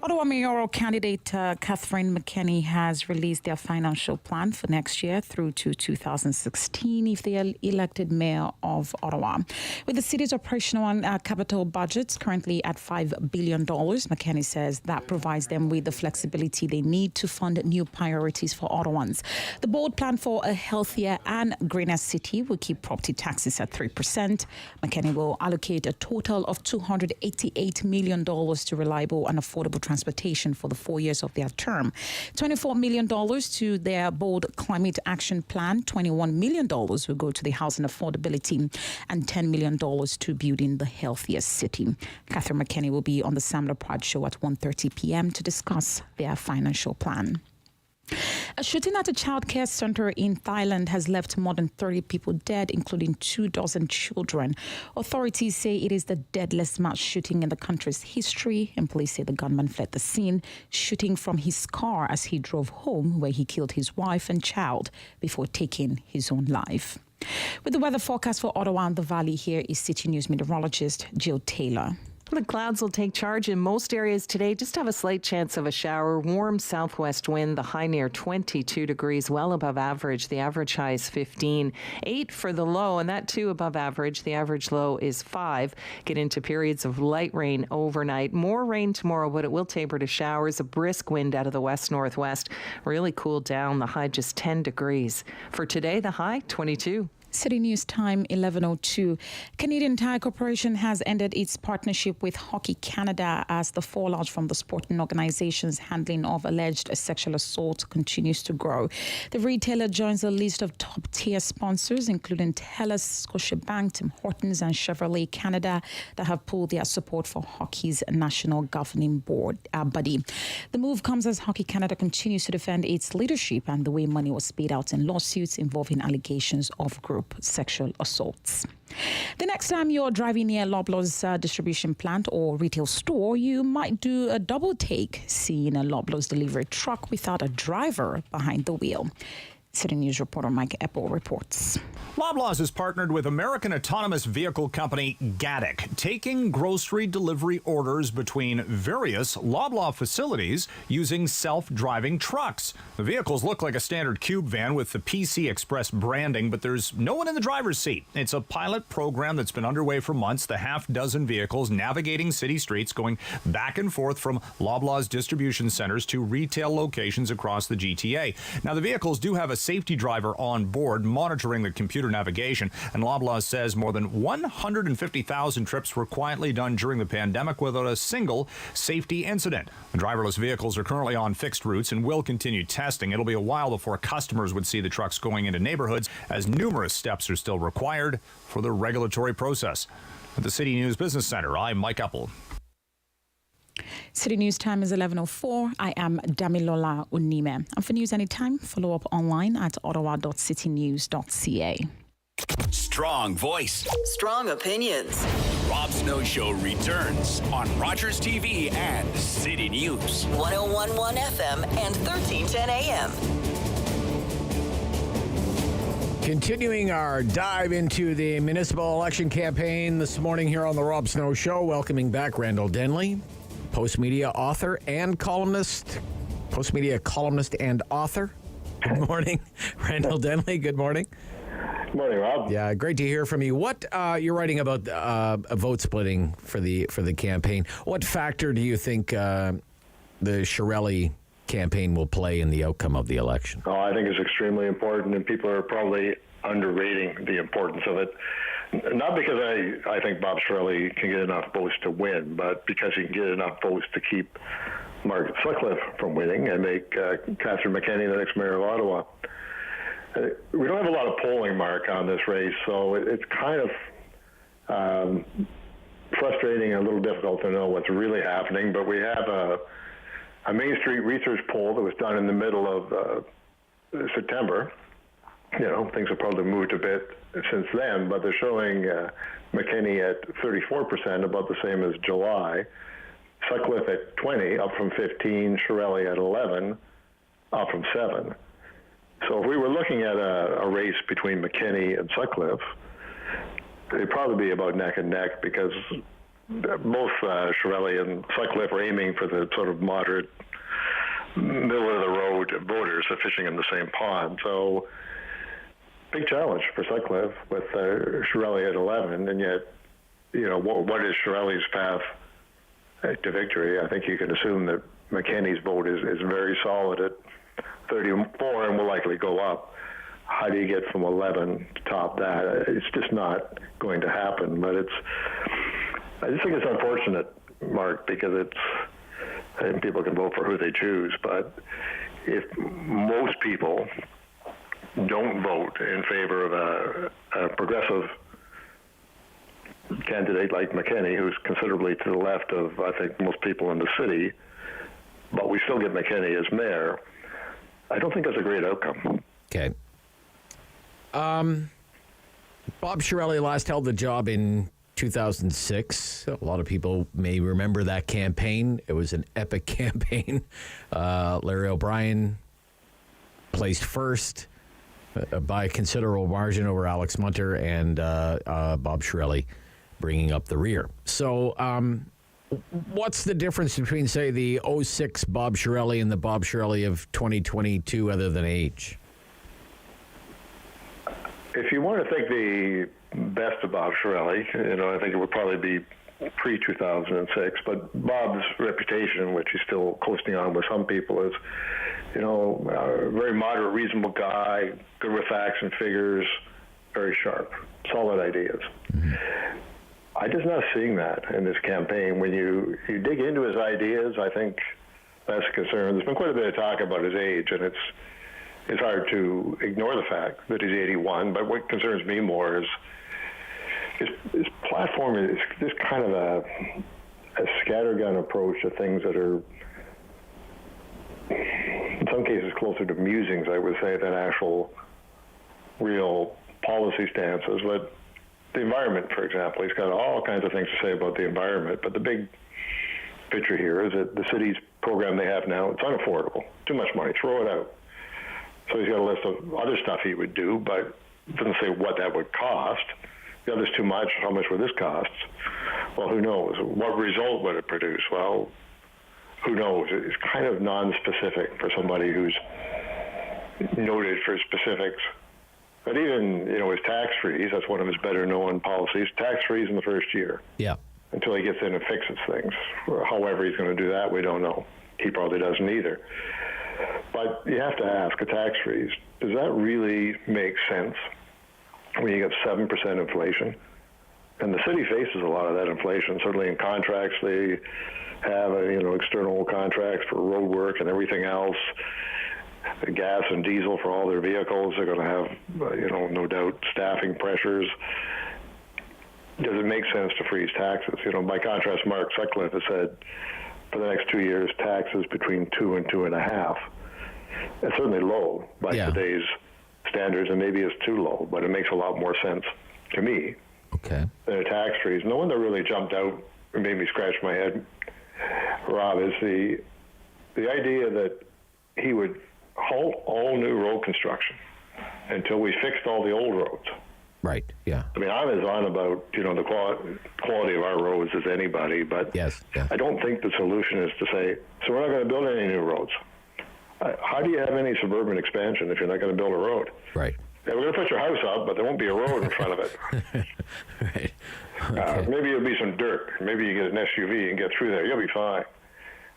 Ottawa mayoral candidate Catherine McKenney has released their financial plan for next year through to 2016 if they are elected mayor of Ottawa. With the city's operational and capital budgets currently at $5 billion, McKenney says that provides them with the flexibility they need to fund new priorities for Ottawans. The bold plan for a healthier and greener city will keep property taxes at 3%. McKenney will allocate a total of $288 million to reliable and affordable transportation for the 4 years of their term. $24 million to their bold climate action plan. $21 million will go to the housing affordability and $10 million to building the healthiest city. Catherine McKenney will be on the Samla Pride Show at 1:30 p.m. to discuss their financial plan. A shooting at a childcare center in Thailand has left more than 30 people dead, including 24 children. Authorities say it is the deadliest mass shooting in the country's history, and police say the gunman fled the scene, shooting from his car as he drove home, where he killed his wife and child before taking his own life. With the weather forecast for Ottawa and the Valley, here is City News meteorologist Jill Taylor. The clouds will take charge in most areas today. Just have a slight chance of a shower. Warm southwest wind, the high near 22 degrees, well above average. The average high is 15. 8 for the low, and that too above average. The average low is 5. Get into periods of light rain overnight. More rain tomorrow, but it will taper to showers. A brisk wind out of the west-northwest. Really cool down. The high just 10 degrees. For today, the high 22. City News time 11:02. Canadian Tire Corporation has ended its partnership with Hockey Canada as the fallout from the sporting organization's handling of alleged sexual assault continues to grow. The retailer joins a list of top-tier sponsors, including TELUS, Scotiabank, Tim Hortons, and Chevrolet Canada, that have pulled their support for hockey's national governing board body. The move comes as Hockey Canada continues to defend its leadership and the way money was paid out in lawsuits involving allegations of group sexual assaults. The next time you're driving near Loblaws distribution plant or retail store, you might do a double take seeing a Loblaws delivery truck without a driver behind the wheel. City News reporter Mike Eppel reports. Loblaws has partnered with American autonomous vehicle company Gaddick, taking grocery delivery orders between various Loblaw facilities using self-driving trucks. The vehicles look like a standard cube van with the PC Express branding, but there's no one in the driver's seat. It's a pilot program that's been underway for months, the half dozen vehicles navigating city streets, going back and forth from Loblaw's distribution centers to retail locations across the GTA. Now, the vehicles do have a safety driver on board monitoring the computer navigation, and Loblaw says more than 150,000 trips were quietly done during the pandemic without a single safety incident. The driverless vehicles are currently on fixed routes and will continue testing. It'll be a while before customers would see the trucks going into neighborhoods, as numerous steps are still required for the regulatory process. At the City News Business Center, I'm Mike Eppel. City News time is 11:04. I am Damilola Unime. And for news anytime, follow up online at ottawa.citynews.ca. Strong voice. Strong opinions. Rob Snow Show returns on Rogers TV and City News. 101.1 FM and 1310 AM. Continuing our dive into the municipal election campaign this morning here on the Rob Snow Show, welcoming back Randall Denley, Postmedia author and columnist. Postmedia columnist and author. Good morning, Randall Denley. Good morning. Good morning, Rob. Yeah, great to hear from you. What you're writing about a vote splitting for the campaign. What factor do you think the Shirelli campaign will play in the outcome of the election? Oh, I think it's extremely important, and people are probably underrating the importance of it. Not because I think Bob Shirelli can get enough votes to win, but because he can get enough votes to keep Mark Sutcliffe from winning and make Catherine McKenney the next mayor of Ottawa. We don't have a lot of polling, Mark, on this race, so it's kind of frustrating and a little difficult to know what's really happening. But we have a Main Street research poll that was done in the middle of September. You know, things have probably moved a bit since then, but they're showing McKenney at 34%, about the same as July. Sutcliffe at 20, up from 15. Shirelli at 11, up from 7. So if we were looking at a race between McKenney and Sutcliffe, it'd probably be about neck and neck, because both Shirelli and Sutcliffe are aiming for the sort of moderate, middle-of-the-road voters fishing in the same pond. So big challenge for Sutcliffe with Shirelli at 11, and yet, you know, what is Shirelli's path to victory? I think you can assume that McKenney's vote is very solid at 34 and will likely go up. How do you get from 11 to top that? It's just not going to happen. But I just think it's unfortunate, Mark, because and people can vote for who they choose, but if most people don't vote in favor of a progressive candidate like McKenney, who's considerably to the left of, I think, most people in the city, but we still get McKenney as mayor, I don't think that's a great outcome. Okay. Bob Shirelli last held the job in 2006. A lot of people may remember that campaign. It was an epic campaign. Larry O'Brien placed first by a considerable margin over Alex Munter, and Bob Shirelli bringing up the rear. So what's the difference between, say, the 06 Bob Shirelli and the Bob Shirelli of 2022 other than age? If you want to think the best of Bob Shirelli, you know, I think it would probably be pre-2006, but Bob's reputation, which he's still coasting on with some people, is, you know, a very moderate, reasonable guy, good with facts and figures, very sharp, solid ideas. Mm-hmm. I'm just not seeing that in this campaign. When you dig into his ideas, I think that's a concern. There's been quite a bit of talk about his age, and it's hard to ignore the fact that he's 81, but what concerns me more is his platform is just kind of a scattergun approach to things that are, in some cases, closer to musings, I would say, than actual real policy stances. But the environment, for example, he's got all kinds of things to say about the environment, but the big picture here is that the city's program they have now, it's unaffordable. Too much money, throw it out. So he's got a list of other stuff he would do, but doesn't say what that would cost. The other's too much. How much would this cost? Well, who knows? What result would it produce? Well, who knows? It's kind of non-specific for somebody who's noted for specifics. But even, his tax freeze, that's one of his better known policies, tax freeze in the first year. Yeah. Until he gets in and fixes things. However he's going to do that, we don't know. He probably doesn't either. But you have to ask, a tax freeze, does that really make sense when you get 7% inflation? And the city faces a lot of that inflation, certainly in contracts. They have, external contracts for road work and everything else. Gas and diesel for all their vehicles. They're going to have, no doubt, staffing pressures. Does it make sense to freeze taxes? By contrast, Mark Sutcliffe has said for the next 2 years, taxes between 2 and 2.5. It's certainly low by today's standards, and maybe it's too low, but it makes a lot more sense to me than a tax freeze. And the one that really jumped out and made me scratch my head, Rob, is the idea that he would halt all new road construction until we fixed all the old roads. Right, yeah. I mean, I'm as on about, the quality of our roads as anybody, but I don't think the solution is to say, so we're not going to build any new roads. How do you have any suburban expansion if you're not going to build a road? Right. Yeah, we're going to put your house up, but there won't be a road in front of it. Right. Okay. Maybe it'll be some dirt. Maybe you get an SUV and get through there. You'll be fine.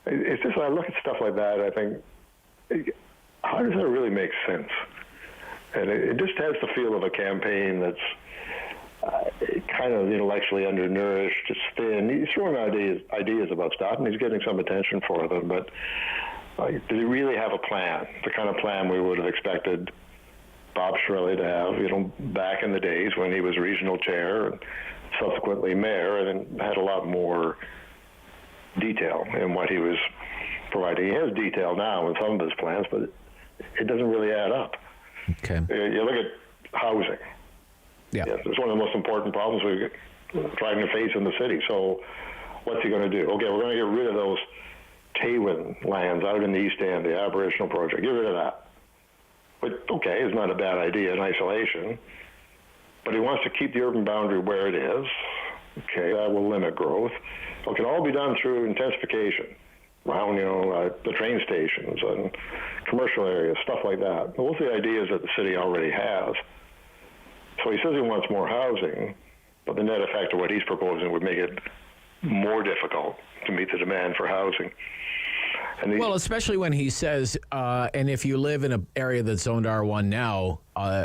It's just, I look at stuff like that, I think, how does that really make sense? And it just has the feel of a campaign that's kind of intellectually undernourished. It's thin. He's throwing ideas about stuff, and he's getting some attention for them. But does he really have a plan? The kind of plan we would have expected Bob Shirley to have, back in the days when he was regional chair and subsequently mayor, and had a lot more detail in what he was providing. He has detail now in some of his plans, but it doesn't really add up. Okay. You look at housing. Yeah. It's one of the most important problems we're trying to face in the city. So what's he going to do? Okay, we're going to get rid of those Taywin lands out in the East End, the Aboriginal project. Get rid of that. But, okay, it's not a bad idea in isolation. But he wants to keep the urban boundary where it is. Okay, that will limit growth. It can all be done through intensification around, the train stations and commercial areas, stuff like that. Those are the ideas that the city already has. So he says he wants more housing, but the net effect of what he's proposing would make it more difficult to meet the demand for housing. Well, especially when he says, and if you live in an area that's zoned R1 now,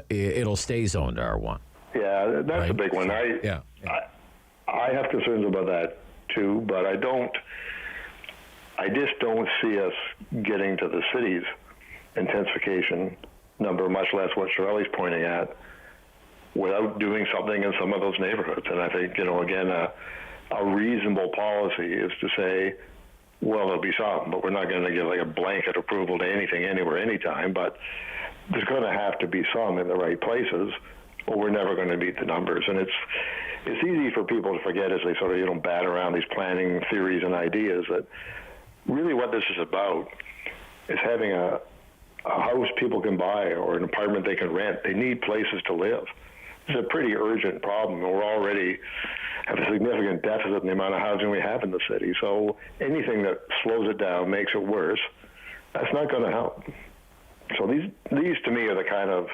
it'll stay zoned R1. Yeah, that's a big one. I have concerns about that too, but I just don't see us getting to the city's intensification number, much less what Shirley's pointing at, without doing something in some of those neighborhoods. And I think, again, a reasonable policy is to say, well, there'll be some, but we're not going to give like a blanket approval to anything, anywhere, anytime. But there's going to have to be some in the right places, or we're never going to meet the numbers. And it's easy for people to forget as they sort of, bat around these planning theories and ideas that really what this is about is having a house people can buy or an apartment they can rent. They need places to live. It's a pretty urgent problem. We're already have a significant deficit in the amount of housing we have in the city. So anything that slows it down, makes it worse, that's not going to help. So these to me are the kind of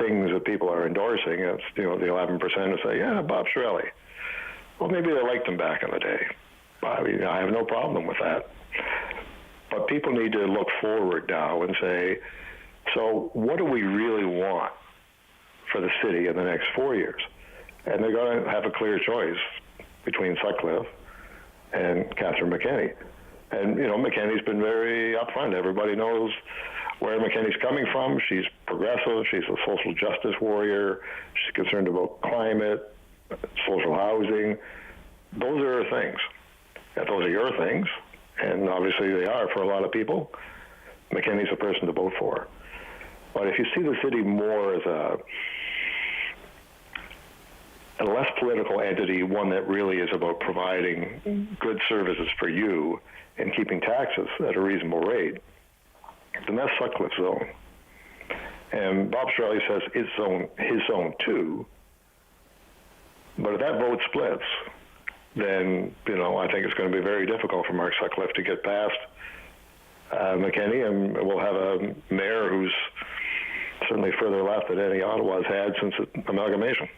things that people are endorsing. It's, the 11% to say, yeah, Bob Shirley. Well, maybe they liked him back in the day. I mean, I have no problem with that. But people need to look forward now and say, so what do we really want for the city in the next 4 years? And they're going to have a clear choice between Sutcliffe and Catherine McKenney. And, McKenney's been very upfront. Everybody knows where McKenney's coming from. She's progressive. She's a social justice warrior. She's concerned about climate, social housing. Those are her things. If those are your things, and obviously they are for a lot of people, McKenney's the person to vote for. But if you see the city more as a less political entity, one that really is about providing good services for you and keeping taxes at a reasonable rate, then that's Sutcliffe's zone. And Bob Shirley says his zone too. But if that vote splits, then, I think it's going to be very difficult for Mark Sutcliffe to get past McKinney, and we'll have a mayor who's certainly further left than any Ottawa's had since amalgamation.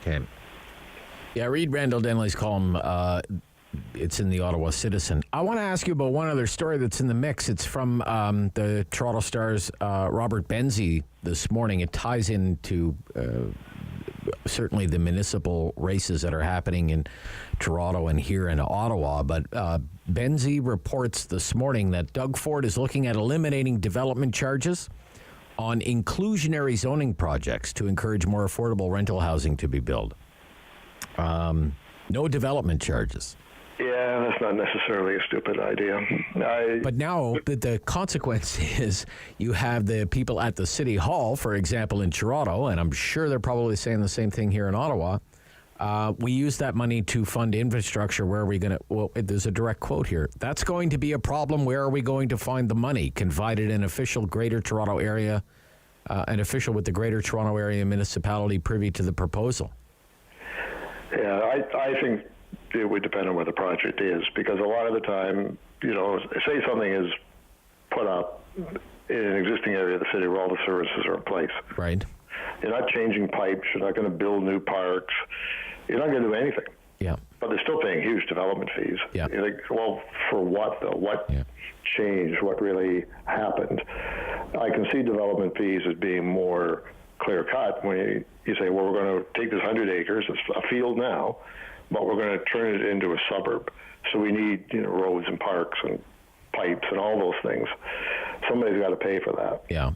Okay. Yeah, read Randall Denley's column. It's in the Ottawa Citizen. I want to ask you about one other story that's in the mix. It's from the Toronto Star's Robert Benzie this morning. It ties into certainly the municipal races that are happening in Toronto and here in Ottawa. But Benzie reports this morning that Doug Ford is looking at eliminating development charges on inclusionary zoning projects to encourage more affordable rental housing to be built. No development charges. Yeah, that's not necessarily a stupid idea. But now the consequence is you have the people at the City Hall, for example, in Toronto, and I'm sure they're probably saying the same thing here in Ottawa. We use that money to fund infrastructure. Where are we going to? Well, there's a direct quote here. That's going to be a problem. Where are we going to find the money? Confided an official Greater Toronto Area, an official with the Greater Toronto Area municipality privy to the proposal. Yeah, I think it would depend on what the project is, because a lot of the time, say something is put up in an existing area of the city where all the services are in place. Right. You're not changing pipes. You're not going to build new parks. You're not going to do anything. Yeah. But they're still paying huge development fees. Yeah. You're like, well, for what, though? What changed? What really happened? I can see development fees as being more clear-cut when you say, well, we're going to take this 100 acres, it's a field now, but we're going to turn it into a suburb. So we need, roads and parks and pipes and all those things. Somebody's got to pay for that. Yeah.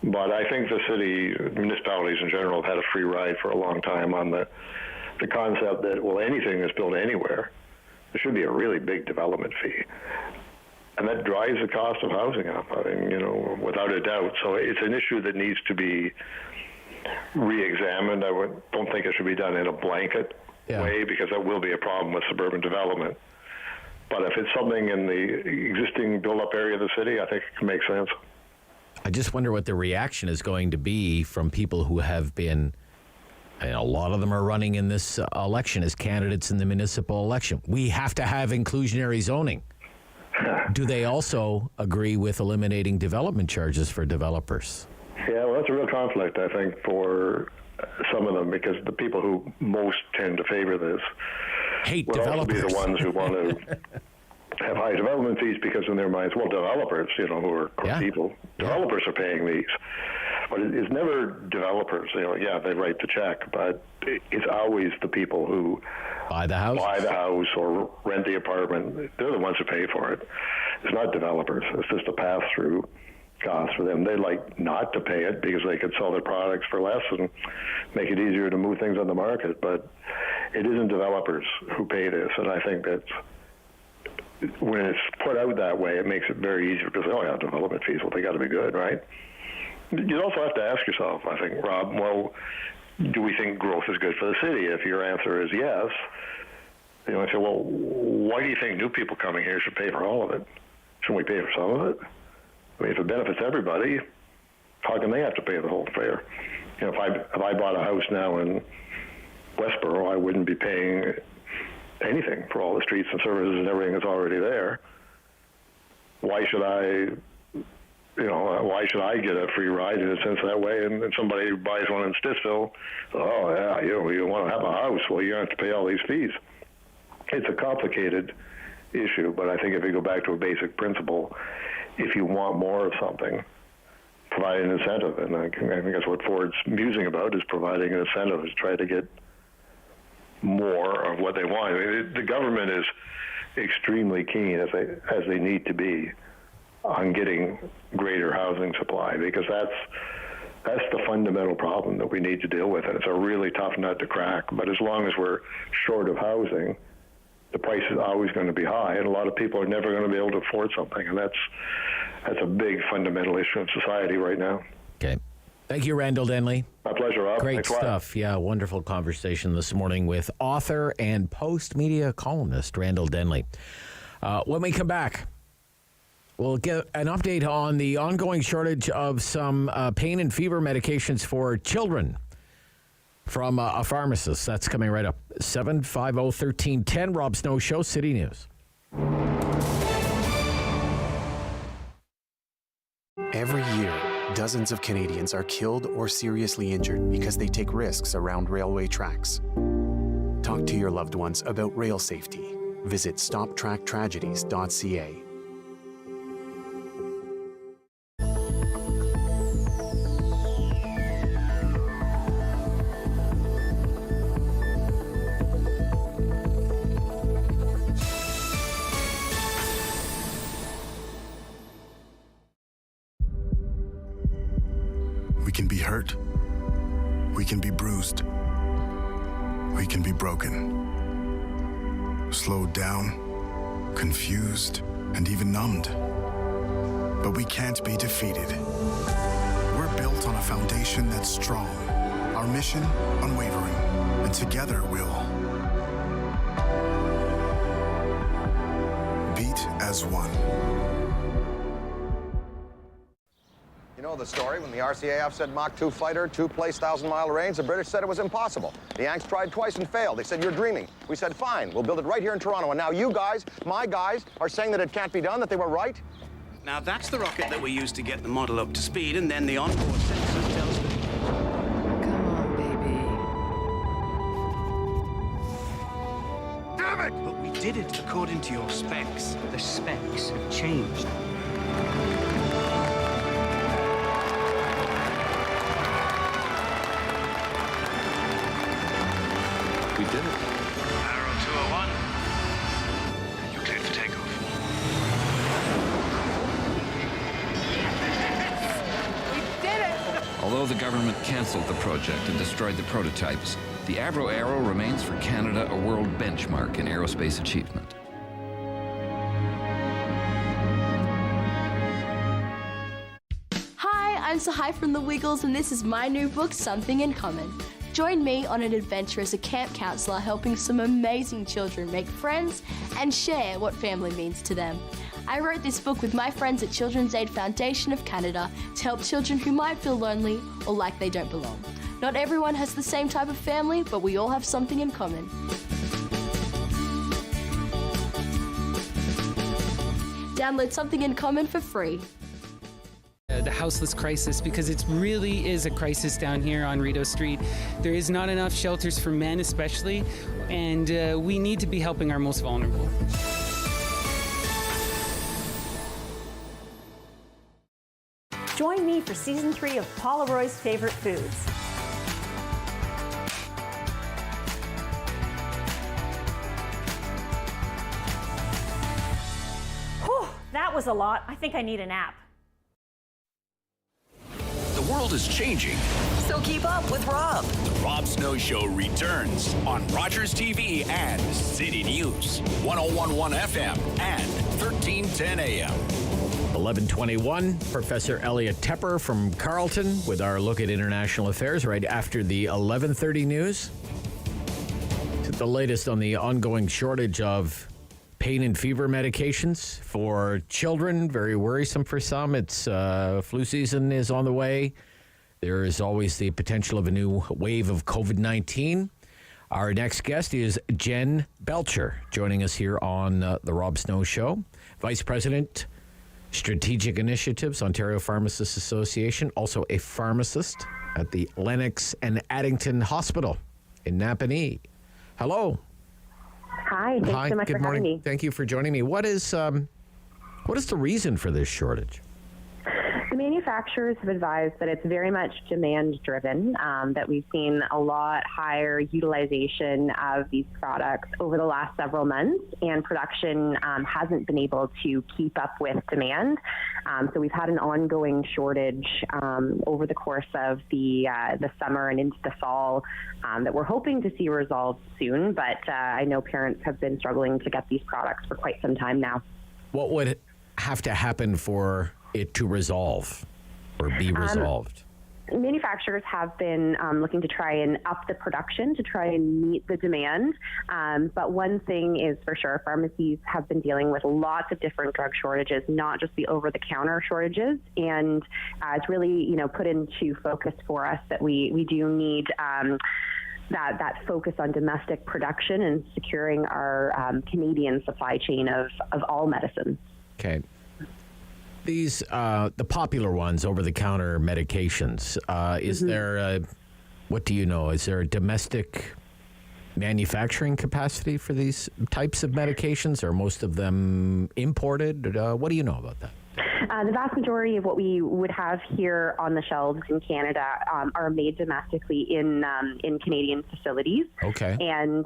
But I think the city, municipalities in general, have had a free ride for a long time on the concept that, well, anything that's built anywhere, there should be a really big development fee. And that drives the cost of housing up, without a doubt. So it's an issue that needs to be re-examined. I don't think it should be done in a blanket way, because that will be a problem with suburban development. But if it's something in the existing built-up area of the city, I think it can make sense. I just wonder what the reaction is going to be from people who have been, a lot of them are running in this election as candidates in the municipal election. We have to have inclusionary zoning. Do they also agree with eliminating development charges for developers? Yeah, well, that's a real conflict, I think, for some of them, because the people who most tend to favor this hate will also be the ones who want to have high development fees, because in their minds, well, developers, who are people, developers are paying these. But it's never developers. They write the check, but it's always the people who buy the house or rent the apartment. They're the ones who pay for it. It's not developers. It's just a pass-through cost for them. They like not to pay it because they could sell their products for less and make it easier to move things on the market. But it isn't developers who pay this, and I think that's, when it's put out that way, it makes it very easy, because, development fees, well, they got to be good, right? You also have to ask yourself, I think, Rob, well, do we think growth is good for the city? If your answer is yes, I say, well, why do you think new people coming here should pay for all of it? Shouldn't we pay for some of it? I mean, if it benefits everybody, how can they have to pay the whole fare? If I bought a house now in Westboro, I wouldn't be paying anything for all the streets and services and everything that's already there. Why should I get a free ride in a sense that way? And somebody who buys one in Stittsville, you want to have a house, well, you have to pay all these fees. It's a complicated issue, but I think if you go back to a basic principle, if you want more of something, provide an incentive. And I think that's what Ford's musing about, is providing an incentive, is try to get more of what they want. I mean, the government is extremely keen, as they need to be, on getting greater housing supply, because that's the fundamental problem that we need to deal with, and it's a really tough nut to crack. But as long as we're short of housing, the price is always going to be high, and a lot of people are never going to be able to afford something, and that's a big fundamental issue in society right now. Okay. Thank you, Randall Denley. My pleasure, Rob. Great Thanks stuff. Yeah, wonderful conversation this morning with author and post-media columnist Randall Denley. When we come back, We'll get an update on the ongoing shortage of some pain and fever medications for children from a pharmacist. That's coming right up. 750-1310, Rob Snow Show, City News. Every year, dozens of Canadians are killed or seriously injured because they take risks around railway tracks. Talk to your loved ones about rail safety. Visit stoptracktragedies.ca. We can be hurt. We can be bruised. We can be broken. Slowed down, confused, and even numbed. But we can't be defeated. We're built on a foundation that's strong, our mission unwavering, and together we'll beat as one. You know the story. When the RCAF said Mach 2 fighter, 2 place 1,000-mile range, the British said it was impossible. The Yanks tried twice and failed. They said, you're dreaming. We said, fine, we'll build it right here in Toronto. And now you guys, my guys, are saying that it can't be done, that they were right? Now that's the rocket that we used to get the model up to speed, and then the onboard sensors tell us that... Come on, baby. Damn it! But we did it according to your specs. The specs have changed. We did it. Arrow 201. You're cleared for takeoff. We did it! Although the government cancelled the project and destroyed the prototypes, the Avro Arrow remains for Canada a world benchmark in aerospace achievement. Hi, I'm Sahai from The Wiggles, and this is my new book, Something in Common. Join me on an adventure as a camp counselor helping some amazing children make friends and share what family means to them. I wrote this book with my friends at Children's Aid Foundation of Canada to help children who might feel lonely or like they don't belong. Not everyone has the same type of family, but we all have something in common. Download Something in Common for free. The houseless crisis, because it really is a crisis down here on Rideau Street. There is not enough shelters for men especially, and we need to be helping our most vulnerable. Join me for Season 3 of Paula Roy's Favorite Foods. Whew, that was a lot. I think I need a nap. The world is changing. So keep up with Rob. The Rob Snow Show returns on Rogers TV and City News, 101.1 FM and 1310 AM. 11:21, Professor Elliot Tepper from Carleton with our look at international affairs right after the 11:30 news. The latest on the ongoing shortage of pain and fever medications for children, very worrisome for some. It's flu season is on the way. There is always the potential of a new wave of COVID-19. Our next guest is Jen Belcher, joining us here on the Rob Snow Show, Vice President, Strategic Initiatives, Ontario Pharmacists Association, also a pharmacist at the Lennox and Addington Hospital in Napanee. Hello. Hi, thanks so much good for morning. having me. Thank you for joining me. What is the reason for this shortage? The manufacturers have advised that it's very much demand-driven, that we've seen a lot higher utilization of these products over the last several months, and production hasn't been able to keep up with demand. So we've had an ongoing shortage over the course of the summer and into the fall that we're hoping to see resolved soon, but I know parents have been struggling to get these products for quite some time now. What would have to happen for it to resolve or be resolved? manufacturers have been looking to try and up the production to try and meet the demand. But one thing is for sure, pharmacies have been dealing with lots of different drug shortages, not just the over-the-counter shortages. And it's really, put into focus for us that we do need that focus on domestic production and securing our Canadian supply chain of all medicines. Okay. These, the popular ones, over-the-counter medications, is there, what do you know, is there a domestic manufacturing capacity for these types of medications? Are most of them imported? What do you know about that? The vast majority of what we would have here on the shelves in Canada are made domestically in Canadian facilities. Okay. And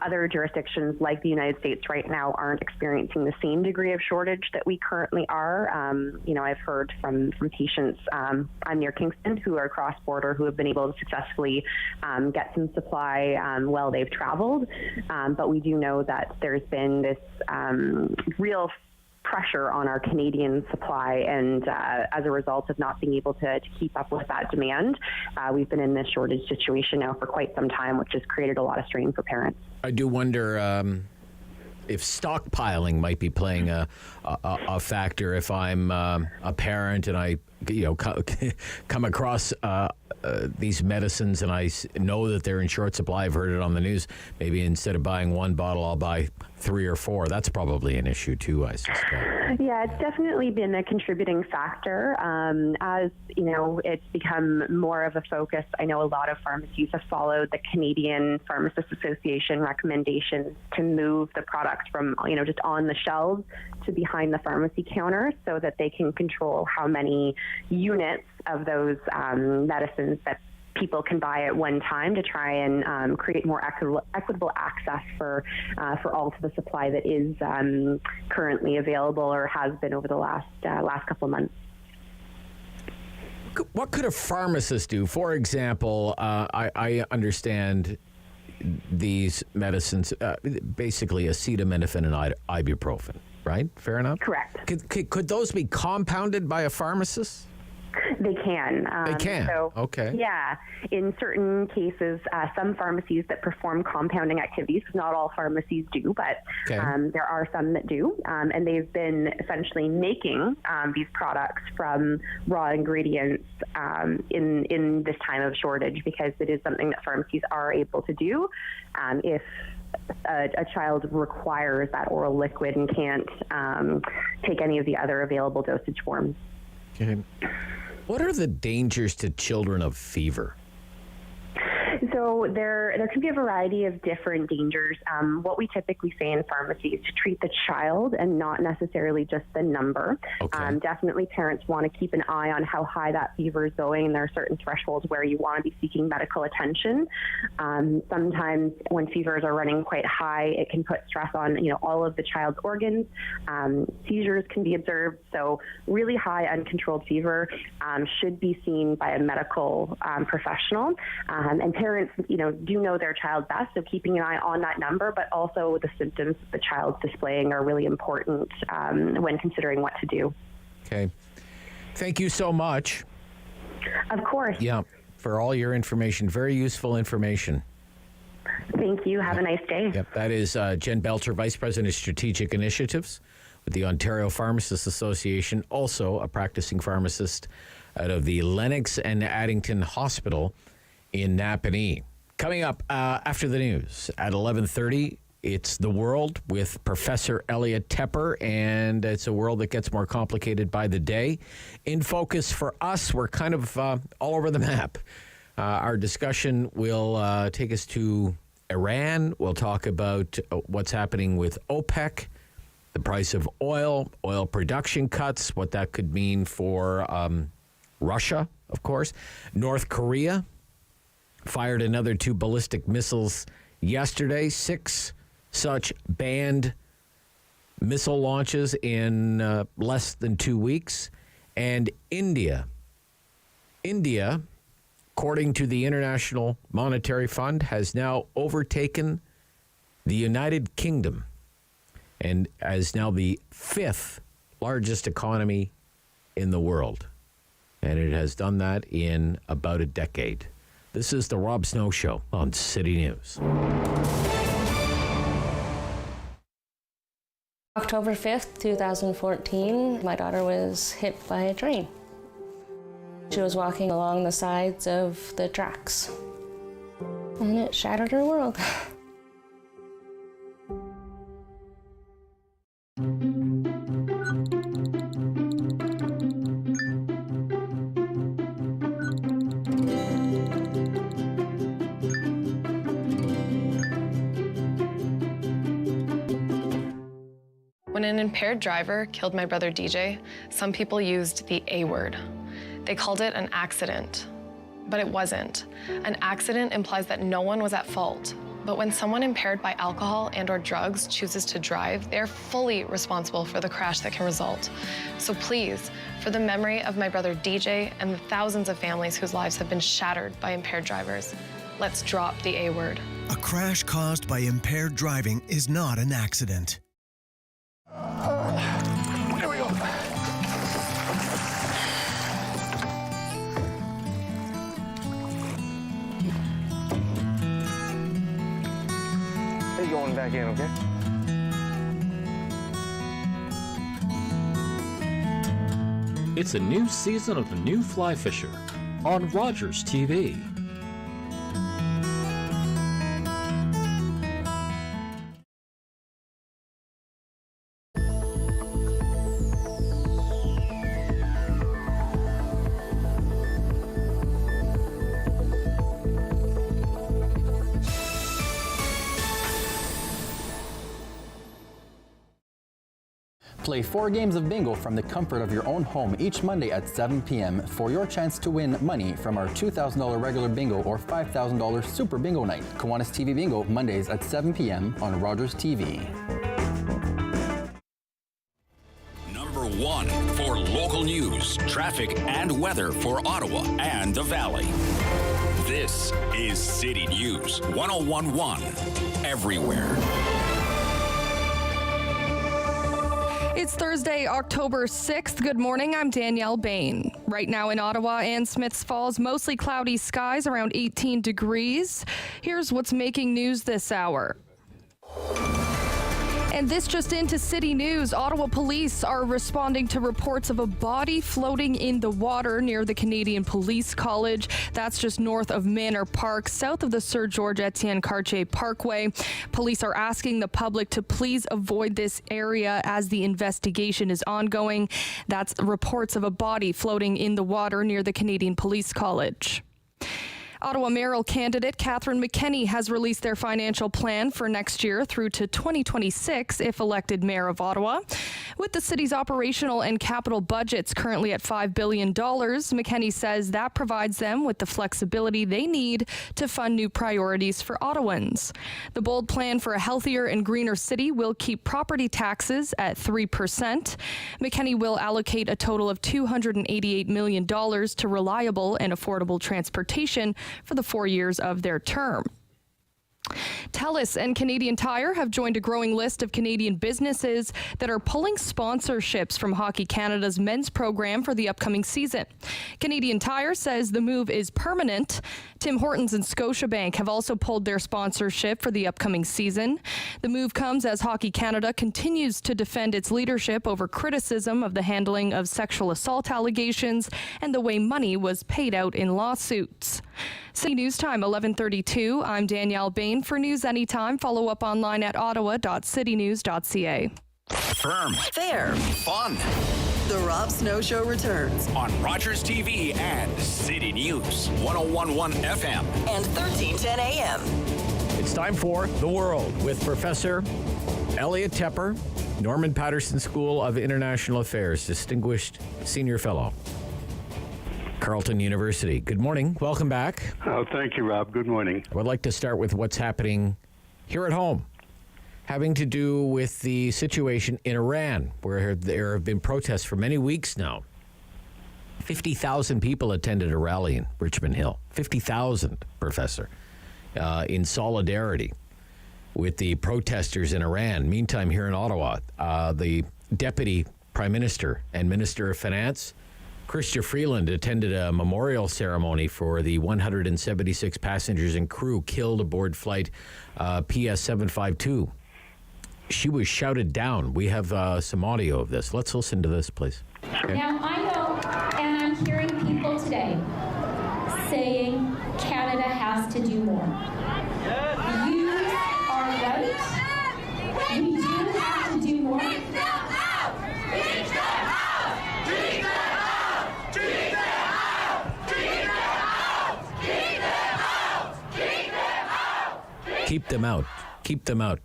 other jurisdictions like the United States right now aren't experiencing the same degree of shortage that we currently are. I've heard from patients, I'm near Kingston, who are cross-border, who have been able to successfully get some supply while they've traveled. But we do know that there's been this real pressure on our Canadian supply, and as a result of not being able to keep up with that demand, we've been in this shortage situation now for quite some time, which has created a lot of strain for parents. I do wonder if stockpiling might be playing a factor. If I'm a parent and I come across these medicines and I know that they're in short supply, I've heard it on the news, maybe instead of buying one bottle, I'll buy 3 or 4. That's probably an issue too, I suspect. Yeah, it's definitely been a contributing factor. As it's become more of a focus. I know a lot of pharmacies have followed the Canadian Pharmacist Association recommendations to move the product from, just on the shelves to behind the pharmacy counter so that they can control how many units of those medicines that people can buy at one time to try and create more equitable access for all to the supply that is currently available or has been over the last couple of months. What could a pharmacist do? For example, I understand these medicines, basically acetaminophen and ibuprofen, right? Fair enough? Correct. Could those be compounded by a pharmacist? They can. They can? So, okay. Yeah. In certain cases, some pharmacies that perform compounding activities, not all pharmacies do, but there are some that do. And they've been essentially making these products from raw ingredients in this time of shortage, because it is something that pharmacies are able to do if a child requires that oral liquid and can't take any of the other available dosage forms. Okay. What are the dangers to children of fever? So there can be a variety of different dangers. What we typically say in pharmacy is to treat the child and not necessarily just the number. Okay. Definitely parents want to keep an eye on how high that fever is going, and there are certain thresholds where you want to be seeking medical attention. Sometimes when fevers are running quite high, it can put stress on all of the child's organs. Seizures can be observed. So really high uncontrolled fever should be seen by a medical professional. And parents, do know their child best, so keeping an eye on that number, but also the symptoms the child's displaying are really important when considering what to do. Okay. Thank you so much. Of course. Yeah, for all your information. Very useful information. Thank you. Have a nice day. Yep, that is Jen Belcher, Vice President of Strategic Initiatives with the Ontario Pharmacists Association, also a practicing pharmacist out of the Lennox and Addington Hospital in Napanee. Coming up after the news at 11:30, it's The World with Professor Elliot Tepper, and it's a world that gets more complicated by the day. In focus for us, we're kind of all over the map. Our discussion will take us to Iran. We'll talk about what's happening with OPEC, the price of oil production cuts, what that could mean for Russia, of course. North Korea fired another 2 ballistic missiles yesterday. 6 such banned missile launches in less than 2 weeks. And India, according to the International Monetary Fund, has now overtaken the United Kingdom and is now the 5th largest economy in the world. and it has done that in about a decade. This is the Rob Snow Show on City News. October 5th, 2014, my daughter was hit by a train. She was walking along the sides of the tracks, and it shattered her world. When an impaired driver killed my brother DJ, some people used the A word. They called it an accident, but it wasn't. An accident implies that no one was at fault. But when someone impaired by alcohol and/or drugs chooses to drive, they're fully responsible for the crash that can result. So please, for the memory of my brother DJ and the thousands of families whose lives have been shattered by impaired drivers, let's drop the A word. A crash caused by impaired driving is not an accident. There we go. Hey, going back in, okay? It's a new season of The New Fly Fisher on Rogers TV. Play 4 games of bingo from the comfort of your own home each Monday at 7 p.m. for your chance to win money from our $2,000 regular bingo or $5,000 super bingo night. Kiwanis TV Bingo, Mondays at 7 p.m. on Rogers TV. Number 1 for local news, traffic, and weather for Ottawa and the Valley. This is City News 101.1 everywhere. It's Thursday, October 6th. Good morning, I'm Danielle Bain. Right now in Ottawa and Smiths Falls, mostly cloudy skies, around 18 degrees. Here's what's making news this hour. And this just into City News. Ottawa police are responding to reports of a body floating in the water near the Canadian Police College. That's just north of Manor Park, south of the Sir George Etienne Cartier Parkway. Police are asking the public to please avoid this area as the investigation is ongoing. That's reports of a body floating in the water near the Canadian Police College. Ottawa mayoral candidate Catherine McKenney has released their financial plan for next year through to 2026 if elected mayor of Ottawa. With the city's operational and capital budgets currently at $5 billion, McKenney says that provides them with the flexibility they need to fund new priorities for Ottawans. The bold plan for a healthier and greener city will keep property taxes at 3%. McKenney will allocate a total of $288 million to reliable and affordable transportation for the 4 years of their term. TELUS and Canadian Tire have joined a growing list of Canadian businesses that are pulling sponsorships from Hockey Canada's men's program for the upcoming season. Canadian Tire says the move is permanent. Tim Hortons and Scotiabank have also pulled their sponsorship for the upcoming season. The move comes as Hockey Canada continues to defend its leadership over criticism of the handling of sexual assault allegations and the way money was paid out in lawsuits. City News Time, 11:32. I'm Danielle Bain. For news anytime, follow up online at ottawa.citynews.ca. Firm. Fair. Fun. The Rob Snow Show returns On Rogers TV and City News 101.1 FM. and 1310 AM. It's time for The World with Professor Elliot Tepper, Norman Paterson School of International Affairs, Distinguished Senior Fellow, Carleton University. Good morning. Welcome back. Oh, thank you, Rob. Good morning. I would like to start with what's happening here at home, having to do with the situation in Iran, where there have been protests for many weeks now. 50,000 people attended a rally in Richmond Hill. 50,000, Professor, in solidarity with the protesters in Iran. Meantime, here in Ottawa, the Deputy Prime Minister and Minister of Finance Chrystia Freeland attended a memorial ceremony for the 176 passengers and crew killed aboard flight PS 752. She was shouted down. We have some audio of this. Let's listen to this, please. Okay. Now, I know, and I'm hearing people today saying Canada has to do more. You are right. We do have to do more. Keep them out. Keep them out.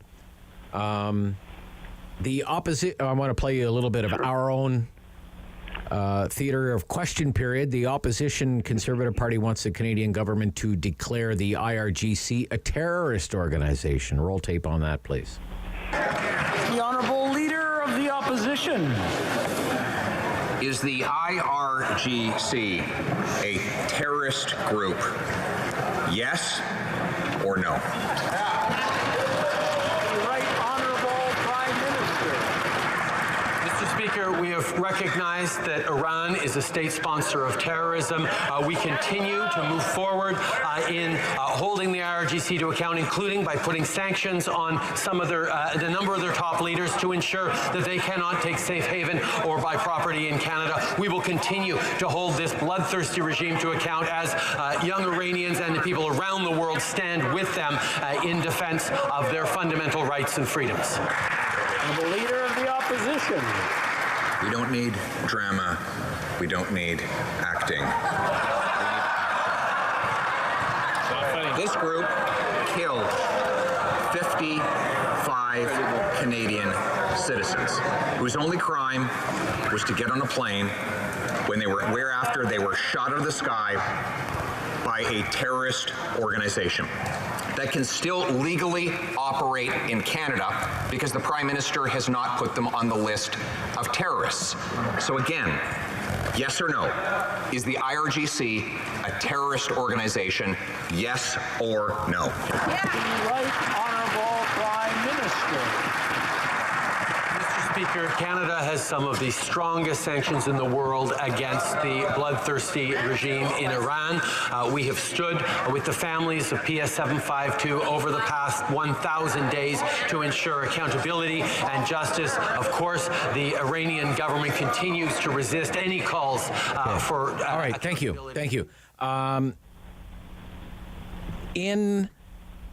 The opposite. I want to play you a little bit of our own theater of question period. The opposition Conservative Party wants the Canadian government to declare the IRGC a terrorist organization. Roll tape on that, please. The Honourable Leader of the Opposition. Is the IRGC a terrorist group? Yes or no? Speaker, we have recognized that Iran is a state sponsor of terrorism. We continue to move forward in holding the IRGC to account, including by putting sanctions on some of their, the number of their top leaders to ensure that they cannot take safe haven or buy property in Canada. We will continue to hold this bloodthirsty regime to account as young Iranians and the people around the world stand with them in defense of their fundamental rights and freedoms. And the Leader of the Opposition. We don't need drama. We don't need acting. This group killed 55 Canadian citizens whose only crime was to get on a plane whereafter they were shot out of the sky by a terrorist organization that can still legally operate in Canada because the Prime Minister has not put them on the list of terrorists. So again, yes or no? Is the IRGC a terrorist organization? Yes or no? Yeah. Right Honourable Prime Minister. Speaker, Canada has some of the strongest sanctions in the world against the bloodthirsty regime in Iran. We have stood with the families of PS 752 over the past 1,000 days to ensure accountability and justice. Of course, the Iranian government continues to resist any calls for... All right, thank you. Thank you. In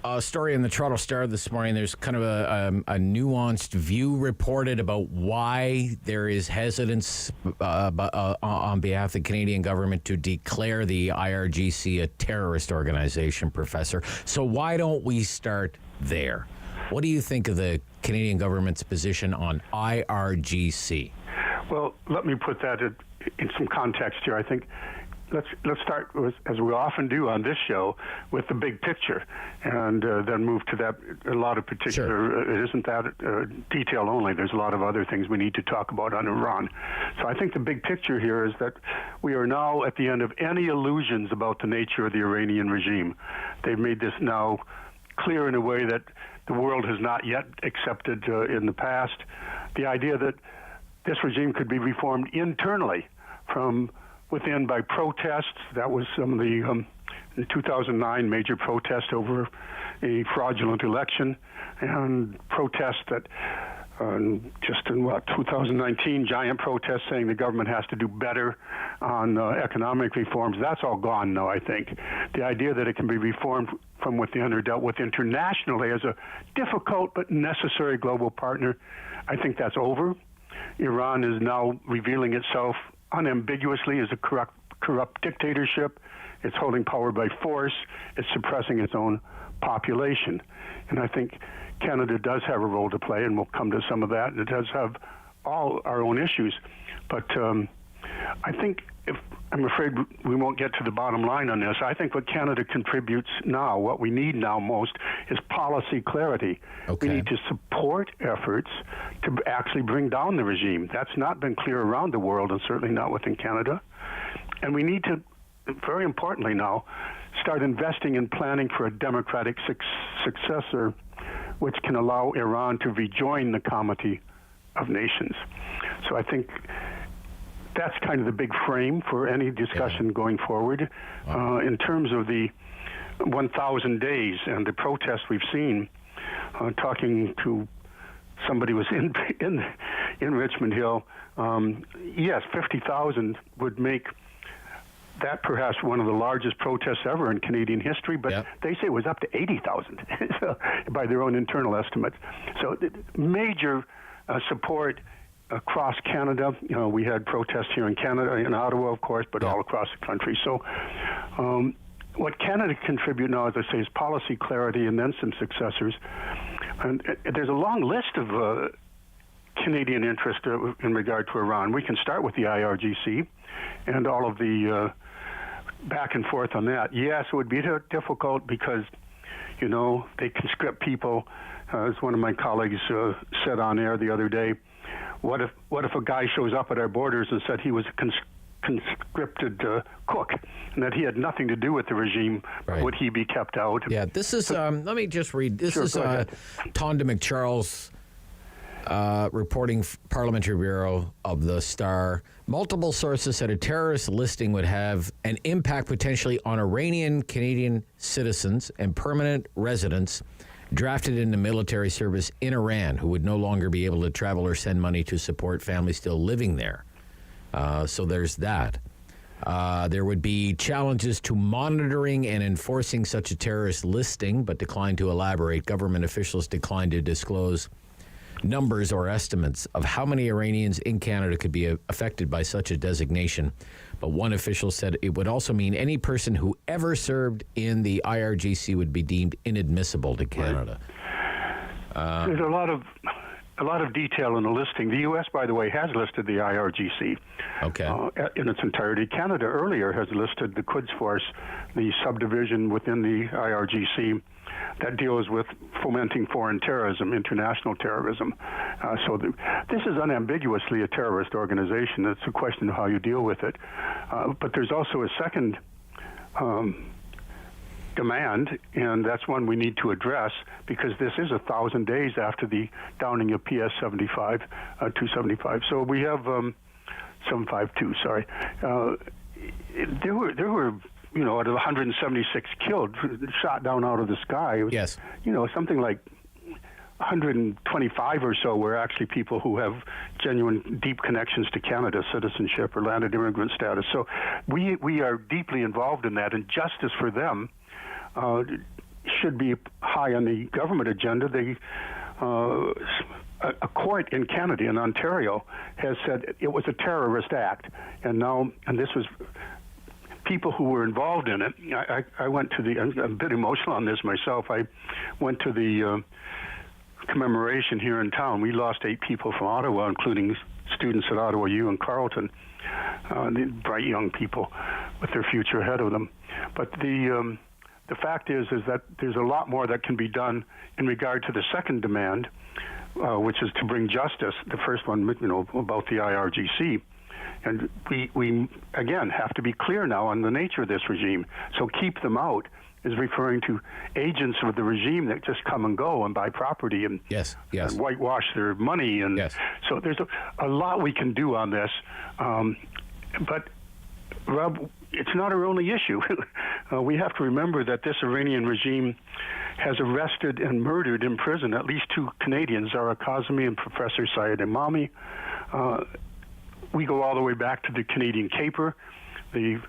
a story in the Toronto Star this morning, there's kind of a nuanced view reported about why there is hesitance on behalf of the Canadian government to declare the IRGC a terrorist organization, Professor. So why don't we start there? What do you think of the Canadian government's position on IRGC? Well, let me put that in some context here. I think let's start with, as we often do on this show, with the big picture, and then move to that. A lot of particular. Sure. It isn't that detail only. There's a lot of other things we need to talk about on Iran. So I think the big picture here is that we are now at the end of any illusions about the nature of the Iranian regime. They've made this now clear in a way that the world has not yet accepted in the past. The idea that this regime could be reformed internally from within by protests. That was some of the 2009 major protest over a fraudulent election, and protests that just in 2019, giant protests saying the government has to do better on economic reforms. That's all gone now, I think. The idea that it can be reformed from within or dealt with internationally as a difficult but necessary global partner, I think that's over. Iran is now revealing itself unambiguously as a corrupt dictatorship. It's holding power by force. It's suppressing its own population. And I think Canada does have a role to play, and we'll come to some of that. It does have all our own issues. But I think, I'm afraid we won't get to the bottom line on this. I think what Canada contributes now, what we need now most, is policy clarity. Okay. We need to support efforts to actually bring down the regime. That's not been clear around the world, and certainly not within Canada. And we need to, very importantly now, start investing in planning for a democratic successor, which can allow Iran to rejoin the Comity of Nations. So I think that's kind of the big frame for any discussion going forward. In terms of the 1,000 days and the protests we've seen, talking to somebody who was in Richmond Hill, yes, 50,000 would make that perhaps one of the largest protests ever in Canadian history, but they say it was up to 80,000 by their own internal estimates. So major support across Canada. We had protests here in Canada, in Ottawa, of course, but all across the country. So what Canada can contribute now, as I say, is policy clarity and then some successors. And there's a long list of Canadian interest in regard to Iran. We can start with the IRGC and all of the back and forth on that. Yes, it would be difficult because, they conscript people. As one of my colleagues said on air the other day, what if a guy shows up at our borders and said he was a conscripted cook and that he had nothing to do with the regime? Right. Would he be kept out? Yeah, this is, let me just read. This is Tonda McCharles reporting Parliamentary Bureau of the Star. Multiple sources said a terrorist listing would have an impact potentially on Iranian Canadian citizens and permanent residents drafted into military service in Iran who would no longer be able to travel or send money to support families still living there. So there's that. There would be challenges to monitoring and enforcing such a terrorist listing, but declined to elaborate. Government officials declined to disclose numbers or estimates of how many Iranians in Canada could be affected by such a designation. But one official said it would also mean any person who ever served in the IRGC would be deemed inadmissible to Canada. There's a lot of detail in the listing. The U.S., by the way, has listed the IRGC in its entirety. Canada earlier has listed the Quds Force, the subdivision within the IRGC that deals with fomenting foreign terrorism, international terrorism. So this is unambiguously a terrorist organization. It's a question of how you deal with it. But there's also a second demand, and that's one we need to address because this is 1,000 days after the downing of PS-75, 275. So we have 752. Sorry, there were out of 176 killed, shot down out of the sky. It was, something like 125 or so were actually people who have genuine, deep connections to Canada, citizenship or landed immigrant status. So we are deeply involved in that, and justice for them should be high on the government agenda. A court in Canada, in Ontario, has said it was a terrorist act, and this was people who were involved in it. I went to I'm a bit emotional on this myself. I went to the commemoration here in town. We lost 8 people from Ottawa, including students at Ottawa U and Carleton, bright young people with their future ahead of them. But the fact is that there's a lot more that can be done in regard to the second demand, which is to bring justice. The first one, about the IRGC. And we again have to be clear now on the nature of this regime. So keep them out is referring to agents of the regime that just come and go and buy property and, and whitewash their money. And so there's a lot we can do on this. But, Rob, it's not our only issue. We have to remember that this Iranian regime has arrested and murdered in prison at least 2 Canadians, Zara Kazemi and Professor Syed Imami. We go all the way back to the Canadian Caper. The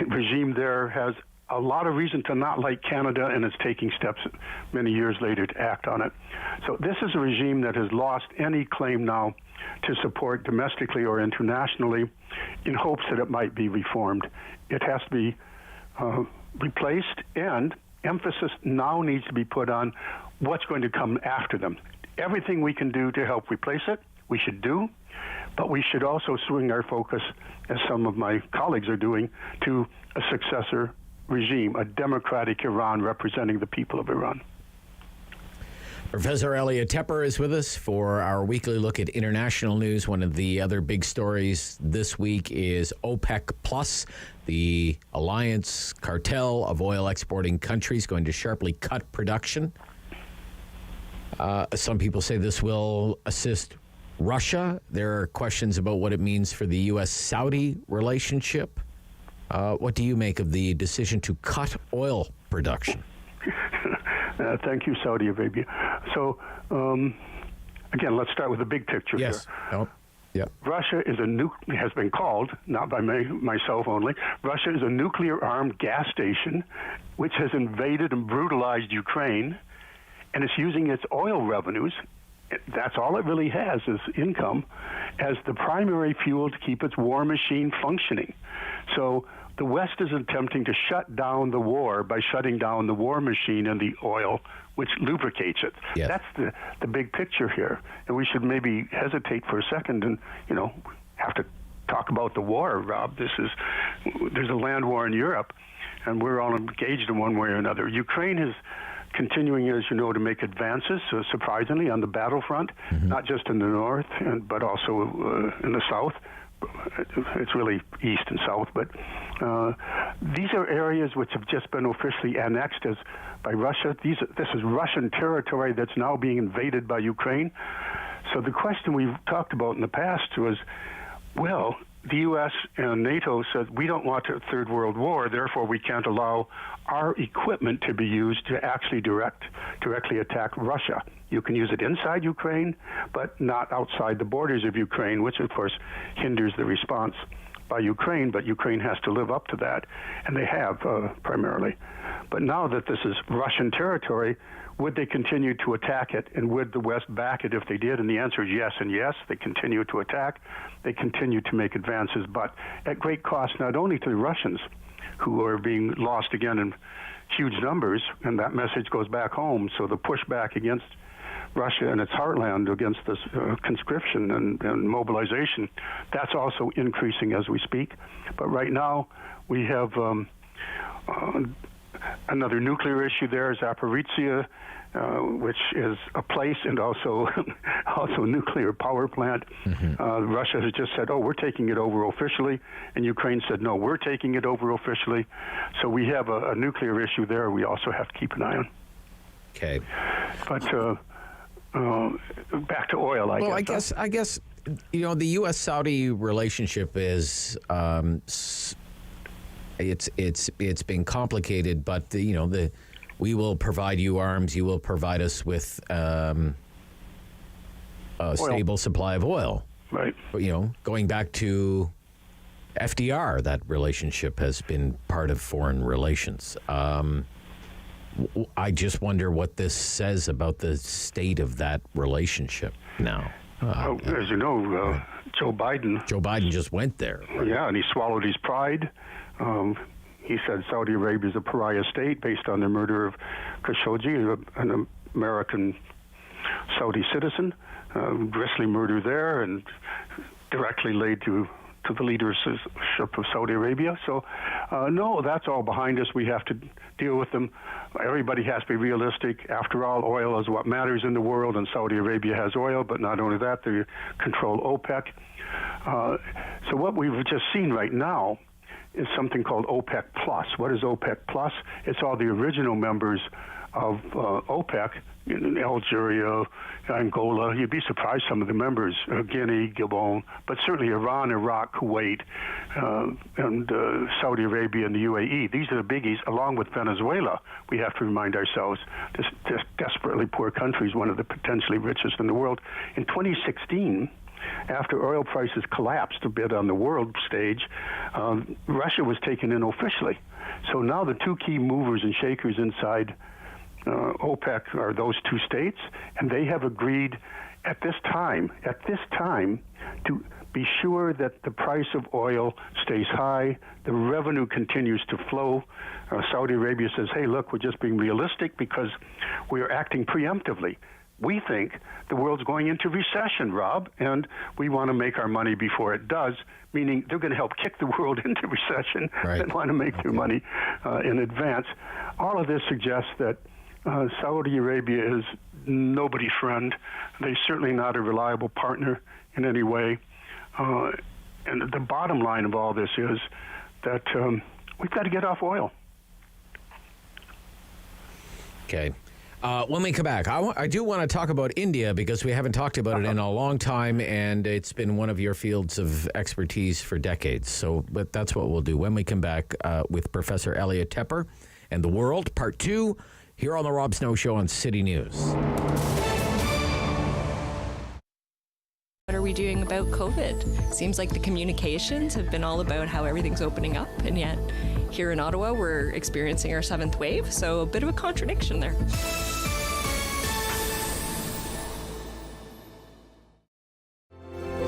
regime there has a lot of reason to not like Canada, and it's taking steps many years later to act on it. So this is a regime that has lost any claim now to support domestically or internationally in hopes that it might be reformed. It has to be replaced, and emphasis now needs to be put on what's going to come after them. Everything we can do to help replace it, we should do. But we should also swing our focus, as some of my colleagues are doing, to a successor regime, a democratic Iran representing the people of Iran. Professor Elliot Tepper is with us for our weekly look at international news. One of the other big stories this week is OPEC Plus, the alliance cartel of oil exporting countries, going to sharply cut production. Some people say this will assist Russia. There are questions about what it means for the U.S.-Saudi relationship. What do you make of the decision to cut oil production? Thank you, Saudi Arabia. So, again, let's start with the big picture here. Oh, yep. Russia has been called, not by myself only, Russia is a nuclear-armed gas station which has invaded and brutalized Ukraine, and it's using its oil revenues, that's all it really has is income, as the primary fuel to keep its war machine functioning. So the West is attempting to shut down the war by shutting down the war machine and the oil, which lubricates it. Yes. That's the big picture here. And we should maybe hesitate for a second and, have to talk about the war, Rob. There's a land war in Europe, and we're all engaged in one way or another. Ukraine is continuing, as you know, to make advances, surprisingly, on the battlefront, not just in the north, but also in the south. It's really east and south, but these are areas which have just been officially annexed by Russia. This is Russian territory that's now being invaded by Ukraine. So the question we've talked about in the past was, well, the U.S. and NATO said, we don't want a third world war, therefore we can't allow our equipment to be used to actually directly attack Russia. You can use it inside Ukraine, but not outside the borders of Ukraine, which of course hinders the response by Ukraine, but Ukraine has to live up to that, and they have primarily. But now that this is Russian territory, would they continue to attack it, and would the West back it if they did? And the answer is yes and yes. They continue to attack. They continue to make advances, but at great cost not only to the Russians, who are being lost again in huge numbers, and that message goes back home. So the pushback against Russia and its heartland against this conscription and mobilization, that's also increasing as we speak. But right now, we have another nuclear issue there, Zaporizhzhia, which is a place and also a nuclear power plant. Russia has just said, we're taking it over officially, and Ukraine said, no, we're taking it over officially. So we have a nuclear issue there we also have to keep an eye on. Okay. But back to oil, I guess the U.S.-Saudi relationship is it's been complicated, but we will provide you arms, you will provide us with a stable supply of oil. Right. But, going back to FDR, that relationship has been part of foreign relations. I just wonder what this says about the state of that relationship now. As you know, Joe Biden just went there. Right? Yeah, and he swallowed his pride. He said Saudi Arabia is a pariah state based on the murder of Khashoggi, an American Saudi citizen. Grisly murder there, and directly laid to the leadership of Saudi Arabia. So, no, that's all behind us. We have to deal with them. Everybody has to be realistic. After all, oil is what matters in the world, and Saudi Arabia has oil, but not only that, they control OPEC. So what we've just seen right now is something called OPEC Plus. What is OPEC Plus? It's all the original members of OPEC, in Algeria, Angola. You'd be surprised some of the members, Guinea, Gabon, but certainly Iran, Iraq, Kuwait, and Saudi Arabia and the UAE. These are the biggies, along with Venezuela. We have to remind ourselves, this desperately poor country is one of the potentially richest in the world. In 2016, after oil prices collapsed a bit on the world stage, Russia was taken in officially. So now the two key movers and shakers inside OPEC are those two states, and they have agreed at this time to be sure that the price of oil stays high, the revenue continues to flow. Saudi Arabia says, hey, look, we're just being realistic because we are acting preemptively. We think the world's going into recession, Rob, and we want to make our money before it does, meaning they're going to help kick the world into recession and want to make their money in advance. All of this suggests that Saudi Arabia is nobody's friend. They're certainly not a reliable partner in any way. And the bottom line of all this is that we've got to get off oil. Okay. When we come back, I do want to talk about India because we haven't talked about it in a long time, and it's been one of your fields of expertise for decades. So, but that's what we'll do when we come back with Professor Elliot Tepper and the World, Part 2, here on the Rob Snow Show on City News. What are we doing about COVID? Seems like the communications have been all about how everything's opening up, and yet here in Ottawa, we're experiencing our 7th wave, so a bit of a contradiction there.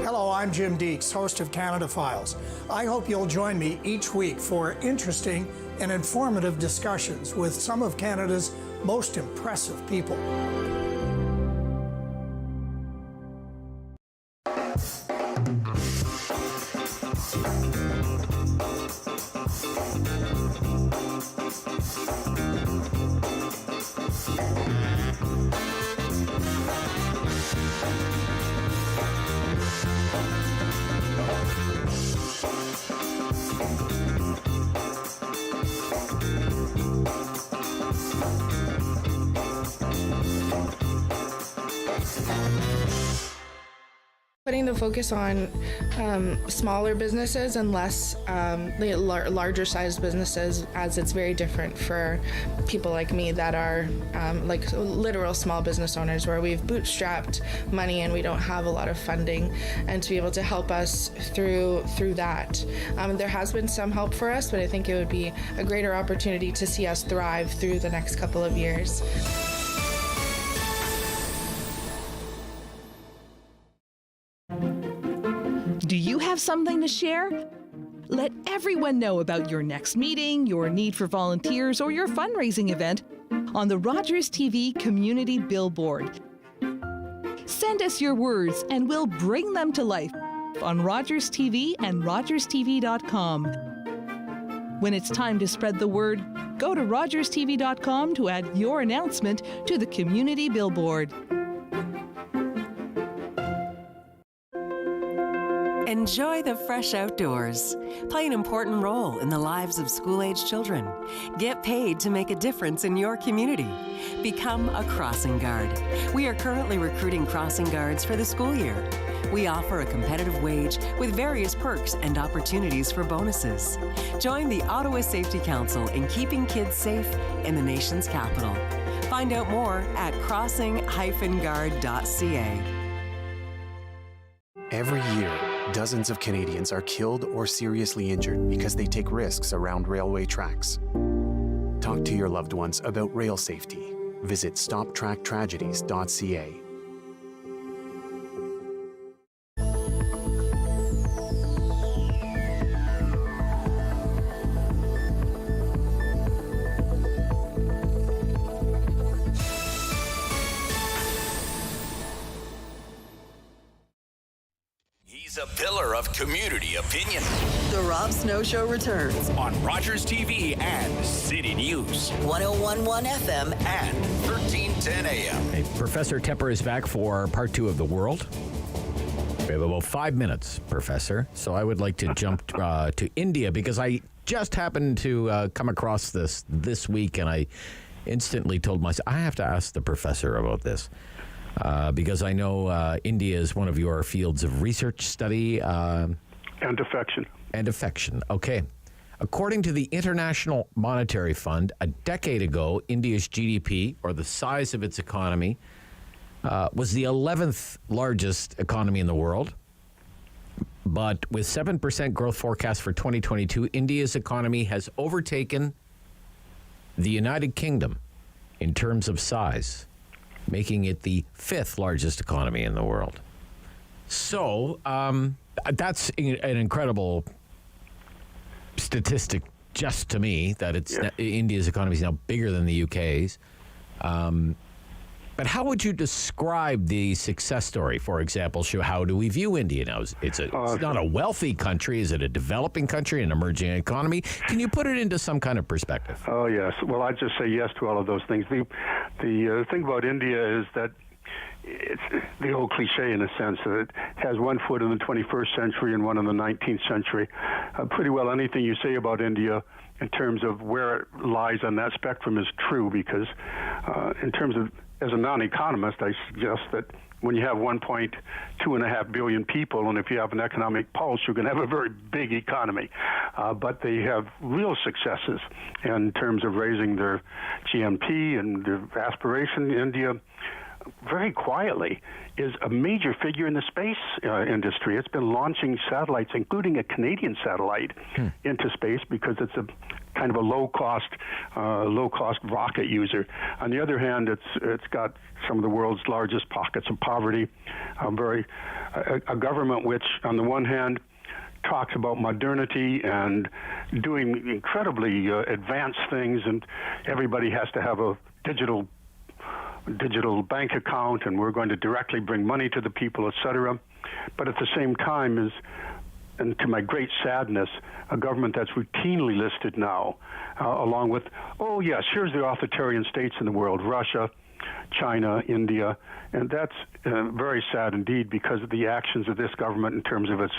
Hello, I'm Jim Deeks, host of Canada Files. I hope you'll join me each week for interesting and informative discussions with some of Canada's most impressive people. Putting the focus on smaller businesses and less larger sized businesses, as it's very different for people like me that are like literal small business owners where we've bootstrapped money and we don't have a lot of funding, and to be able to help us through that. There has been some help for us, but I think it would be a greater opportunity to see us thrive through the next couple of years. Do you have something to share? Let everyone know about your next meeting, your need for volunteers, or your fundraising event on the Rogers TV Community Billboard. Send us your words and we'll bring them to life on Rogers TV and rogerstv.com. When it's time to spread the word, go to rogerstv.com to add your announcement to the Community Billboard. Enjoy the fresh outdoors. Play an important role in the lives of school-age children. Get paid to make a difference in your community. Become a crossing guard. We are currently recruiting crossing guards for the school year. We offer a competitive wage with various perks and opportunities for bonuses. Join the Ottawa Safety Council in keeping kids safe in the nation's capital. Find out more at crossing-guard.ca. Every year, dozens of Canadians are killed or seriously injured because they take risks around railway tracks. Talk to your loved ones about rail safety. Visit stoptracktragedies.ca. A pillar of community opinion. The Rob Snow Show returns on Rogers TV and City News. 101.1 FM and 1310 AM. Hey, Professor Tepper is back for part 2 of The World. We have about 5 minutes, Professor. So I would like to jump to India because I just happened to come across this week, and I instantly told myself, I have to ask the professor about this. Because I know India is one of your fields of research study. And affection. And affection, okay. According to the International Monetary Fund, a decade ago, India's GDP, or the size of its economy, was the 11th largest economy in the world. But with 7% growth forecast for 2022, India's economy has overtaken the United Kingdom in terms of size, making it the 5th largest economy in the world. So that's an incredible statistic just to me, that India's economy is now bigger than the UK's. But how would you describe the success story? For example, how do we view India now? It's not a wealthy country. Is it a developing country, an emerging economy? Can you put it into some kind of perspective? Oh, yes. Well, I'd just say yes to all of those things. The thing about India is that it's the old cliche in a sense that it has one foot in the 21st century and one in the 19th century. Pretty well anything you say about India in terms of where it lies on that spectrum is true, because in terms of, as a non-economist, I suggest that when you have 1.25 billion people, and if you have an economic pulse, you're going to have a very big economy. But they have real successes in terms of raising their GNP and their aspiration. India, very quietly, is a major figure in the space industry. It's been launching satellites, including a Canadian satellite, into space because it's a kind of a low-cost rocket user. On the other hand, it's got some of the world's largest pockets of poverty. A government which, on the one hand, talks about modernity and doing incredibly advanced things, and everybody has to have a digital bank account, and we're going to directly bring money to the people, etc. But at the same time and to my great sadness, a government that's routinely listed now, along with, oh yes, here's the authoritarian states in the world, Russia, China, India, and that's very sad indeed because of the actions of this government in terms of its,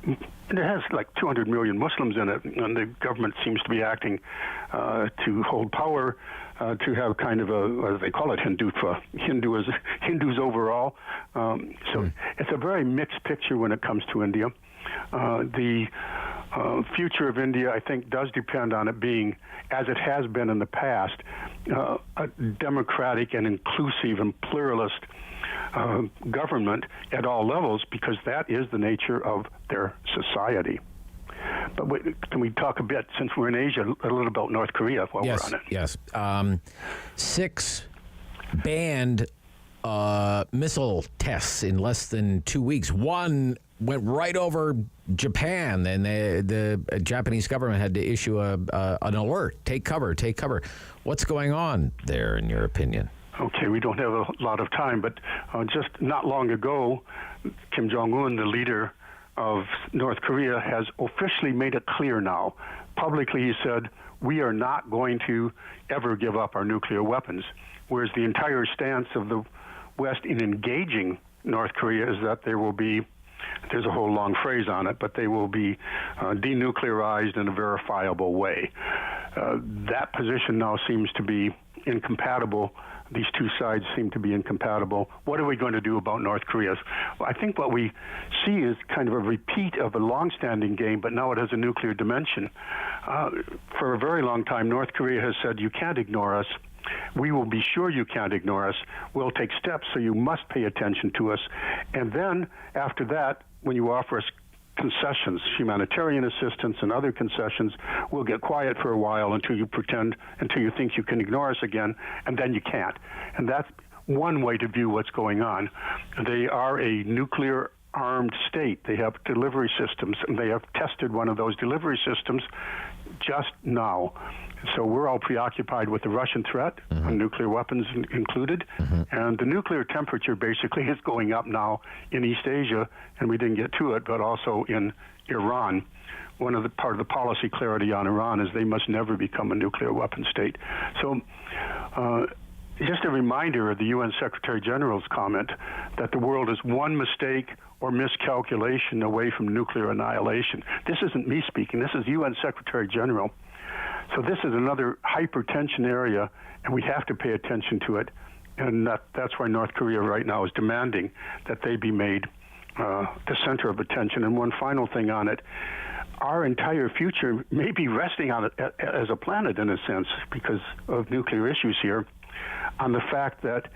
it has like 200 million Muslims in it, and the government seems to be acting to hold power, to have kind of a, as they call it, Hindus overall. So it's a very mixed picture when it comes to India. The future of India, I think, does depend on it being, as it has been in the past, a democratic and inclusive and pluralist government at all levels, because that is the nature of their society. But can we talk a bit, since we're in Asia, a little about North Korea while we're on it? Yes. 6 banned missile tests in less than 2 weeks. One went right over Japan, and the Japanese government had to issue an alert. Take cover. What's going on there, in your opinion? Okay, we don't have a lot of time, but just not long ago, Kim Jong-un, the leader of North Korea, has officially made it clear now. Publicly, he said, we are not going to ever give up our nuclear weapons, whereas the entire stance of the West in engaging North Korea is that there will be, there's a whole long phrase on it, but they will be denuclearized in a verifiable way. That position now seems to be incompatible. These two sides seem to be incompatible. What are we going to do about North Korea? Well, I think what we see is kind of a repeat of a long-standing game, but now it has a nuclear dimension. For a very long time, North Korea has said, you can't ignore us. We will be sure you can't ignore us. We'll take steps, so you must pay attention to us. And then, after that, when you offer us concessions, humanitarian assistance and other concessions, we'll get quiet for a while until you think you can ignore us again, and then you can't. And that's one way to view what's going on. They are a nuclear-armed state. They have delivery systems, and they have tested one of those delivery systems just now. So we're all preoccupied with the Russian threat, nuclear weapons included, and the nuclear temperature basically is going up now in East Asia, and we didn't get to it, but also in Iran. One of the part of the policy clarity on Iran is they must never become a nuclear weapon state. So just a reminder of the UN Secretary General's comment that the world is one mistake or miscalculation away from nuclear annihilation. This isn't me speaking. This is UN Secretary General. So this is another hypertension area, and we have to pay attention to it. And that's why North Korea right now is demanding that they be made the center of attention. And one final thing on it, our entire future may be resting on it as a planet, in a sense, because of nuclear issues here, on the fact that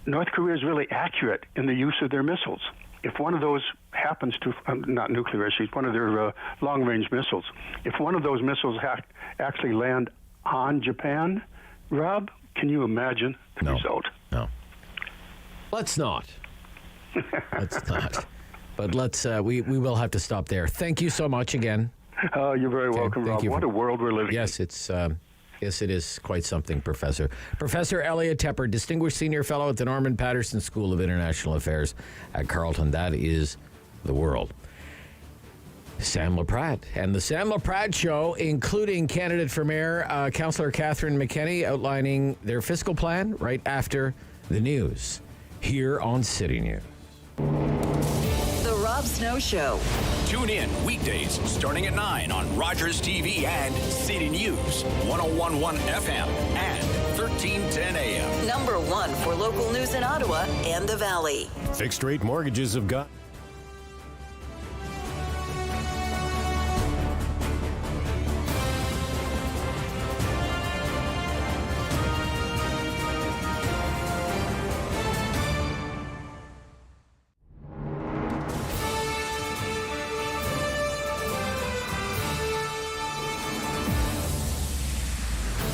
North Korea is really accurate in the use of their missiles. If one of those happens to, not nuclear issues, one of their long-range missiles, if one of those missiles actually land on Japan, Rob, can you imagine the result? No. Let's not. Let's not. But let's, we will have to stop there. Thank you so much again. You're very welcome, Rob. What a world we're living in. Yes, yes, it is quite something, Professor. Professor Elliot Tepper, Distinguished Senior Fellow at the Norman Patterson School of International Affairs at Carleton. That is the world. Sam LaPratte and the Sam LaPratte Show, including candidate for mayor, Councillor Catherine McKenney, outlining their fiscal plan right after the news here on City News. The Rob Snow Show. Tune in weekdays starting at 9 on Rogers TV and City News, 101.1 FM and 1310 AM. Number 1 for local news in Ottawa and the Valley. Fixed rate mortgages have got